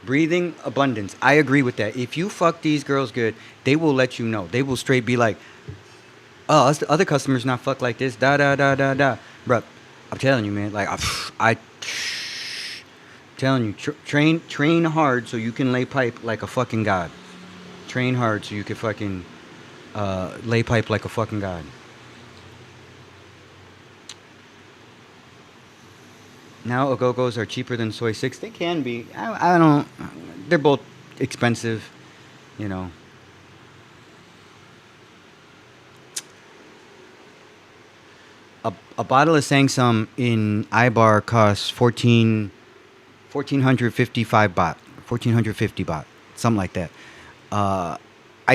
Breathing abundance. I agree with that. If you fuck these girls good, they will let you know. They will straight be like, oh, us the other customers not fuck like this. Da da da da da. Bruh, I'm telling you, man. Like I telling you, train hard so you can lay pipe like a fucking god. Train hard so you can fucking lay pipe like a fucking god. Now Agogos are cheaper than Soy 6. They can be. I don't. They're both expensive, you know. A bottle of Sangsum in Ibar costs 1455 baht, 1450 baht, something like that. I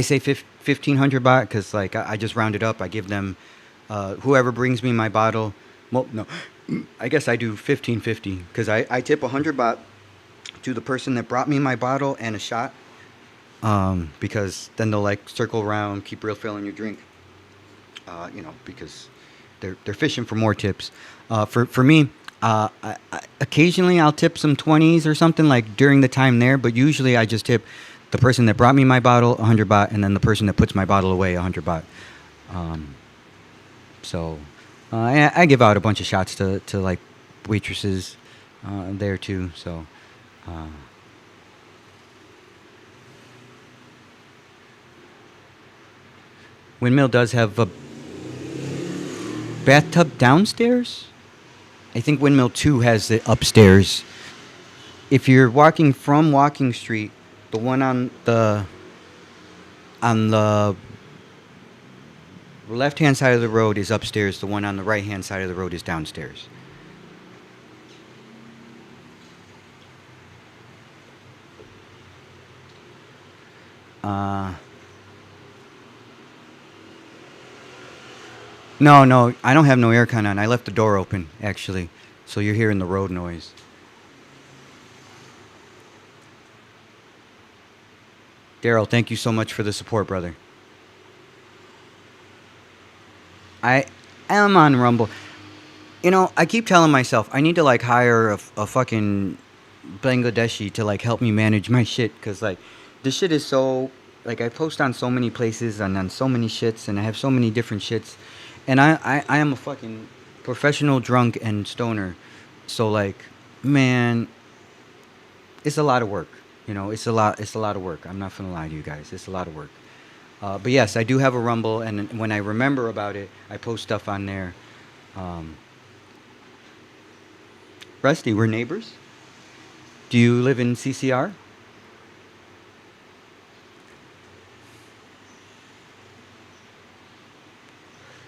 say 1500 baht because like I just round it up. I give them whoever brings me my bottle. Well, no, I guess I do 1550 because I tip 100 baht to the person that brought me my bottle and a shot. Because then they'll like circle around, keep refilling your drink. You know, because they're fishing for more tips. For me, occasionally I'll tip some 20s or something like during the time there, but usually I just tip the person that brought me my bottle 100 baht, and then the person that puts my bottle away 100 baht. So I give out a bunch of shots to like waitresses there too. So. Windmill does have a bathtub downstairs. I think Windmill 2 has it upstairs. If you're walking from Walking Street, the one on the left-hand side of the road is upstairs. The one on the right-hand side of the road is downstairs. No, I don't have no aircon on. I left the door open, actually. So you're hearing the road noise. Daryl, thank you so much for the support, brother. I am on Rumble. You know, I keep telling myself I need to like hire a fucking Bangladeshi to like help me manage my shit, because like this shit is so like I post on so many places and on so many shits, and I have so many different shits, and I am a fucking professional drunk and stoner, so like man, it's a lot of work. You know, it's a lot of work. I'm not gonna lie to you guys. It's a lot of work. But yes, I do have a Rumble, and when I remember about it, I post stuff on there. Rusty, we're neighbors. Do you live in CCR?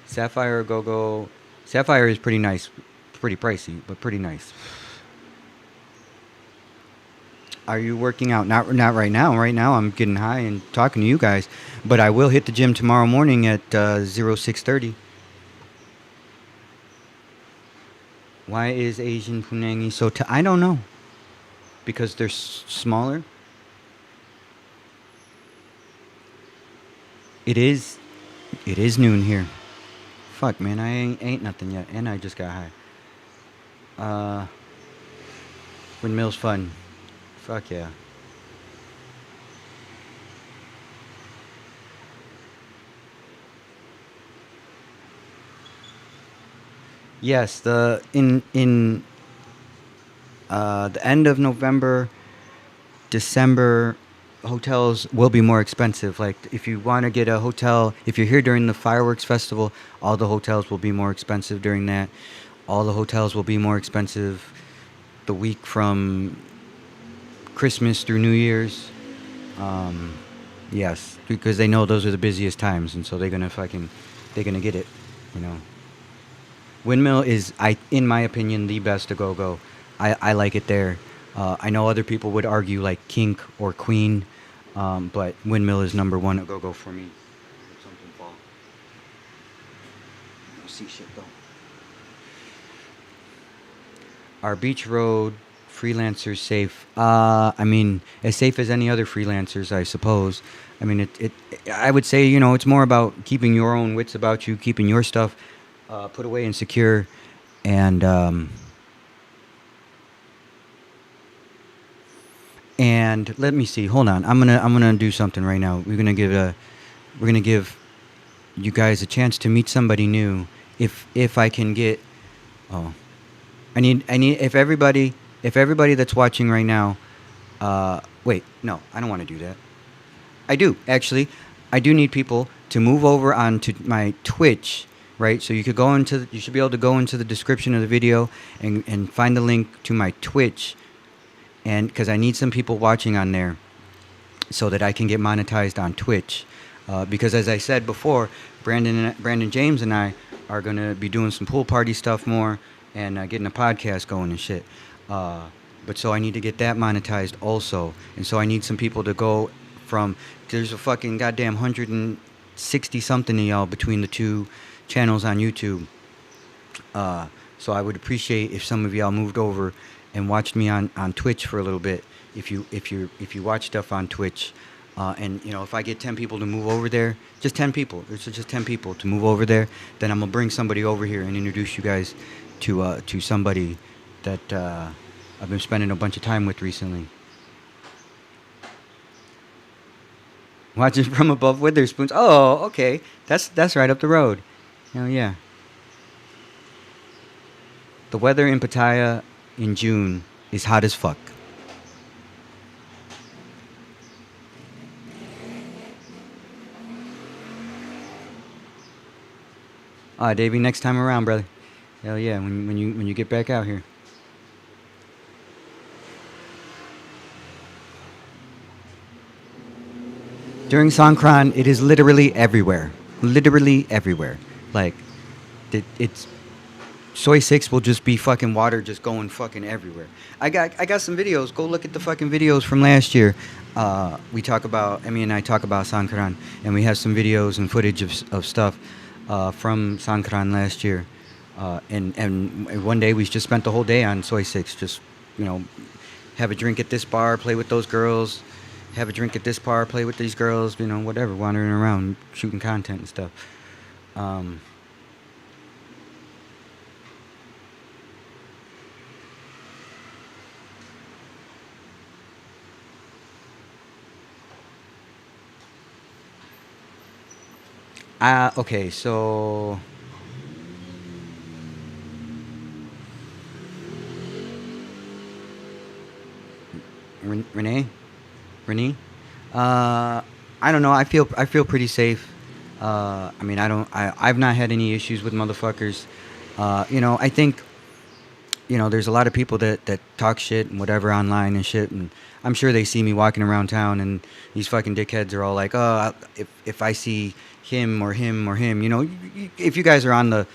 Sapphire Go-Go. Sapphire is pretty nice. Pretty pricey, but pretty nice. Are you working out? Not right now. Right now I'm getting high and talking to you guys. But I will hit the gym tomorrow morning at 06:30. Why is Asian punangi so I don't know. Because they're smaller? It is noon here. Fuck, man, I ain't nothing yet. And I just got high. Windmill's fun. Fuck yeah. Yes, the end of November, December, hotels will be more expensive. Like if you want to get a hotel, if you're here during the fireworks festival, all the hotels will be more expensive during that. All the hotels will be more expensive the week from Christmas through New Year's. Yes, because they know those are the busiest times, and so they're gonna get it. You know, Windmill is, in my opinion, the best to go. I like it there. I know other people would argue like Kink or Queen, but Windmill is number one to go for me. Let something fall. I don't see shit though. Are Beach Road freelancers safe? I mean, as safe as any other freelancers, I suppose. I mean, I would say, it's more about keeping your own wits about you, keeping your stuff put away and secure, and let me see. Hold on. I'm gonna do something right now. We're gonna give you guys a chance to meet somebody new. If I can get, oh, I need if everybody that's watching right now, wait, no, I don't want to do that. I do actually. I do need people to move over onto my Twitch, right? So you should be able to go into the description of the video and find the link to my Twitch, and because I need some people watching on there, so that I can get monetized on Twitch. Because as I said before, Brandon James and I are gonna be doing some pool party stuff more, and getting a podcast going and shit. But so I need to get that monetized also, and so I need some people to go from. There's a fucking goddamn 160 something of y'all between the two channels on YouTube. So I would appreciate if some of y'all moved over and watched me on Twitch for a little bit. If you watch stuff on Twitch, and if I get 10 people to move over there, just 10 people, it's just 10 people to move over there, then I'm gonna bring somebody over here and introduce you guys to somebody that I've been spending a bunch of time with recently. Watch it from above Witherspoons. Oh, okay, that's right up the road. Hell yeah. The weather in Pattaya in June is hot as fuck. Davey, next time around, brother. Hell yeah, when you get back out here. During Songkran, it is literally everywhere. Literally everywhere. Like, it's Soy Six will just be fucking water just going fucking everywhere. I got some videos. Go look at the fucking videos from last year. We talk about Emmy and I talk about Songkran, and we have some videos and footage of stuff from Songkran last year. And one day we just spent the whole day on Soy Six. Just have a drink at this bar, play with those girls. Have a drink at this bar, play with these girls. Whatever, wandering around, shooting content and stuff. Okay, so Renee, I don't know. I feel pretty safe. I mean, I've not had any issues with motherfuckers. I think there's a lot of people that talk shit and whatever online and shit, and I'm sure they see me walking around town, and these fucking dickheads are all like, oh, if I see him or him or him, if you guys are on the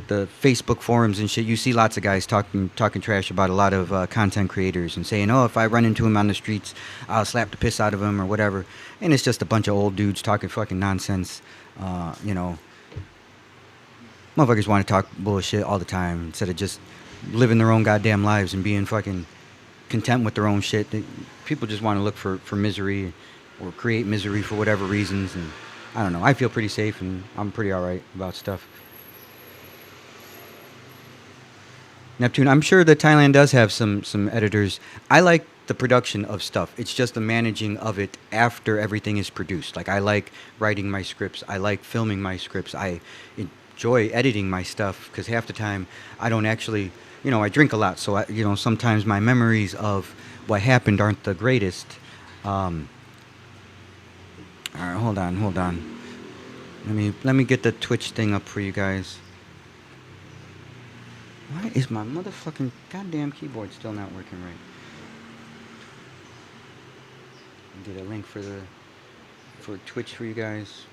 Facebook forums and shit, you see lots of guys talking trash about a lot of content creators and saying, oh, if I run into him on the streets, I'll slap the piss out of him or whatever, and it's just a bunch of old dudes talking fucking nonsense, motherfuckers want to talk bullshit all the time instead of just living their own goddamn lives and being fucking content with their own shit. People just want to look for misery or create misery for whatever reasons. And I don't know. I feel pretty safe and I'm pretty alright about stuff. Neptune, I'm sure that Thailand does have some editors. I like the production of stuff. It's just the managing of it after everything is produced. Like, I like writing my scripts. I like filming my scripts. I enjoy editing my stuff because half the time I don't actually, I drink a lot. So, sometimes my memories of what happened aren't the greatest. All right, hold on. Let me get the Twitch thing up for you guys. Why is my motherfucking goddamn keyboard still not working right? Get a link for the for Twitch for you guys.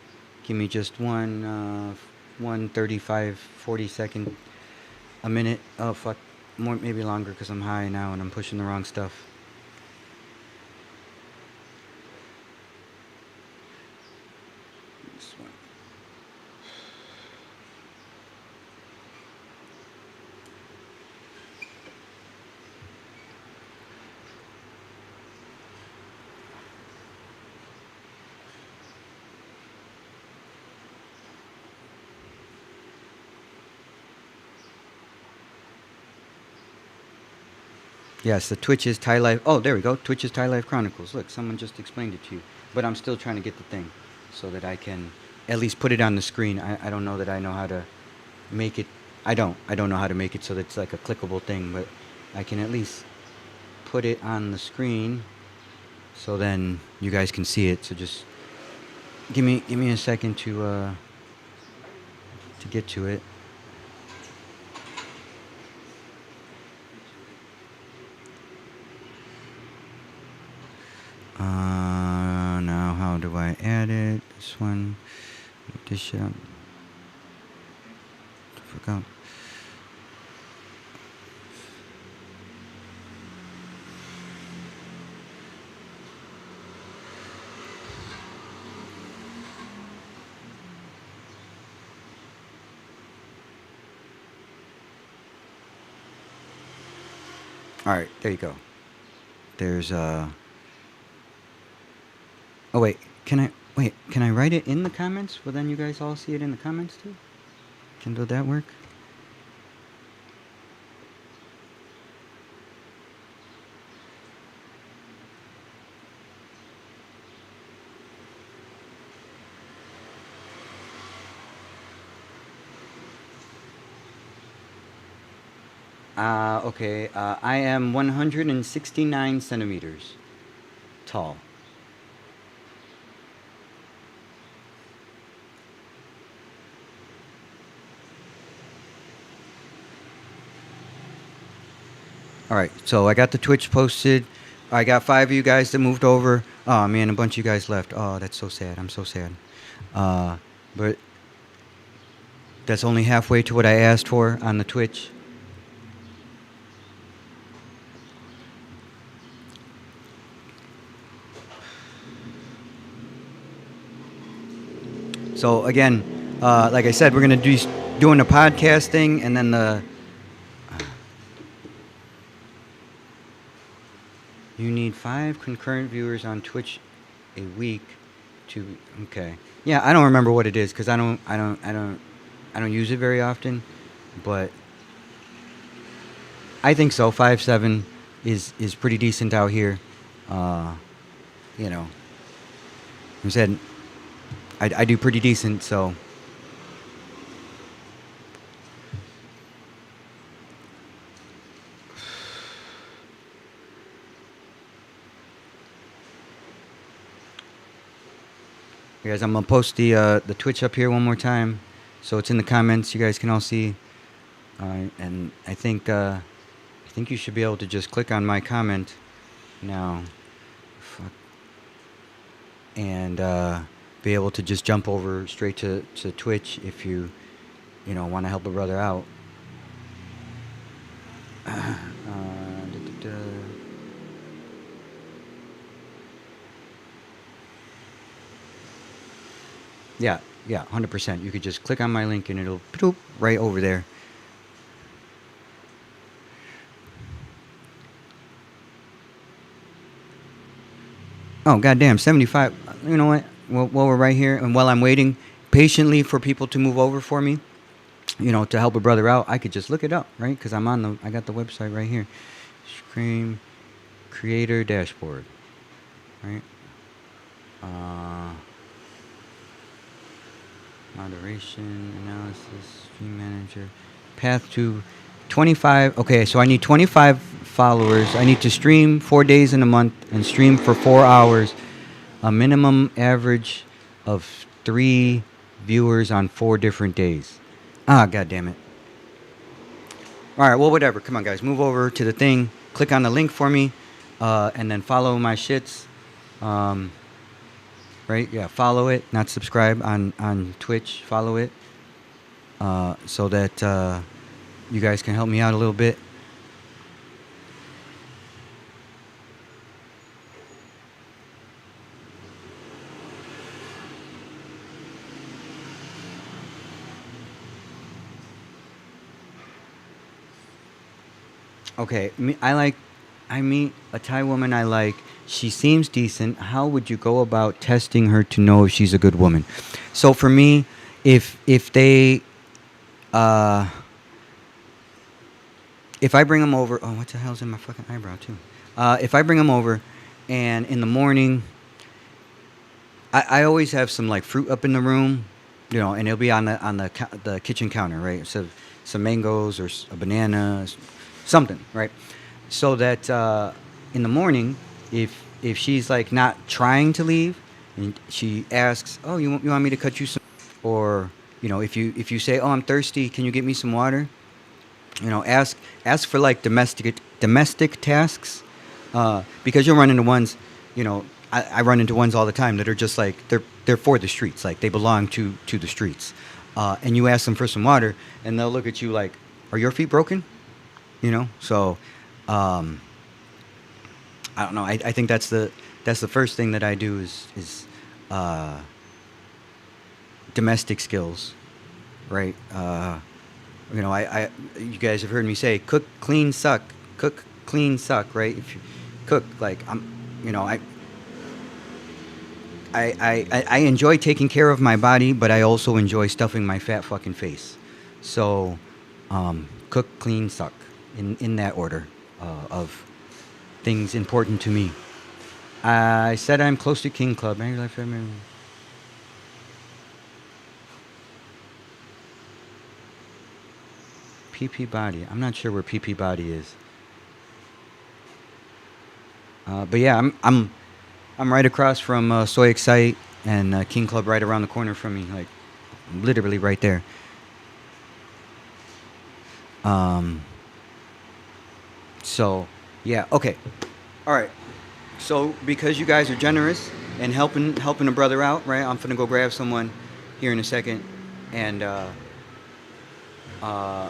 Give me just 1:35, 40 second, a minute. Oh fuck, more maybe longer because I'm high now and I'm pushing the wrong stuff. This one. Yes, the Twitch is Thai Life. Oh, there we go. Twitch is Thai Life Chronicles. Look, someone just explained it to you. But I'm still trying to get the thing so that I can at least put it on the screen. I don't know that I know how to make it. I don't know how to make it so that it's like a clickable thing, but I can at least put it on the screen so then you guys can see it. So just give me a second to get to it. Now how do I add it? This one, this shit up. Forgot. All right, there you go. There's Oh wait, can I write it in the comments? Will then you guys all see it in the comments too? Can do that work? Okay. I am 169 centimeters tall. All right, so I got the Twitch posted. I got 5 of you guys that moved over. Oh man, a bunch of you guys left. Oh, that's so sad. I'm so sad. But that's only halfway to what I asked for on the Twitch. So again, like I said, we're gonna do doing the podcasting and then the. You need 5 concurrent viewers on Twitch a week to. Okay. Yeah, I don't remember what it is because I don't use it very often, but I think so. 5-7 is pretty decent out here. You know, I said I do pretty decent, so. Guys, I'm gonna post the Twitch up here one more time, so it's in the comments. You guys can all see. And I think you should be able to just click on my comment now, and be able to just jump over straight to Twitch if you want to help a brother out. Yeah, 100%. You could just click on my link and it'll pop right over there. Oh, goddamn, 75. You know what? While we're right here and while I'm waiting patiently for people to move over for me, to help a brother out, I could just look it up, right? Because I got the website right here. Scream Creator Dashboard, right? Moderation, analysis, stream manager, path to 25. Okay, so I need 25 followers. I need to stream 4 days in a month and stream for 4 hours. A minimum average of 3 viewers on 4 different days. God damn it. All right, well, whatever. Come on, guys. Move over to the thing. Click on the link for me, and then follow my shits. right? Yeah, follow it, not subscribe on Twitch. Follow it, so that you guys can help me out a little bit. Okay, I meet a Thai woman I like. She seems decent. How would you go about testing her to know if she's a good woman? So for me, if they, uh, if I bring them over, oh, what the hell's in my fucking eyebrow too? If I bring them over, and in the morning, I always have some like fruit up in the room, you know, and it'll be on the kitchen counter, right? So some mangoes or a banana, something, right? So that in the morning, if she's like not trying to leave, and she asks, "Oh, you want me to cut you some?" Or you know, if you say, "Oh, I'm thirsty, can you get me some water?" You know, ask for like domestic tasks, because you'll run into ones, you know, I run into ones all the time that are just like they're for the streets, like they belong to the streets, and you ask them for some water, and they'll look at you like, "Are your feet broken?" You know, so um, I don't know. I think that's the first thing that I do is uh, domestic skills, right? You know, you guys have heard me say, cook, clean, suck, cook, clean, suck, right? If you cook, like you know, I enjoy taking care of my body, but I also enjoy stuffing my fat fucking face. So, cook, clean, suck, in that order of things important to me. I said I'm close to King Club. Maybe like PP Body. I'm not sure where PP Body is. But yeah, I'm right across from Soy Excite and King Club right around the corner from me, like literally right there. Um, so yeah, okay, all right. So because you guys are generous and helping a brother out, right? I'm gonna go grab someone here in a second, and uh, I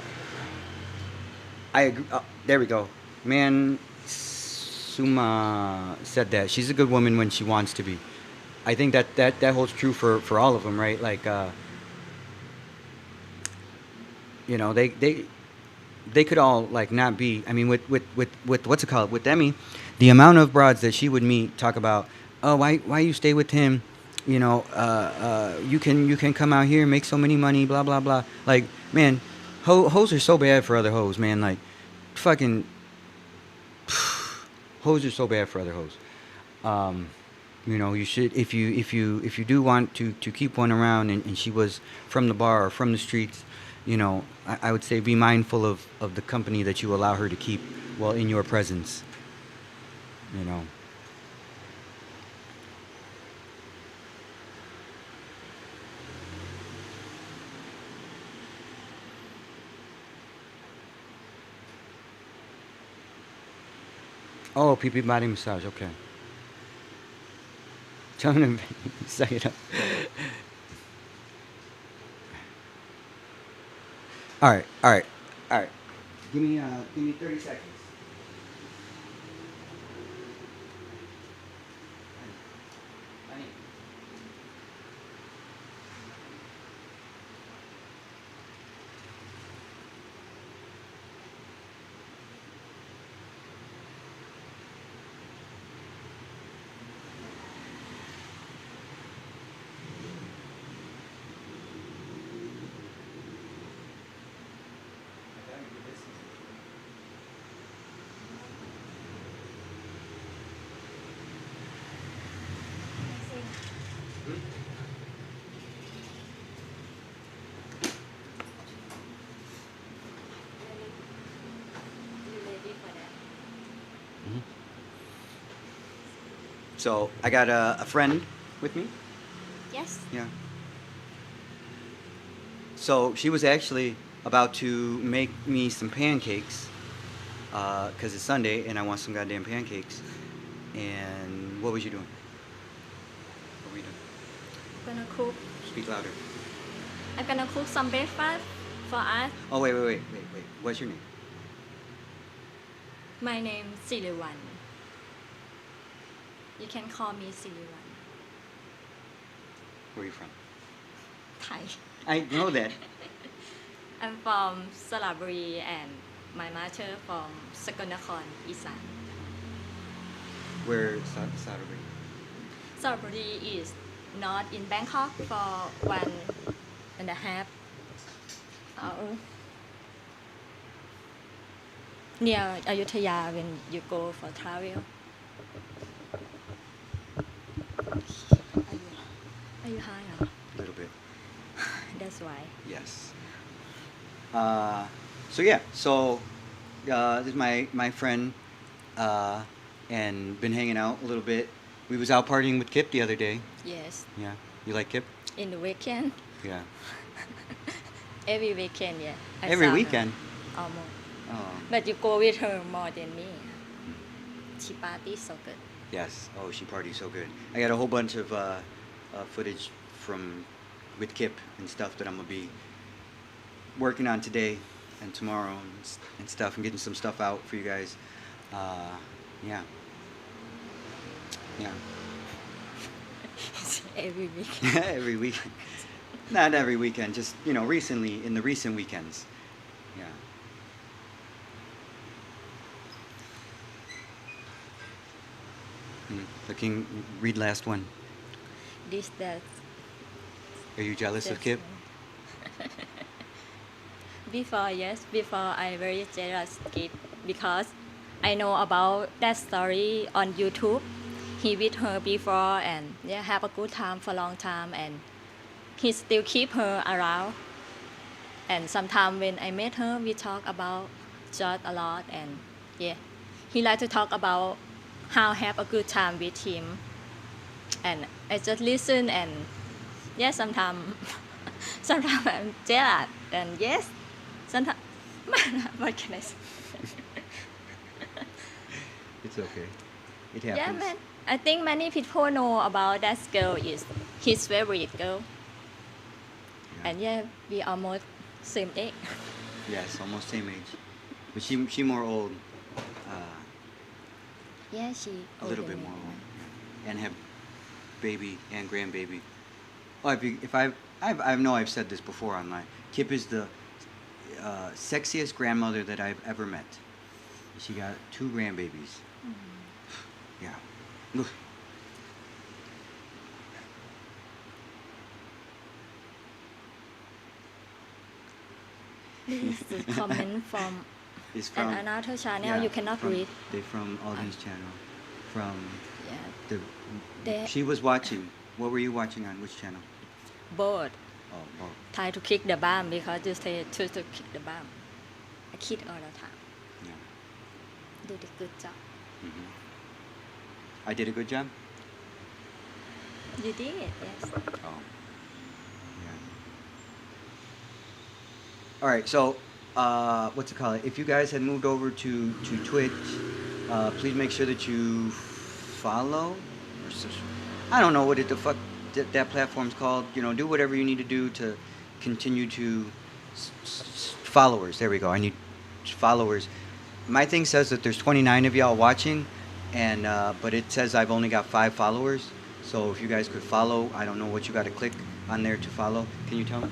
agree. There we go. Man, Suma said that she's a good woman when she wants to be. I think that holds true for all of them, right? Like, you know, they could all like not be. I mean, with what's it called with Demi, the amount of broads that she would meet talk about. Oh, why you stay with him? You know, you can come out here and make so many money. Blah blah blah. Like, man, hoes are so bad for other hoes, man. Like, fucking hoes are so bad for other hoes. Um, you know, you should if you do want to keep one around, and she was from the bar or from the streets, you know, I would say be mindful of the company that you allow her to keep while in your presence. You know. Oh, PP body massage. Okay. Tell him to suck it up. All right. All right. All right. Give me 30 seconds. Honey. Mhm. So I got a friend with me. Yes. Yeah. So she was actually about to make me some pancakes, because it's Sunday and I want some goddamn pancakes. And what was you doing? What were you doing? gonna cook. Speak louder. I'm gonna cook some breakfast for us. Oh, wait. What's your name? My name Siriwan. You can call me Siriwan. Where are you from? Thai. I know that. I'm from Salaburi and my mother from Sakonnakhon, Isan. Where Saturday? Salaburi is not in Bangkok for 1.5 hour. Near Ayutthaya when you go for travel. Are you high? Huh? A little bit. That's why. Yes. So this is my friend, and been hanging out a little bit. We was out partying with Kip the other day. Yes. Yeah. You like Kip? In the weekend. Yeah. Every weekend, yeah. I Every saw her. weekend. Almost. Oh. But you go with her more than me. She parties so good. Yes. Oh, she parties so good. I got a whole bunch of footage with Kip and stuff that I'm gonna be working on today and tomorrow and stuff, and getting some stuff out for you guys. Yeah. Every weekend. Every weekend. Not every weekend, just, recently, in the recent weekends. Yeah. Looking, read last one. That. Are you jealous of That's Kip? me. Before I very jealous Kip because I know about that story on YouTube. He with her before and have a good time for a long time and he still keep her around. And sometimes when I met her, we talk about George a lot and he like to talk about how have a good time with him. And I just listen and sometimes I'm jealous and sometimes what can I say? It's okay. It happens. Yeah, man. I think many people know about that girl is his favorite girl. Yeah. And we almost same age. Yes, almost same age. But she more old. She A little bit more old. Yeah. And have baby and grandbaby. Oh, I know I've said this before online. Kip is the sexiest grandmother that I've ever met. She got 2 grandbabies. Yeah. Look. This is a comment from It's from another channel you cannot read. They from Alden's channel. From Yeah. the. She was watching. What were you watching on? Which channel? Both. Oh. Try to kick the bomb because you say to kick the bomb. I kick all the time. Yeah. Do the good job. I did a good job. You did, yes. Oh. Yeah. All right. So, what's it called? If you guys had moved over to Twitch, please make sure that you follow or subscribe. I don't know what the fuck that platform's called. Do whatever you need to do to continue to followers. There we go. I need followers. My thing says that there's 29 of y'all watching, and but it says I've only got 5 followers. So if you guys could follow, I don't know what you got to click on there to follow. Can you tell them?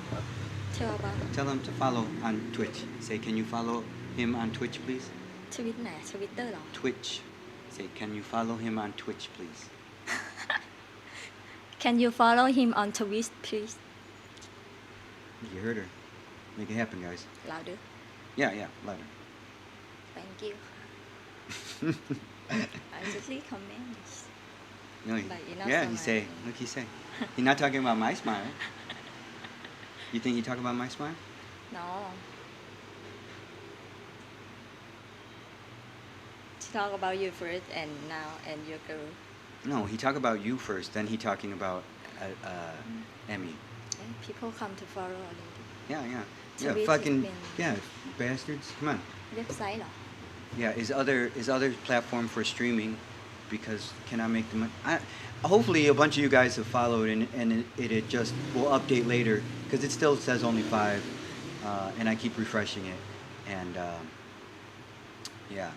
Tell them to follow on Twitch. Say, can you follow him on Twitch, please? Twitter หรอ Twitch. Say, can you follow him on Twitch, please? Can you follow him on Twitch, please? You heard her. Make it happen, guys. Louder. Yeah, louder. Thank you. I just read comments. No, But you're not yeah, so he say. Look, he say. He's not talking about my smile. You think he talking about my smile? No. To talk about you first and now and your girl. No, he talk about you first, then he talking about Emmy. People come to follow already. Yeah, Twitch fucking has been- yeah, bastards. Come on. เว็บไซต์เหรอ Yeah, his other platform for streaming, because cannot make the money. Hopefully, a bunch of you guys have followed, and it just will update later because it still says only 5, and I keep refreshing it, and yeah.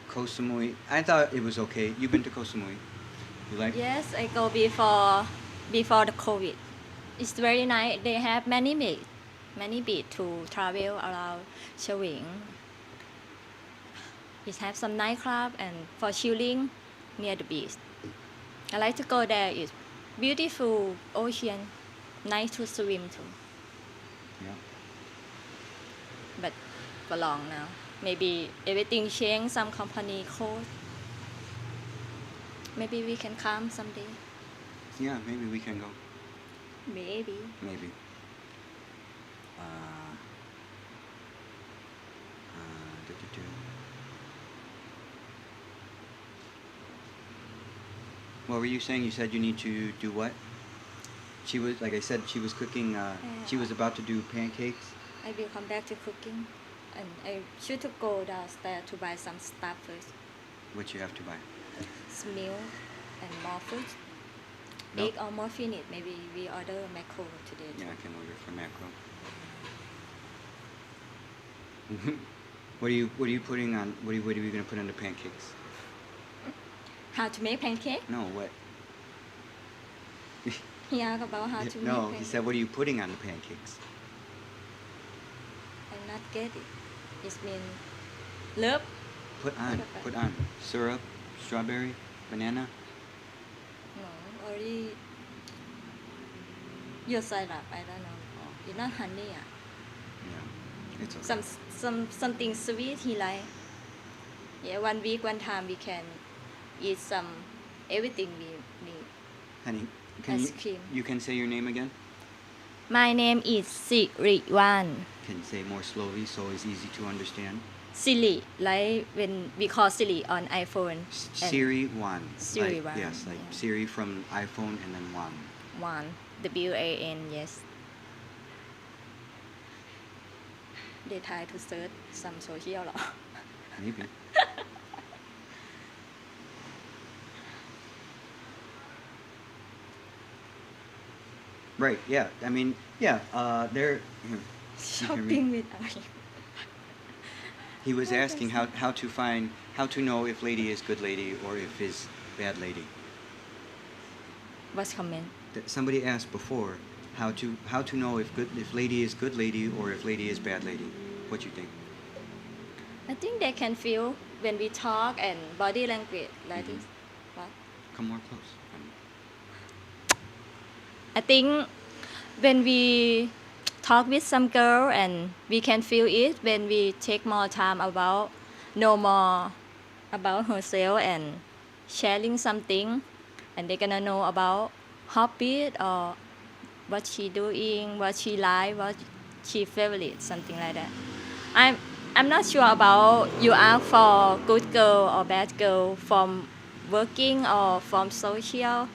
Koh Samui. I thought it was okay. You've been to Koh Samui. You like? Yes, I go before the COVID. It's very nice. They have many beach to travel around Chaweng. It has some nightclub and for chilling near the beach. I like to go there. It's beautiful ocean, nice to swim too. Yeah. But for long now, maybe everything changed. Some company closed. Maybe we can come someday. Yeah, maybe we can go. Maybe. Maybe. Do. What were you saying? You said you need to do what? She was, like I said, she was cooking. She was about to do pancakes. I will come back to cooking, and I should to go downstairs to buy some stuff first. What you have to buy? Some milk and more food. Milk? Egg almost finished. Maybe we order macro today. Yeah, I can order for macro. What are you putting on? What are you gonna put on the pancakes? How to make pancake? No, what? He asked about how to make No, pancake. he said, what are you putting on the pancakes? I not get it. It means love. Put on syrup, strawberry, banana. No, only your syrup. I don't know. It's not honey. Yeah, it's okay. Something sweet he like. Yeah, 1 week, 1 time we can eat some everything we need. Honey, Ice cream. you can say your name again? My name is Siriwan. Can you say more slowly so it's easy to understand? Siri, like when we call Siri on iPhone. And Siri One. Siri like, One, Yes, like yeah. Siri from iPhone and then One. One. WAN, yes. They try to search some social. Maybe. Right, yeah. I mean, yeah, they're... Here, you can read. Shopping with us. He was asking how to know if lady is good lady or if is bad lady. What's comment? Somebody asked before how to know if lady is good lady or if lady is bad lady. What you think? I think they can feel when we talk and body language like Mhm. this. What? Come more close. I think when we talk with some girl and we can feel it when we take more time about know more about herself and sharing something, and they're gonna know about hobby or what she doing, what she like, what she favorite, something like that. I'm not sure about you ask for good girl or bad girl from working or from social.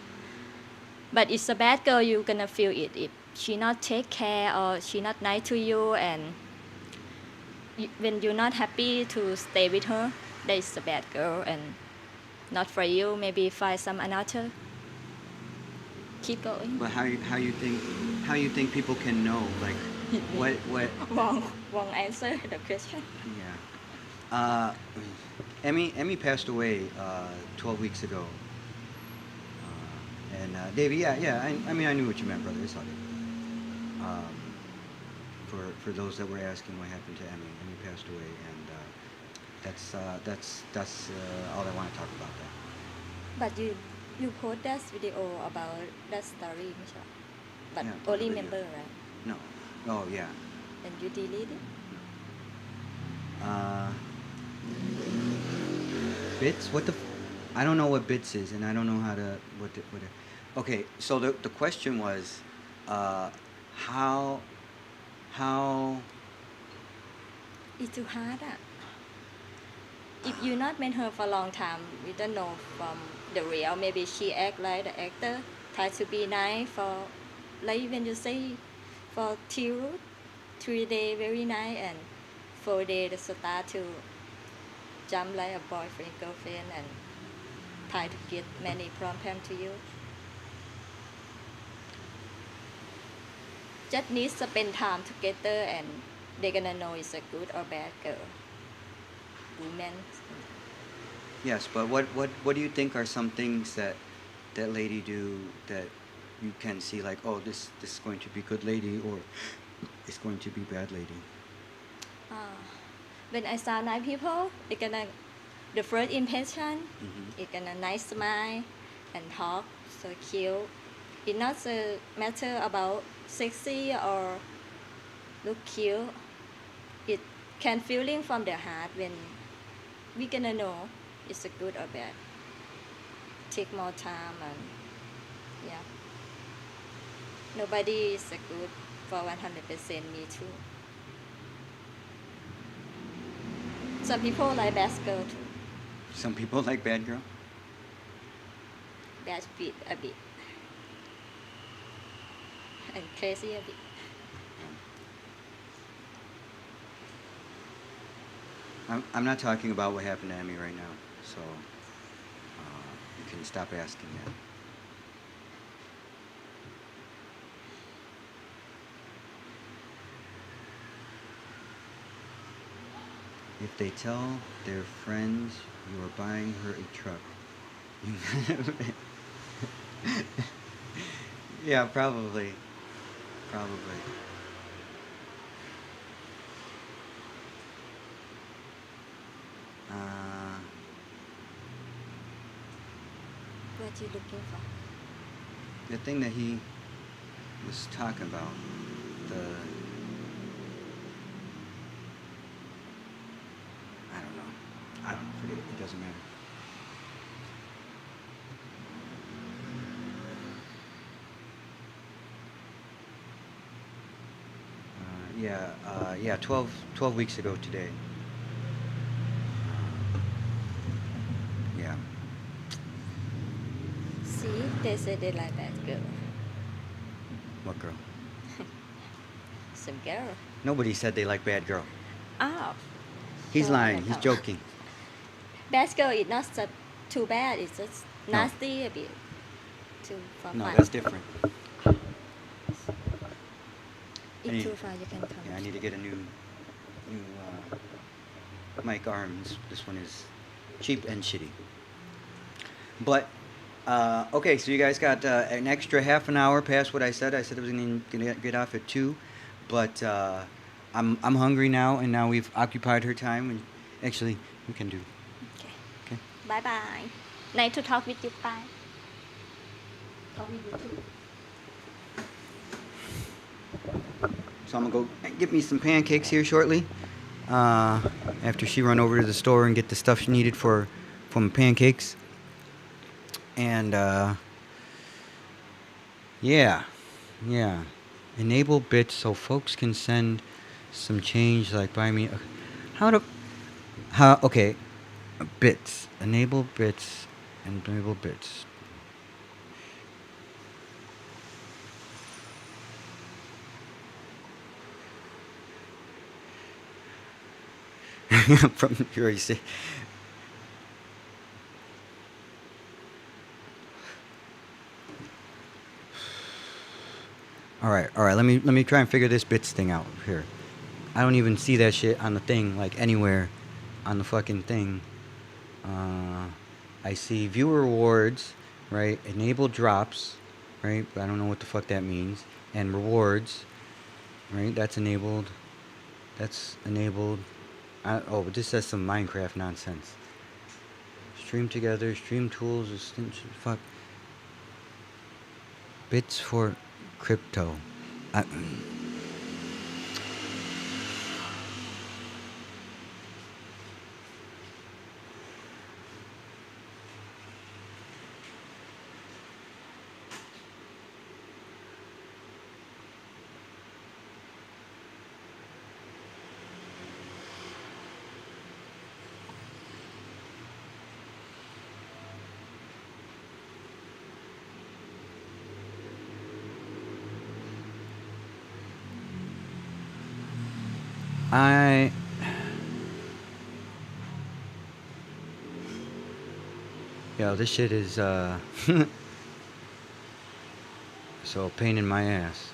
But it's a bad girl, you're gonna feel it if she not take care or she not nice to you, and when you're not happy to stay with her, that is a bad girl and not for you. Maybe find some another. Keep going. But how you think people can know like what Wrong answer the question. yeah. Emmy passed away 12 weeks ago. And Davey, yeah. I mean, I knew what you meant, brother. It's all good. For those that were asking what happened to Emmy passed away, and that's all I want to talk about. That. But you post that video about that story, Michelle. But Yeah, only the video. member, right? No. Oh yeah. And you delete it. Bits? What the? I don't know what bits is, and I don't know how to Okay, so the question was, how It's too hard. If you not met her for a long time, we don't know from the real. Maybe she act like the actor, try to be nice for, like when you say, for 3 days very nice and 4 days the start to jump like a boyfriend, girlfriend, and try to get many problems to you. Just need to spend time together and they're gonna know it's a good or bad girl. Woman. Yes, but what do you think are some things that that lady do that you can see like, oh, this is going to be good lady or it's going to be bad lady? When I saw nice people, it's gonna the first impression, Mhm. it's gonna nice smile and talk so cute. It's not a matter about sexy or look cute. It can feeling from the heart when we gonna know it's a good or bad. Take more time and yeah. Nobody is a good for 100%. Me too. Some people like bad girl too. Some people like bad girl. Bad bit a bit. And crazy a bit. I'm not talking about what happened to Emmy right now, so you can stop asking that. If they tell their friends you are buying her a truck, yeah, probably. Probably. What you looking for? The thing that he was talking about, the I don't know, forget it, it doesn't matter. Yeah, 12 weeks ago today. Yeah. See, they say they like bad girl. What girl? Some girl. Nobody said they like bad girl. Oh. He's So lying, I he's know. joking. Bad girl is not so too bad. It's just No. nasty a bit. Too far. No, far. that's different. I If need- too far, you can come. Yeah, I need to get a new mic arm. This one is cheap and shitty. But okay, so you guys got an extra half an hour past what I said. I said I was gonna get off at 2, but I'm hungry now, and now we've occupied her time. And actually, we can do. Okay. Okay. Bye bye. Nice to talk with you. Bye. Talk with you too. So I'm gonna go get me some pancakes here shortly. After she run over to the store and get the stuff she needed for pancakes. And yeah. Enable bits so folks can send some change like buy me. Okay, bits. Enable bits. Enable bits. From you already see. All right. Let me try and figure this bits thing out here. I don't even see that shit on the thing, like anywhere, on the fucking thing. I see viewer rewards, right? Enable drops, right? But I don't know what the fuck that means. And rewards, right? That's enabled. That's enabled. But this says some Minecraft nonsense. Stream together, stream tools, fuck. Bits for crypto. Yo, this shit is so pain in my ass.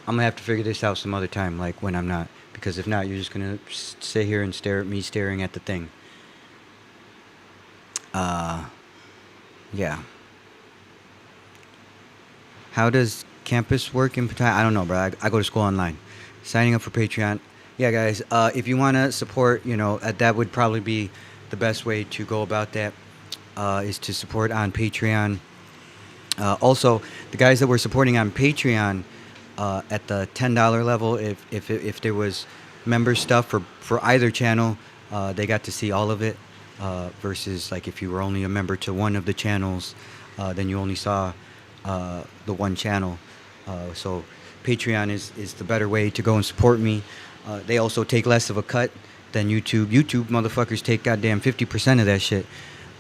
I'm gonna have to figure this out some other time, like when I'm not, because if not, you're just gonna sit here and stare at me staring at the thing. Yeah. How does campus work in Pattaya? I don't know, bro. I go to school online. Signing up for Patreon. Yeah, guys. If you want to support, that would probably be the best way to go about that. Is to support on Patreon. Also, the guys that were supporting on Patreon at the $10 level, if there was member stuff for either channel, they got to see all of it. Versus like if you were only a member to one of the channels, then you only saw the one channel. So Patreon is the better way to go and support me. They also take less of a cut than YouTube. YouTube motherfuckers take goddamn 50% of that shit.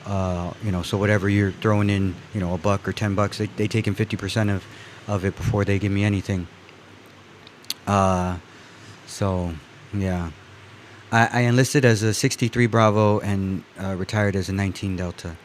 So whatever you're throwing in, $1 or $10, they take in 50% of it before they give me anything. So yeah. I enlisted as a 63 Bravo and retired as a 19 Delta.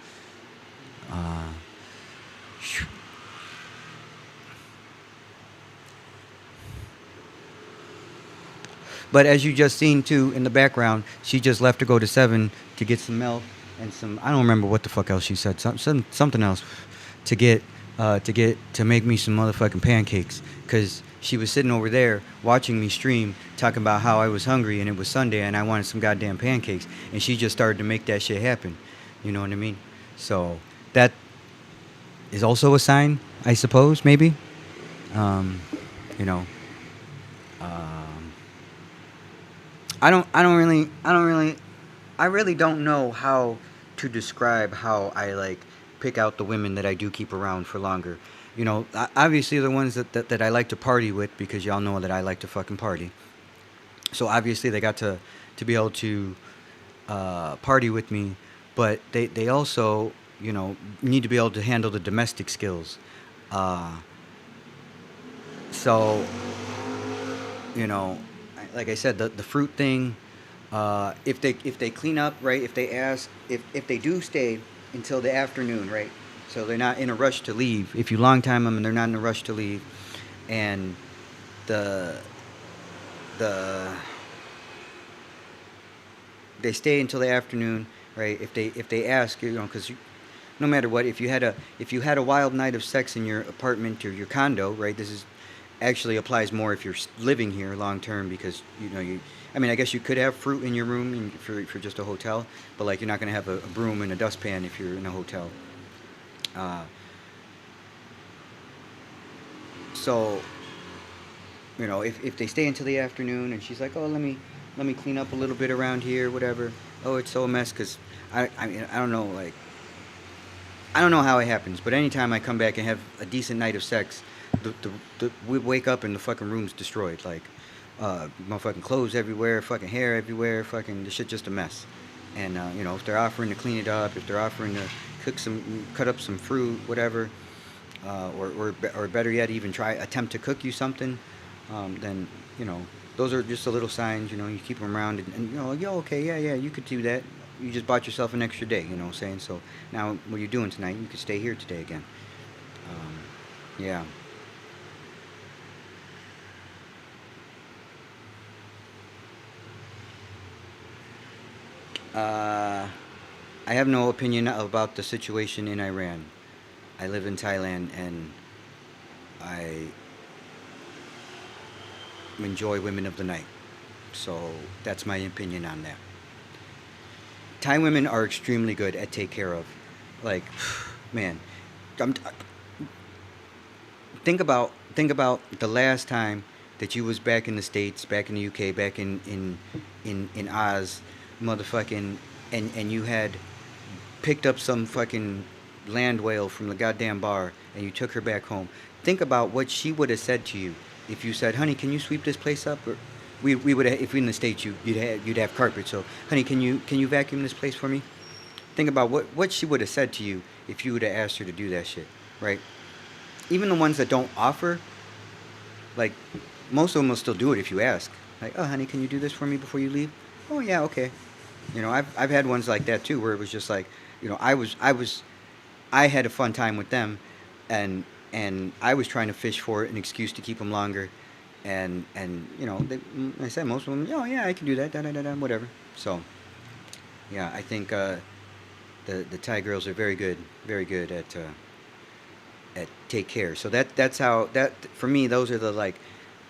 But as you just seen too in the background, she just left to go to 7 to get some milk and some, I don't remember what the fuck else she said, something else to make me some motherfucking pancakes, because she was sitting over there watching me stream, talking about how I was hungry and it was Sunday and I wanted some goddamn pancakes, and she just started to make that shit happen. You know what I mean? So that is also a sign, I suppose, maybe. I really don't know how to describe how I like pick out the women that I do keep around for longer. Obviously the ones that I like to party with, because y'all know that I like to fucking party. So obviously they got to be able to party with me, but they also, need to be able to handle the domestic skills. So, like I said, the fruit thing, if they clean up, right, if they do stay until the afternoon, right, so they're not in a rush to leave. If you long time them and they're not in a rush to leave, and they stay until the afternoon, right? If they ask, because no matter what, if you had a wild night of sex in your apartment or your condo, right? This is actually applies more if you're living here long term, because I guess you could have fruit in your room for just a hotel, but like you're not going to have a broom and a dustpan if you're in a hotel. So if they stay until the afternoon and she's like, oh, let me clean up a little bit around here, whatever. Oh, it's so a mess, because I don't know, like, I don't know how it happens, but anytime I come back and have a decent night of sex, we wake up and the fucking room's destroyed. Like, motherfucking clothes everywhere, fucking hair everywhere, fucking the shit just a mess. And if they're offering to clean it up, if they're offering to cut up some fruit, whatever, or better yet, even attempt to cook you something, then those are just the little signs. You keep them around, and okay, yeah, you could do that. You just bought yourself an extra day. You know what I'm saying? So now, what you're doing tonight, you could stay here today again. Yeah. I have no opinion about the situation in Iran. I live in Thailand, and I enjoy women of the night. So that's my opinion on that. Thai women are extremely good at take care of. Like, man, think about the last time that you was back in the States, back in the UK, back in Oz, motherfucking, and you had picked up some fucking land whale from the goddamn bar and you took her back home. Think about what she would have said to you if you said, honey, can you sweep this place up? Or we would have, if we're in the States, you'd have carpet. So, honey, can you vacuum this place for me? Think about what she would have said to you if you would have asked her to do that shit, right? Even the ones that don't offer, like, most of them will still do it if you ask. Like, oh, honey, can you do this for me before you leave? Oh, yeah, okay. I've had ones like that too, where it was just like, I had a fun time with them, and I was trying to fish for an excuse to keep them longer, and I said most of them, oh yeah, I can do that, da da da da, whatever. So, yeah, I think the Thai girls are very good at take care. So that's how that for me those are the like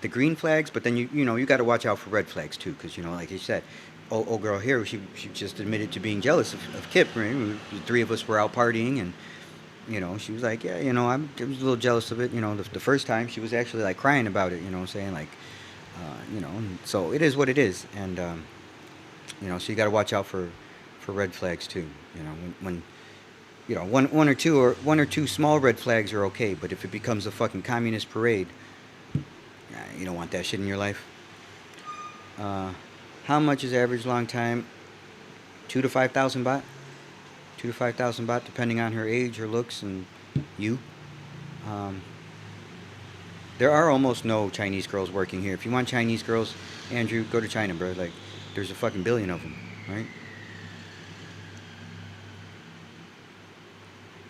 the green flags. But then you got to watch out for red flags too, because like you said, old girl here she just admitted to being jealous of Kip. Right? The three of us were out partying, and she was like, yeah, I was a little jealous of it. The first time she was actually like crying about it. Saying like, and so it is what it is, and so you got to watch out for red flags too. When one or two small red flags are okay, but if it becomes a fucking communist parade, you don't want that shit in your life. How much is average long time? 2 to 5,000 baht. 2 to 5,000 baht, depending on her age, her looks, and you. Um, there are almost no Chinese girls working here. If you want Chinese girls, Andrew, go to China, bro. Like, there's a fucking billion of them, right?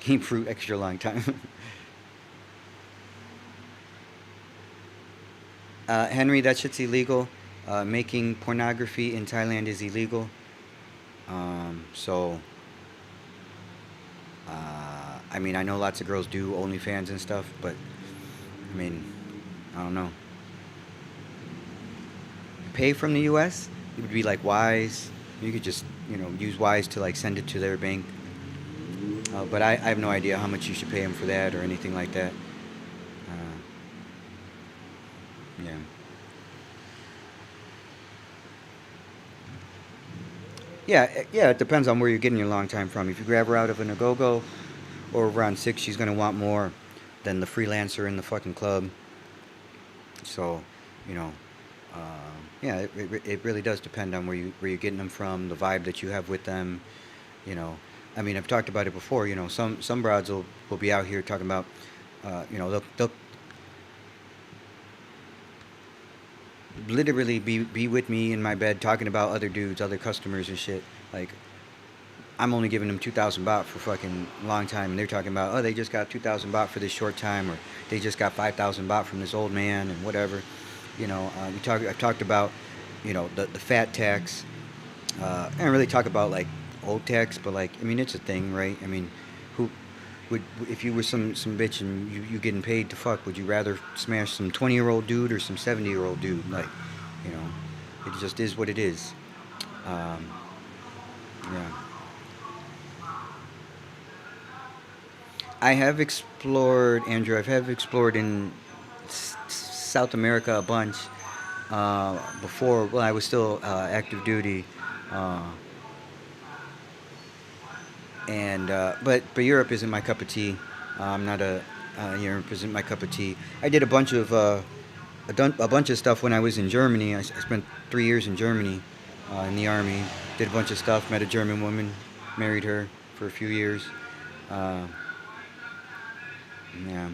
Keep fruit extra long time. Henry, that shit's illegal. Making pornography in Thailand is illegal. So, I mean, I know lots of girls do OnlyFans and stuff, but, I mean, I don't know. Pay from the U.S.? It would be like Wise. You could just, use Wise to, like, send it to their bank. But I have no idea how much you should pay them for that or anything like that. Yeah. Yeah, it depends on where you're getting your long time from. If you grab her out of an agogo or around 6, she's going to want more than the freelancer in the fucking club. So, uh, yeah, it really does depend on where you're getting them from, the vibe that you have with them. I mean, I've talked about it before. Some broads will be out here talking about, they'll literally be with me in my bed talking about other dudes, other customers and shit. Like, I'm only giving them 2,000 baht for fucking long time, and they're talking about, oh, they just got 2,000 baht for this short time, or they just got 5,000 baht from this old man, and whatever. I've talked about, the fat tax. I don't really talk about like old tax, but like, I mean, it's a thing, right? I mean, who would, if you were some bitch and you getting paid to fuck, would you rather smash some 20-year-old dude or some 70-year-old dude? Like, it just is what it is. Yeah. I have explored, Andrew. I have explored in South America a bunch before. When I was still active duty, and but Europe isn't my cup of tea. I'm not a Europe isn't my cup of tea. I did a bunch of a bunch of stuff when I was in Germany. I spent 3 years in Germany in the army. Did a bunch of stuff. Met a German woman, married her for a few years. Uh, yeah,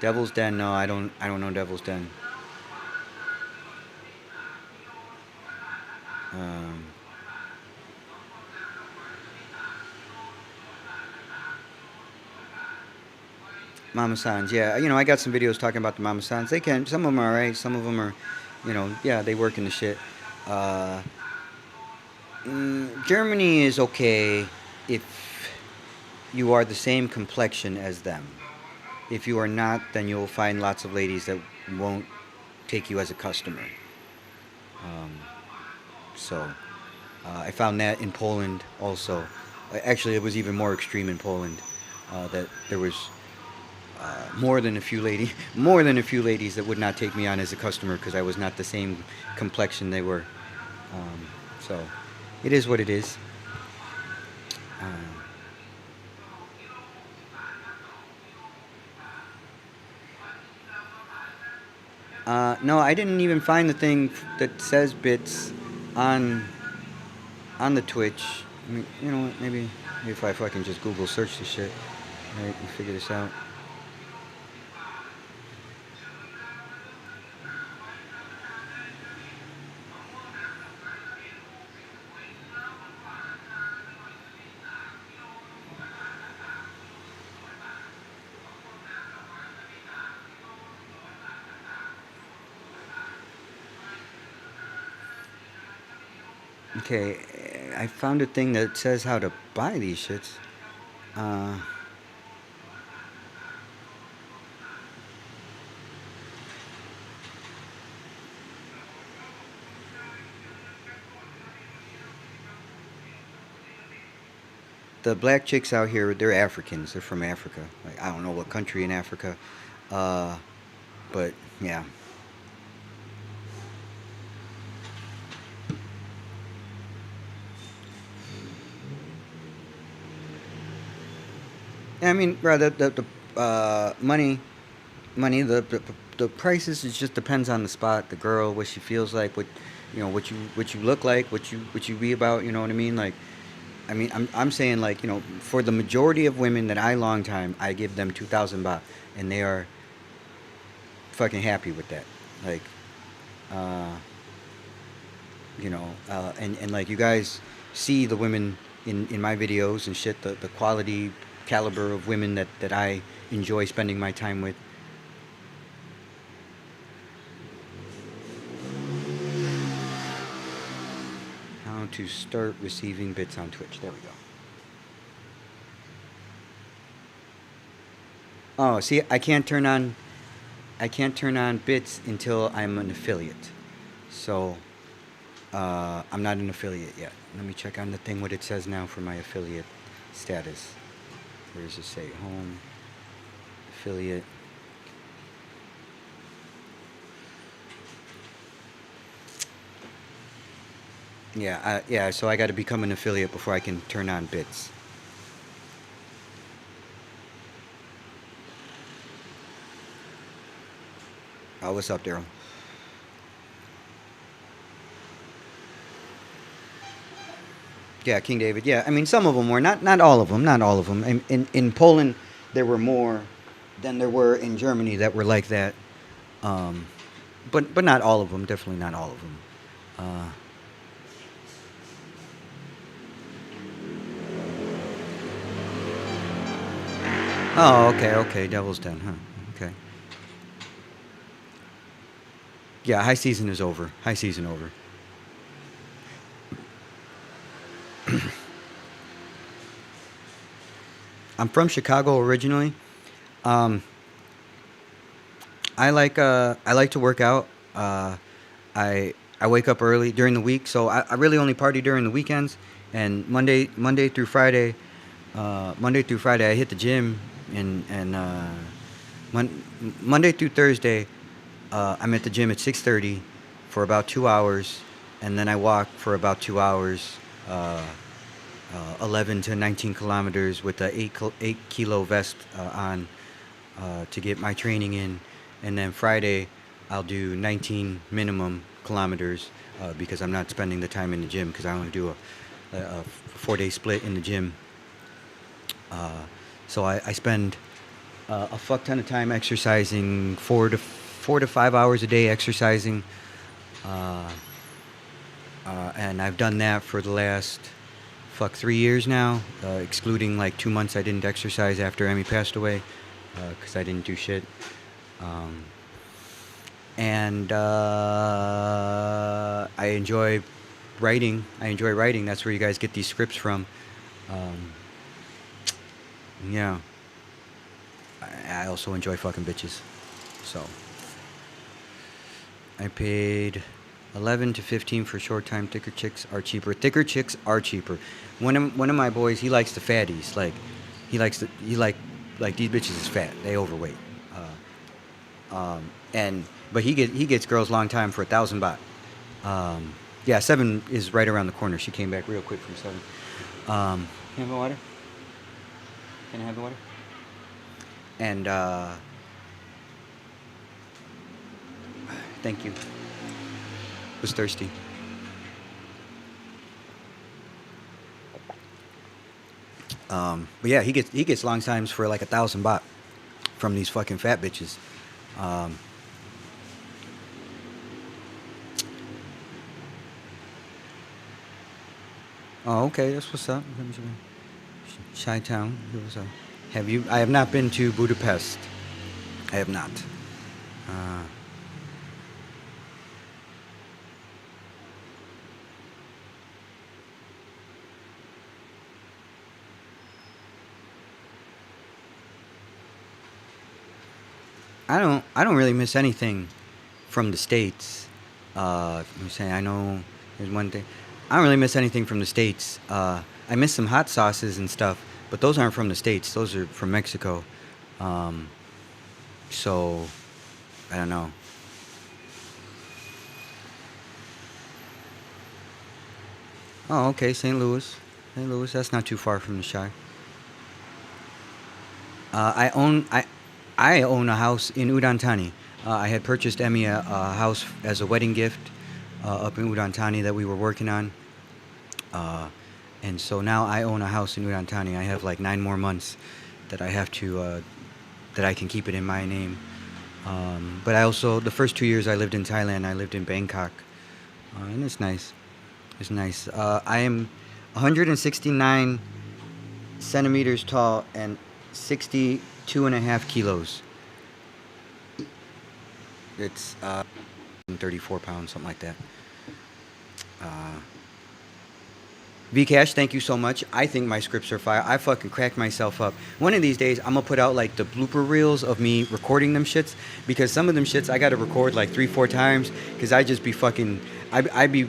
Devil's Den. No, I don't. I don't know Devil's Den. Um, Mama Sans, yeah, I got some videos talking about the Mama Sans. Some of them are alright, some of them are, yeah, they work in the shit. Uh, Germany is okay if you are the same complexion as them. If you are not, then you'll find lots of ladies that won't take you as a customer. Um, so, I found that in Poland also. Actually, it was even more extreme in Poland. That there was more than a few ladies that would not take me on as a customer because I was not the same complexion they were. So, it is what it is. No, I didn't even find the thing that says bits on the Twitch. I mean, you know what? Maybe if I fucking just Google search this shit, I can figure this out. Okay, I found a thing that says how to buy these shits. Uh, the black chicks out here, they're Africans. They're from Africa. Like, I don't know what country in Africa, uh, but yeah. I mean, bro, the money, the prices. It just depends on the spot, the girl, what she feels like, what you look like, what you be about. You know what I mean? Like, I mean, I'm saying like, for the majority of women that I long time, I give them 2,000 baht, and they are fucking happy with that. Like, uh, and like you guys see the women in my videos and shit, the quality caliber of women that I enjoy spending my time with. How to start receiving bits on Twitch. There we go. Oh, see, I can't turn on bits until I'm an affiliate. So, I'm not an affiliate yet. Let me check on the thing what it says now for my affiliate status. Where does it say? Home, affiliate. Yeah, so I got to become an affiliate before I can turn on bits. Oh, what's up, Daryl? Yeah, King David. Yeah, I mean, some of them were not all of them, not all of them. In Poland, there were more than there were in Germany that were like that. Um, but not all of them. Definitely not all of them. Uh, oh, okay. Devil's Den, huh? Okay. Yeah, high season is over. High season over. I'm from Chicago originally. Um, I like to work out. I wake up early during the week, so I really only party during the weekends. And Monday through Friday, I hit the gym, and Monday through Thursday, I'm at the gym at 6:30 for about 2 hours, and then I walk for about 2 hours. 11 to 19 kilometers with a 8 kilo vest on to get my training in, and then Friday I'll do 19 minimum kilometers because I'm not spending the time in the gym because I want to do a 4-day split in the gym. So I spend a fuck ton of time exercising, 4 to 5 hours a day exercising, and I've done that for the last 3 years now, excluding like 2 months I didn't exercise after Emmy passed away because I didn't do shit. And I enjoy writing. That's where you guys get these scripts from. Yeah. I also enjoy fucking bitches. So I paid 11 to 15 for short time. Thicker chicks are cheaper. One of my boys, he likes the fatties. Like he like these bitches is fat. They overweight. But he gets girls long time for 1,000 baht. Yeah, 7 is right around the corner. She came back real quick from 7. Can I have the water? Can I have the water? And thank you. Was thirsty. But yeah, he gets long times for like 1,000 baht from these fucking fat bitches. Oh, okay, that's what's up. Chi-town, what's up? Have you? I have not been to Budapest. I have not. I don't really miss anything from the states. I'm saying I know there's one thing. I don't really miss anything from the states. I miss some hot sauces and stuff, but those aren't from the states. Those are from Mexico. Um, so I don't know. Oh, okay, St. Louis. St. Louis. That's not too far from the Shy. I own I own a house in Udon Thani. I had purchased Emmy a house as a wedding gift up in Udon Thani that we were working on, uh, and so now I own a house in Udon Thani. I have like 9 more months that I have to that I can keep it in my name. But I also the first 2 years I lived in Thailand. I lived in Bangkok, and it's nice. It's nice. I am 169 centimeters tall and 62 and a half kilos. It's 34 pounds, something like that. Uh, Vcash, thank you so much. I think my scripts are fire. I fucking cracked myself up. One of these days, I'm gonna put out like the blooper reels of me recording them shits, because some of them shits I gotta record like 3-4 times because I just be fucking. I be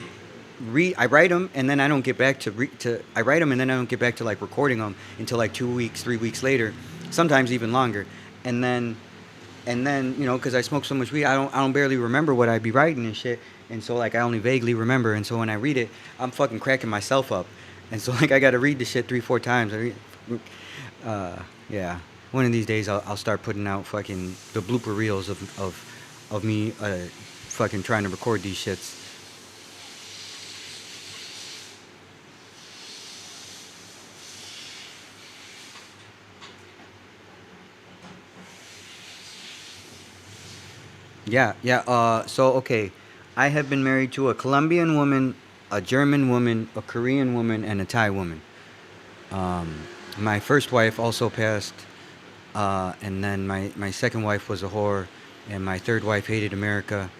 I write them and then I don't get back to I write them and then I don't get back to like recording them until like 2 weeks, 3 weeks later, sometimes even longer, and then you know, because I smoke so much weed, I don't barely remember what I be writing and shit, and so like I only vaguely remember, and so when I read it, I'm fucking cracking myself up, and so like I got to read the shit 3-4 times. Yeah, one of these days I'll start putting out fucking the blooper reels of me fucking trying to record these shits. Yeah, yeah. So okay, I have been married to a Colombian woman, a German woman, a Korean woman, and a Thai woman. Um, my first wife also passed, and then my second wife was a whore, and my third wife hated America,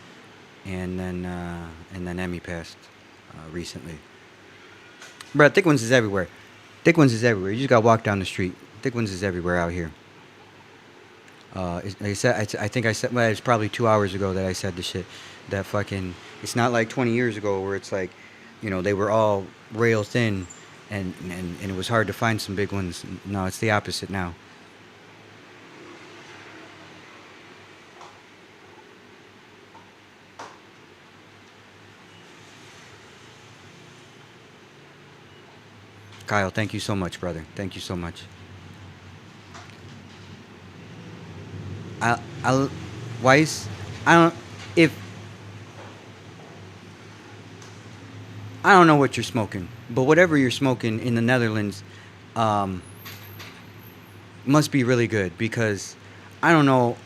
and then Emmy passed recently. Bro, thick ones is everywhere. Thick ones is everywhere. You just gotta walk down the street. Thick ones is everywhere out here. Like I said, I think I said, well, it's probably 2 hours ago that I said the shit. That fucking, it's not like 20 years ago where it's like, you know, they were all rail thin, and it was hard to find some big ones. No, it's the opposite now. Kyle, thank you so much, brother. Thank you so much. I'll, Weiss, I don't, if, I don't know what you're smoking, but whatever you're smoking in the Netherlands, um, must be really good, because I don't know,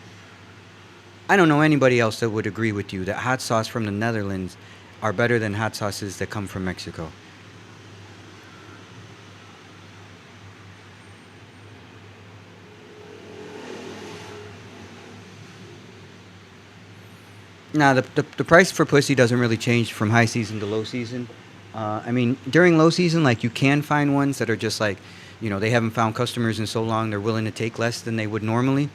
I don't know anybody else that would agree with you that hot sauce from the Netherlands are better than hot sauces that come from Mexico. Nah, the price for pussy doesn't really change from high season to low season. I mean, during low season, like you can find ones that are just like, you know, they haven't found customers in so long, they're willing to take less than they would normally.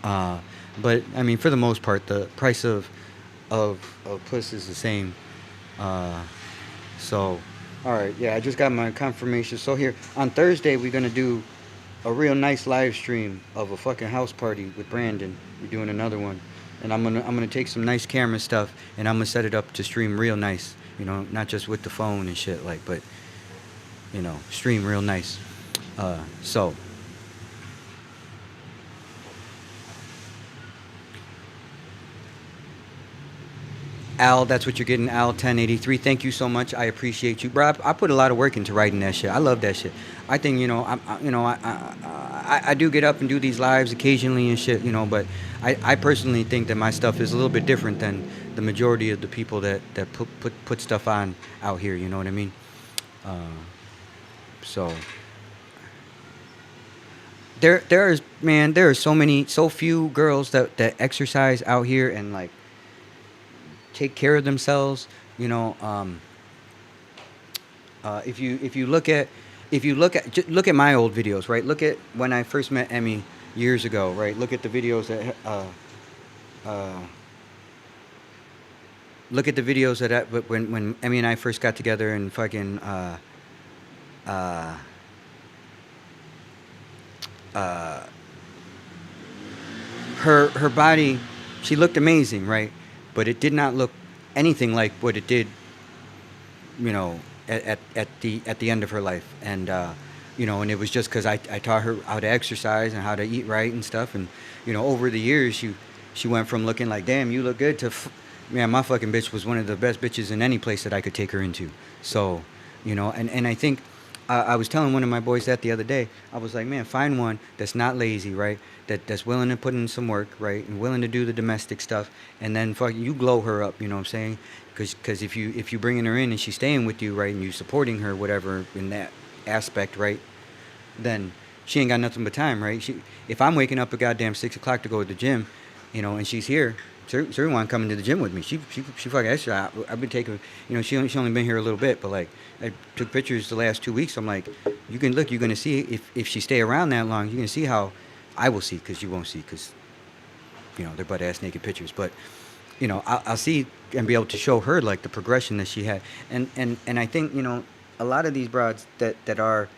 Uh, but I mean, for the most part, the price of puss is the same. Uh, so, all right, yeah, I just got my confirmation. So here on Thursday, we're gonna do a real nice live stream of a fucking house party with Brandon. We're doing another one, and I'm gonna take some nice camera stuff, and I'm gonna set it up to stream real nice. You know, not just with the phone and shit, like, but you know, stream real nice. So Al, that's what you're getting. Al 1083. Thank you so much. I appreciate you, bro. I put a lot of work into writing that shit. I love that shit. I think, you know, I do get up and do these lives occasionally and shit, you know, but I personally think that my stuff is a little bit different than the majority of the people that put stuff on out here. You know what I mean? Uh, so there are so few girls that exercise out here and like take care of themselves. You know, if you look at look at my old videos, right? Look at when I first met Emmy years ago, right? Look at the videos that uh, look at the videos that when Emmy and I first got together and fucking uh, uh, her body, she looked amazing, right? But it did not look anything like what it did, you know, at the end of her life. And you know, and it was just because I taught her how to exercise and how to eat right and stuff. And you know, over the years, she went from looking like, damn, you look good, to man, my fucking bitch was one of the best bitches in any place that I could take her into. So, you know, and I think I was telling one of my boys that the other day. I was like, man, find one that's not lazy, right? That's willing to put in some work, right, and willing to do the domestic stuff, and then fucking you glow her up. You know what I'm saying? Because if you bringing her in and she's staying with you, right, and you supporting her, whatever, in that aspect, right, then she ain't got nothing but time, right? If I'm waking up at goddamn 6 o'clock to go to the gym, you know, and she's here, she want coming to the gym with me. She fucking extra. I've been taking, you know, she only been here a little bit, but like I took pictures the last 2 weeks. I'm like, you can look, you're gonna see if she stay around that long, you're gonna see how I will see, because you won't see, because you know they're butt ass naked pictures, but you know I'll see and be able to show her like the progression that she had, and I think, you know, a lot of these broads that are,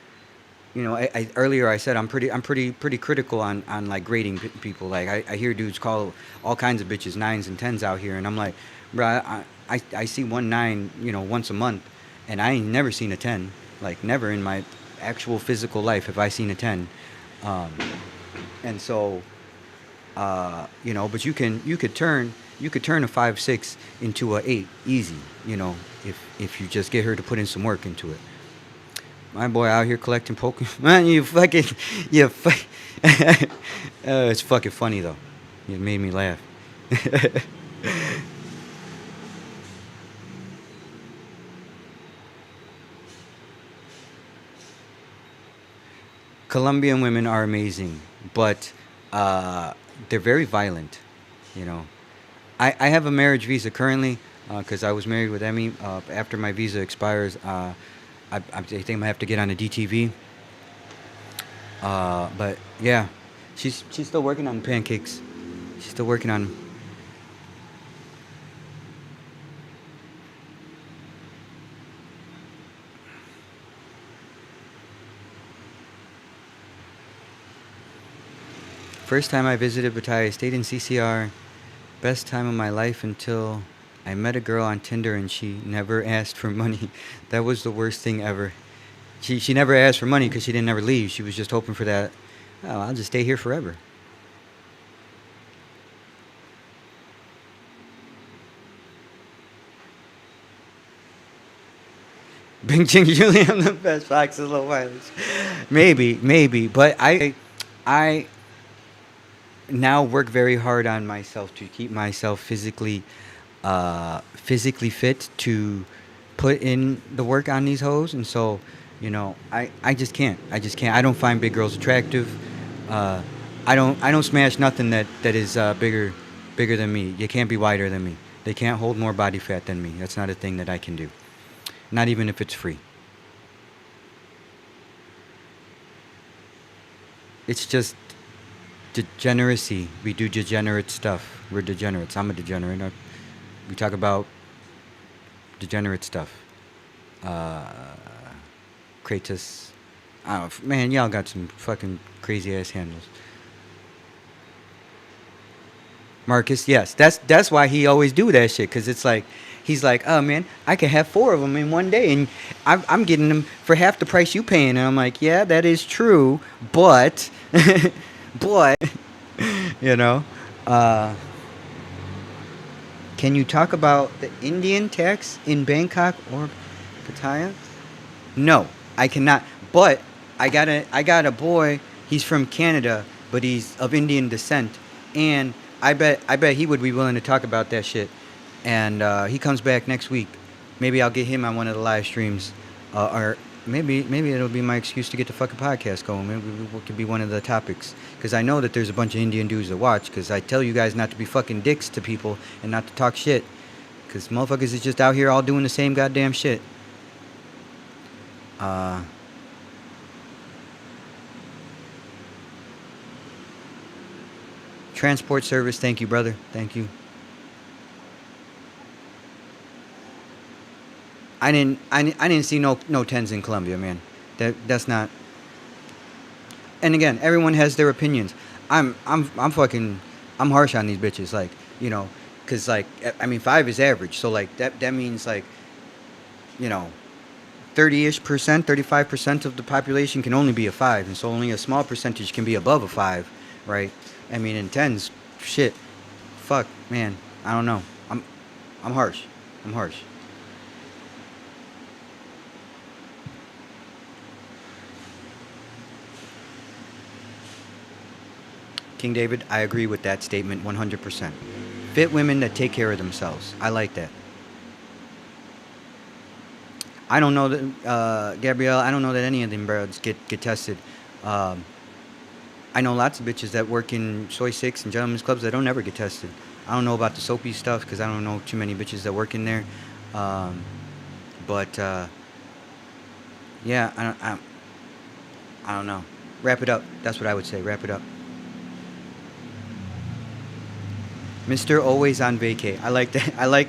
you know, I earlier I said I'm pretty critical on like grading people. Like I hear dudes call all kinds of bitches 9s and 10s out here, and I'm like, bro, I see 1 9, you know, once a month, and I ain't never seen a 10. Like never in my actual physical life have I seen a 10. And so, you know, but you could turn a 5 6 into a 8 easy, you know, if you just get her to put in some work into it. My boy out here collecting Pokemon. Man, it's fucking funny though. It made me laugh. Colombian women are amazing, but they're very violent. You know, I have a marriage visa currently because I was married with Emmy. After my visa expires, I think I'm gonna have to get on a DTV. But yeah, she's still working on pancakes. She's still working on 'em. First time I visited Bataya, stayed in CCR. Best time of my life until I met a girl on Tinder and she never asked for money. That was the worst thing ever. She never asked for money because she didn't ever leave. She was just hoping for that. Oh, I'll just stay here forever. Bing Ching Julie, I'm the best fox of low violence. Maybe, but I now work very hard on myself to keep myself physically fit to put in the work on these hoes, and so, you know, I just can't. I don't find big girls attractive. I don't smash nothing that is bigger than me. You can't be wider than me. They can't hold more body fat than me. That's not a thing that I can do. Not even if it's free. It's just degeneracy. We do degenerate stuff. We're degenerates. I'm a degenerate. We talk about degenerate stuff. Kratos. I don't know, man, y'all got some fucking crazy ass handles. Marcus, yes, that's why he always do that shit. Cause it's like he's like, oh man, I could have 4 of them in one day, and I'm getting them for half the price you paying. And I'm like, yeah, that is true, but but you know, can you talk about the Indian tax in Bangkok or Pattaya? No, I cannot. But I got a boy. He's from Canada, but he's of Indian descent, and I bet he would be willing to talk about that shit. And he comes back next week. Maybe I'll get him on one of the live streams, or maybe it'll be my excuse to get the fucking podcast going. Maybe it could be one of the topics, because I know that there's a bunch of Indian dudes that watch. Because I tell you guys not to be fucking dicks to people and not to talk shit, because motherfuckers is just out here all doing the same goddamn shit. Transport service, thank you, brother. Thank you. I didn't see no tens in Colombia, man. That's not. And again, everyone has their opinions. I'm fucking I'm harsh on these bitches, like, you know, cause like I mean 5 is average, so like that means like, you know, 30-ish%, 35% of the population can only be a 5, and so only a small percentage can be above a 5, right? I mean in tens, shit, fuck, man, I don't know. I'm harsh. I'm harsh. King David, I agree with that statement 100%. Fit women that take care of themselves. I like that. I don't know that, Gabrielle, I don't know that any of them birds get tested. Um, I know lots of bitches that work in Soy 6 and gentlemen's clubs that don't ever get tested. I don't know about the soapy stuff because I don't know too many bitches that work in there. Um, but, yeah, I don't know. Wrap it up. That's what I would say. Wrap it up. Mr. Always on vacay. I like that. I like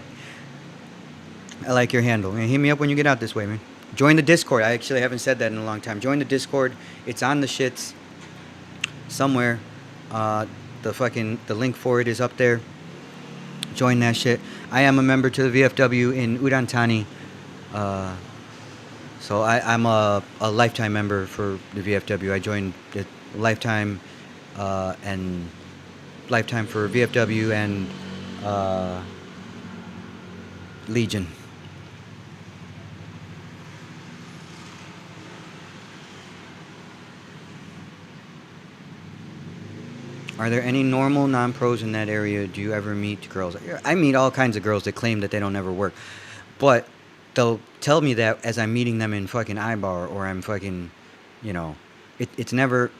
your handle. Man, hit me up when you get out this way, man. Join the Discord. I actually haven't said that in a long time. Join the Discord. It's on the shits somewhere. The link for it is up there. Join that shit. I am a member to the VFW in Udantani. So I'm a lifetime member for the VFW. I joined it lifetime and lifetime for VFW and Legion. Are there any normal non-pros in that area? Do you ever meet girls? I meet all kinds of girls that claim that they don't ever work. But they'll tell me that as I'm meeting them in fucking Ibar or I'm fucking, you know, it's never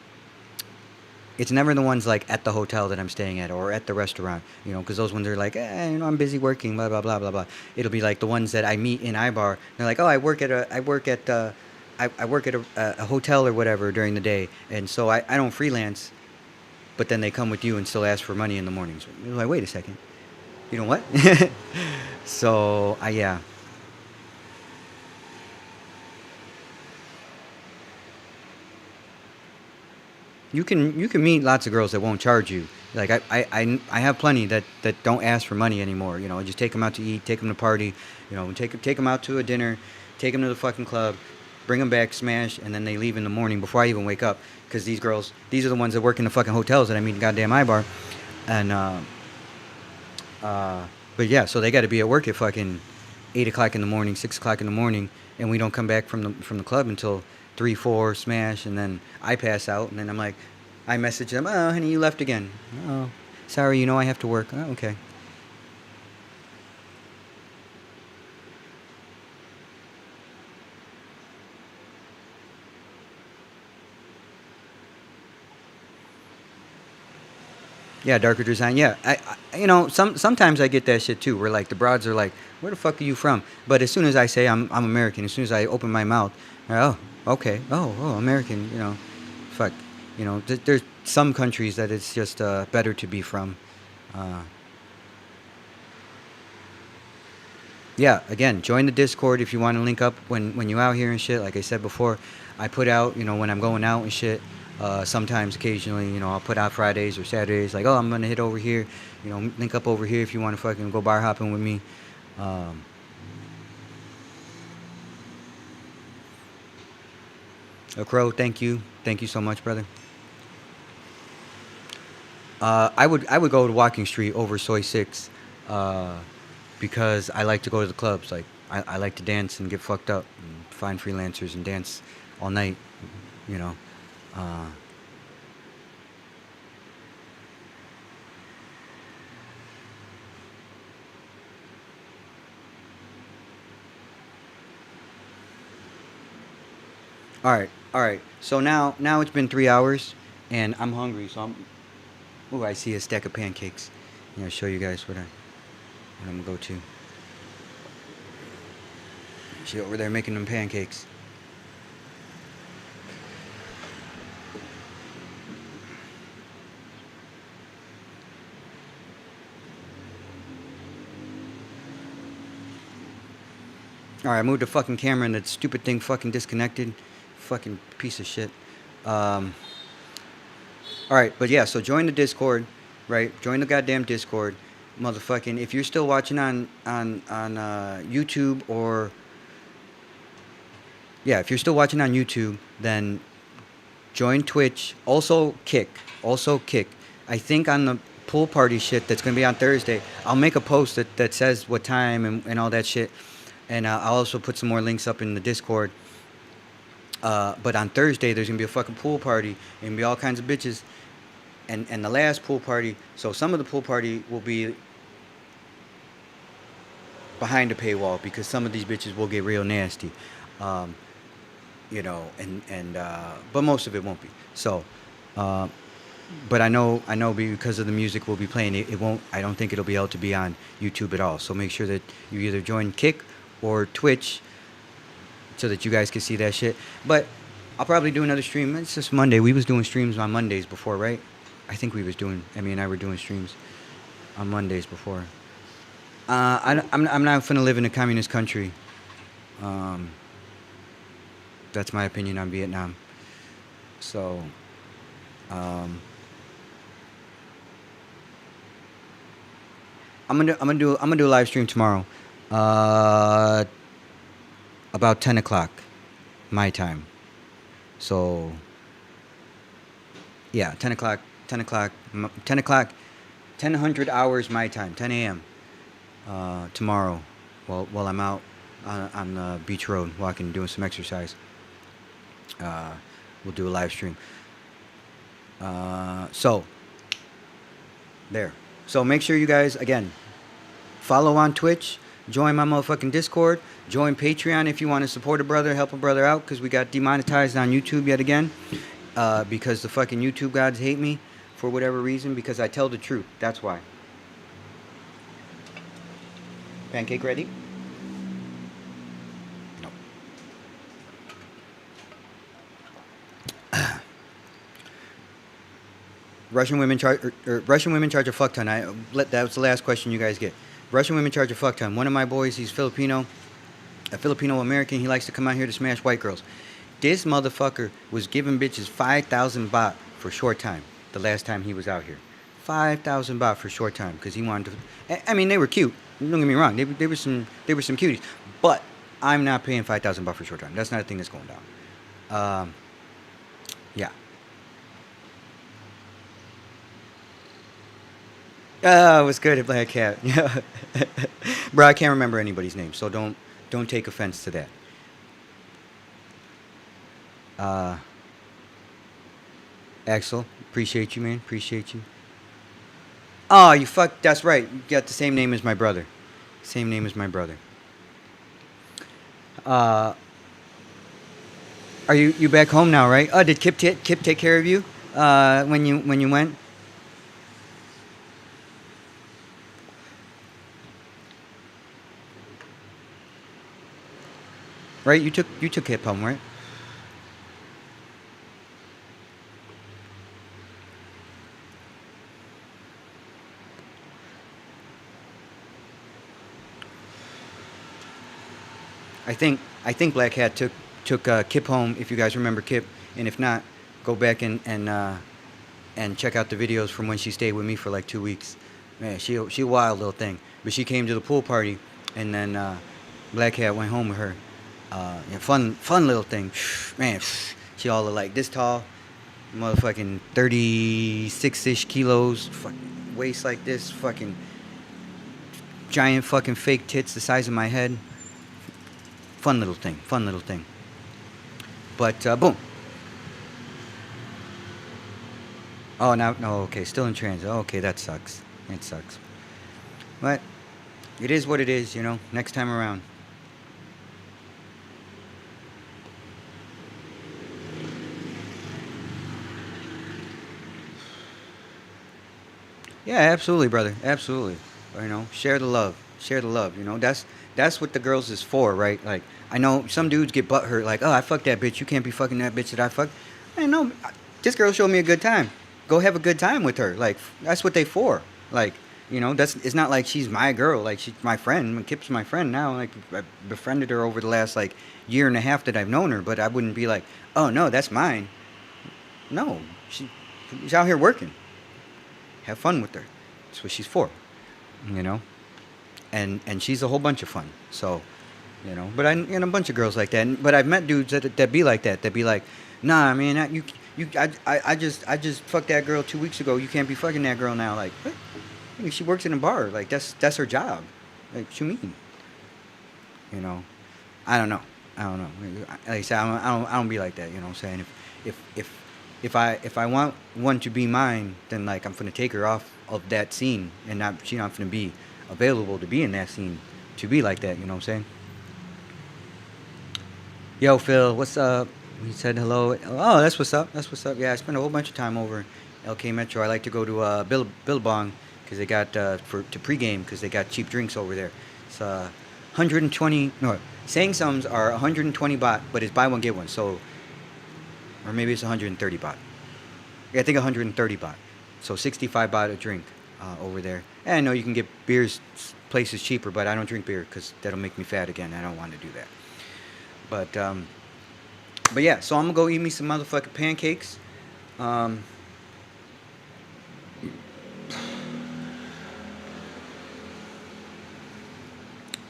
the ones like at the hotel that I'm staying at or at the restaurant, you know, because those ones are like, you know, I'm busy working, blah blah blah blah blah. It'll be like the ones that I meet in Ibar. They're like, oh, I work at a hotel or whatever during the day, and so I don't freelance. But then they come with you and still ask for money in the mornings. You're like, wait a second, you know what? So yeah. You can meet lots of girls that won't charge you. Like I have plenty that don't ask for money anymore. You know, just take them out to eat, take them to party. You know, take them out to a dinner, take them to the fucking club, bring them back, smash, and then they leave in the morning before I even wake up. Because these girls, these are the ones that work in the fucking hotels that I meet in goddamn Ibar. And but yeah, so they got to be at work at fucking 8 o'clock in the morning, 6 o'clock in the morning, and we don't come back from the club until 3, 4, smash, and then I pass out, and then I'm like, I message them, oh, honey, you left again. Oh, sorry, you know I have to work. Oh, okay. Yeah, darker design. Yeah, I you know, sometimes I get that shit too, where like the broads are like, "Where the fuck are you from?" But as soon as I say I'm American, as soon as I open my mouth, oh, okay, oh, American, you know, fuck, you know, there's some countries that it's just better to be from. Uh, yeah, again, join the Discord if you want to link up when you out here and shit. Like I said before, I put out, you know, when I'm going out and shit. Sometimes, occasionally, you know, I'll put out Fridays or Saturdays, like, oh, I'm gonna hit over here, you know, link up over here if you want to fucking go bar hopping with me. Um, Crow, thank you so much, brother. I would go to Walking Street over Soy 6, because I like to go to the clubs. Like I like to dance and get fucked up and find freelancers and dance all night, you know. Uh, all right. So now it's been 3 hours, and I'm hungry. So I'm. Oh, I see a stack of pancakes. I'm gonna show you guys what I'm gonna go to. She over there making them pancakes. All right, I moved the fucking camera and that stupid thing fucking disconnected. Fucking piece of shit. All right, but yeah, so join the Discord, right? Join the goddamn Discord, motherfucking. If you're still watching on YouTube or yeah, if you're still watching on YouTube, then join Twitch. Also Kick. I think on the pool party shit that's gonna be on Thursday, I'll make a post that says what time and all that shit, and I'll also put some more links up in the Discord. But on Thursday, there's gonna be a fucking pool party and be all kinds of bitches. And the last pool party, so some of the pool party will be behind a paywall because some of these bitches will get real nasty, you know, but most of it won't be. So, but I know because of the music we'll be playing, it won't. I don't think it'll be able to be on YouTube at all. So make sure that you either join Kick or Twitch, so that you guys can see that shit. But I'll probably do another stream. It's just Monday. We was doing streams on Mondays before, right? I think we was doing. Emmy and I were doing streams on Mondays before. I'm not finna live in a communist country. That's my opinion on Vietnam. So, I'm gonna do a live stream tomorrow. About 10 o'clock my time. So yeah, 10 o'clock 1000 hours my time, 10 a.m. Tomorrow while I'm out on the beach road walking, doing some exercise. We'll do a live stream. So there. So make sure you guys, again, follow on Twitch, join my motherfucking Discord, join Patreon if you want to support a brother, help a brother out, because we got demonetized on YouTube yet again, because the fucking YouTube gods hate me for whatever reason, because I tell the truth. That's why. Pancake ready? No. Russian women charge a fuck ton. That was the last question you guys get. Russian women charge a fuck ton. One of my boys, he's Filipino, a Filipino American. He likes to come out here to smash white girls. This motherfucker was giving bitches 5,000 baht for short time. The last time he was out here, 5,000 baht for short time because he wanted to. I mean, they were cute. Don't get me wrong. They were some cuties. But I'm not paying 5,000 baht for short time. That's not a thing that's going down. Yeah. Oh, it was good at Black Cat. Yeah. Bro, I can't remember anybody's name, so don't take offense to that. Axel, appreciate you, man. Appreciate you. Oh, you fuck. That's right. You got the same name as my brother. Same name as my brother. Are you back home now, right? Oh, did Kip take care of you when you went? Right? You took Kip home, right? I think Black Hat took Kip home, if you guys remember Kip, and if not, go back and check out the videos from when she stayed with me for like 2 weeks. Man, she a wild little thing. But she came to the pool party, and then Black Hat went home with her. Yeah, fun little thing. Man, she all like this tall, motherfucking 36-ish kilos, fucking waist like this, fucking giant fucking fake tits the size of my head. Fun little thing. But boom. Oh, no, okay, still in transit. Okay, that sucks. It sucks. But it is what it is, you know. Next time around. Yeah, absolutely, brother. Absolutely. You know, share the love. You know, that's what the girls is for, right? Like, I know some dudes get butthurt, like, oh, I fucked that bitch. You can't be fucking that bitch that I fucked. I know. This girl showed me a good time. Go have a good time with her. Like, that's what they for. Like, You know, it's not like she's my girl. Like, she's my friend. Kip's my friend now. Like, I befriended her over the last like year and a half that I've known her. But I wouldn't be like, oh no, that's mine. No, she's out here working. Have fun with her. That's what she's for. You know, and she's a whole bunch of fun. So, you know, but a bunch of girls like that. But I've met dudes that be like that. That be like, nah, man, I just fucked that girl 2 weeks ago. You can't be fucking that girl now. Like, what? I mean, she works in a bar. Like, that's her job. Like, what you mean? You know, I don't know. Like I said, I don't be like that. You know what I'm saying? If I want one to be mine, then like I'm gonna take her off of that scene, and she's not gonna be available to be in that scene to be like that. You know what I'm saying? Yo, Phil, what's up? He said hello. Oh, that's what's up. That's what's up. Yeah, I spent a whole bunch of time over LK Metro. I like to go to Billabong because they got to pregame because they got cheap drinks over there. It's 120. No, Sang Sums are 120 baht, but it's buy one get one. So, or maybe it's 130 baht. Yeah, I think 130 baht. So 65 baht a drink over there. And I know you can get beers places cheaper, but I don't drink beer because that'll make me fat again. I don't want to do that. But yeah, so I'm gonna go eat me some motherfucking pancakes.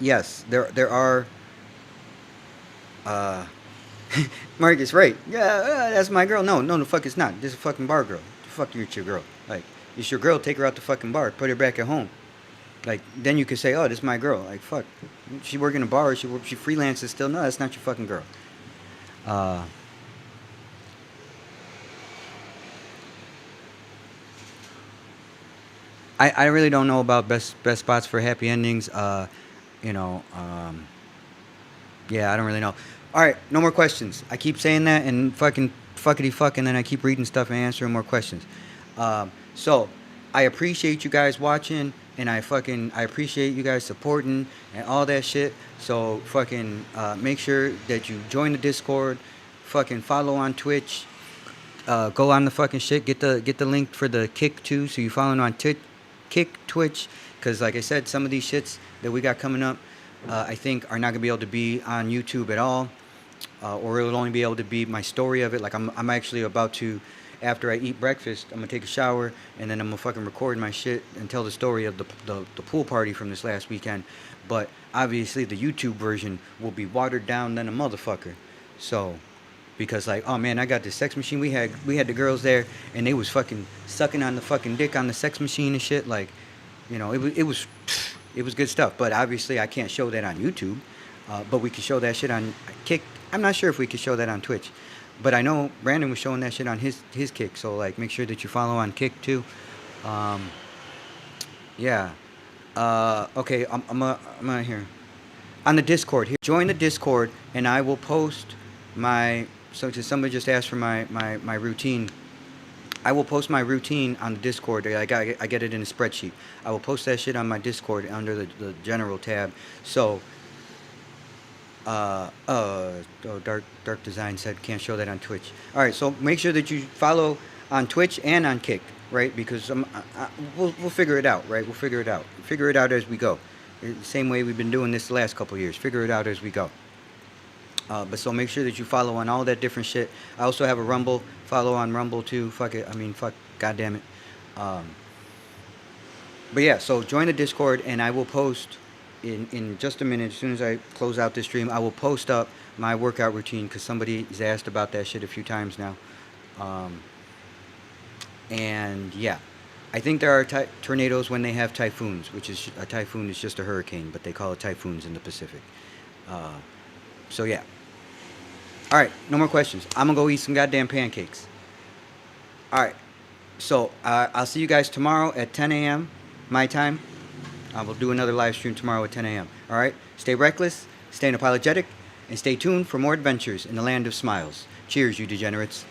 Yes, there are. Marcus, right? Yeah, that's my girl. No, the fuck it's not. This is a fucking bar girl. The fuck you're your girl. Like, it's your girl. Take her out the fucking bar. Put her back at home. Like, then you could say, oh, this is my girl. Like, fuck. She work in a bar. She freelances still. No, that's not your fucking girl. I really don't know about best spots for happy endings. You know, yeah, I don't really know. All right, no more questions. I keep saying that and fuckity fuck, and then I keep reading stuff and answering more questions. So I appreciate you guys watching, and I appreciate you guys supporting and all that shit. So fucking make sure that you join the Discord, fucking follow on Twitch, go on the fucking shit, get the link for the Kick too, so you follow on Kick, Twitch, because like I said, some of these shits that we got coming up, I think are not gonna be able to be on YouTube at all, or it'll only be able to be my story of it. Like I'm actually about to, after I eat breakfast, I'm gonna take a shower and then I'm gonna fucking record my shit and tell the story of the pool party from this last weekend. But obviously the YouTube version will be watered down than a motherfucker. So, because like, oh man, I got this sex machine. We had the girls there and they was fucking sucking on the fucking dick on the sex machine and shit. Like, you know, it was good stuff. But obviously I can't show that on YouTube. But we could show that shit on Kick. I'm not sure if we could show that on Twitch. But I know Brandon was showing that shit on his Kick. So like, make sure that you follow on Kick too. Yeah. Okay, I'm gonna here on the Discord here. Join the Discord and I will post my. So somebody just asked for my routine. I will post my routine on the Discord. I get it in a spreadsheet. I will post that shit on my Discord under the general tab. So, Dark Design said can't show that on Twitch. All right, so make sure that you follow on Twitch and on Kick, right? Because we'll figure it out, right? We'll figure it out. Figure it out as we go. The same way we've been doing this the last couple of years. Figure it out as we go. But so make sure that you follow on all that different shit. I also have a Rumble. Follow on Rumble too. Fuck it. I mean, fuck. God damn it. But yeah, so join the Discord and I will post in just a minute. As soon as I close out this stream, I will post up my workout routine because somebody has asked about that shit a few times now. And yeah, I think there are tornadoes when they have typhoons, which is a typhoon is just a hurricane, but they call it typhoons in the Pacific. So yeah. All right, no more questions. I'm gonna go eat some goddamn pancakes. All right, so I'll see you guys tomorrow at 10 a.m. my time. I will do another live stream tomorrow at 10 a.m. All right, stay reckless, stay unapologetic, and stay tuned for more adventures in the land of smiles. Cheers, you degenerates.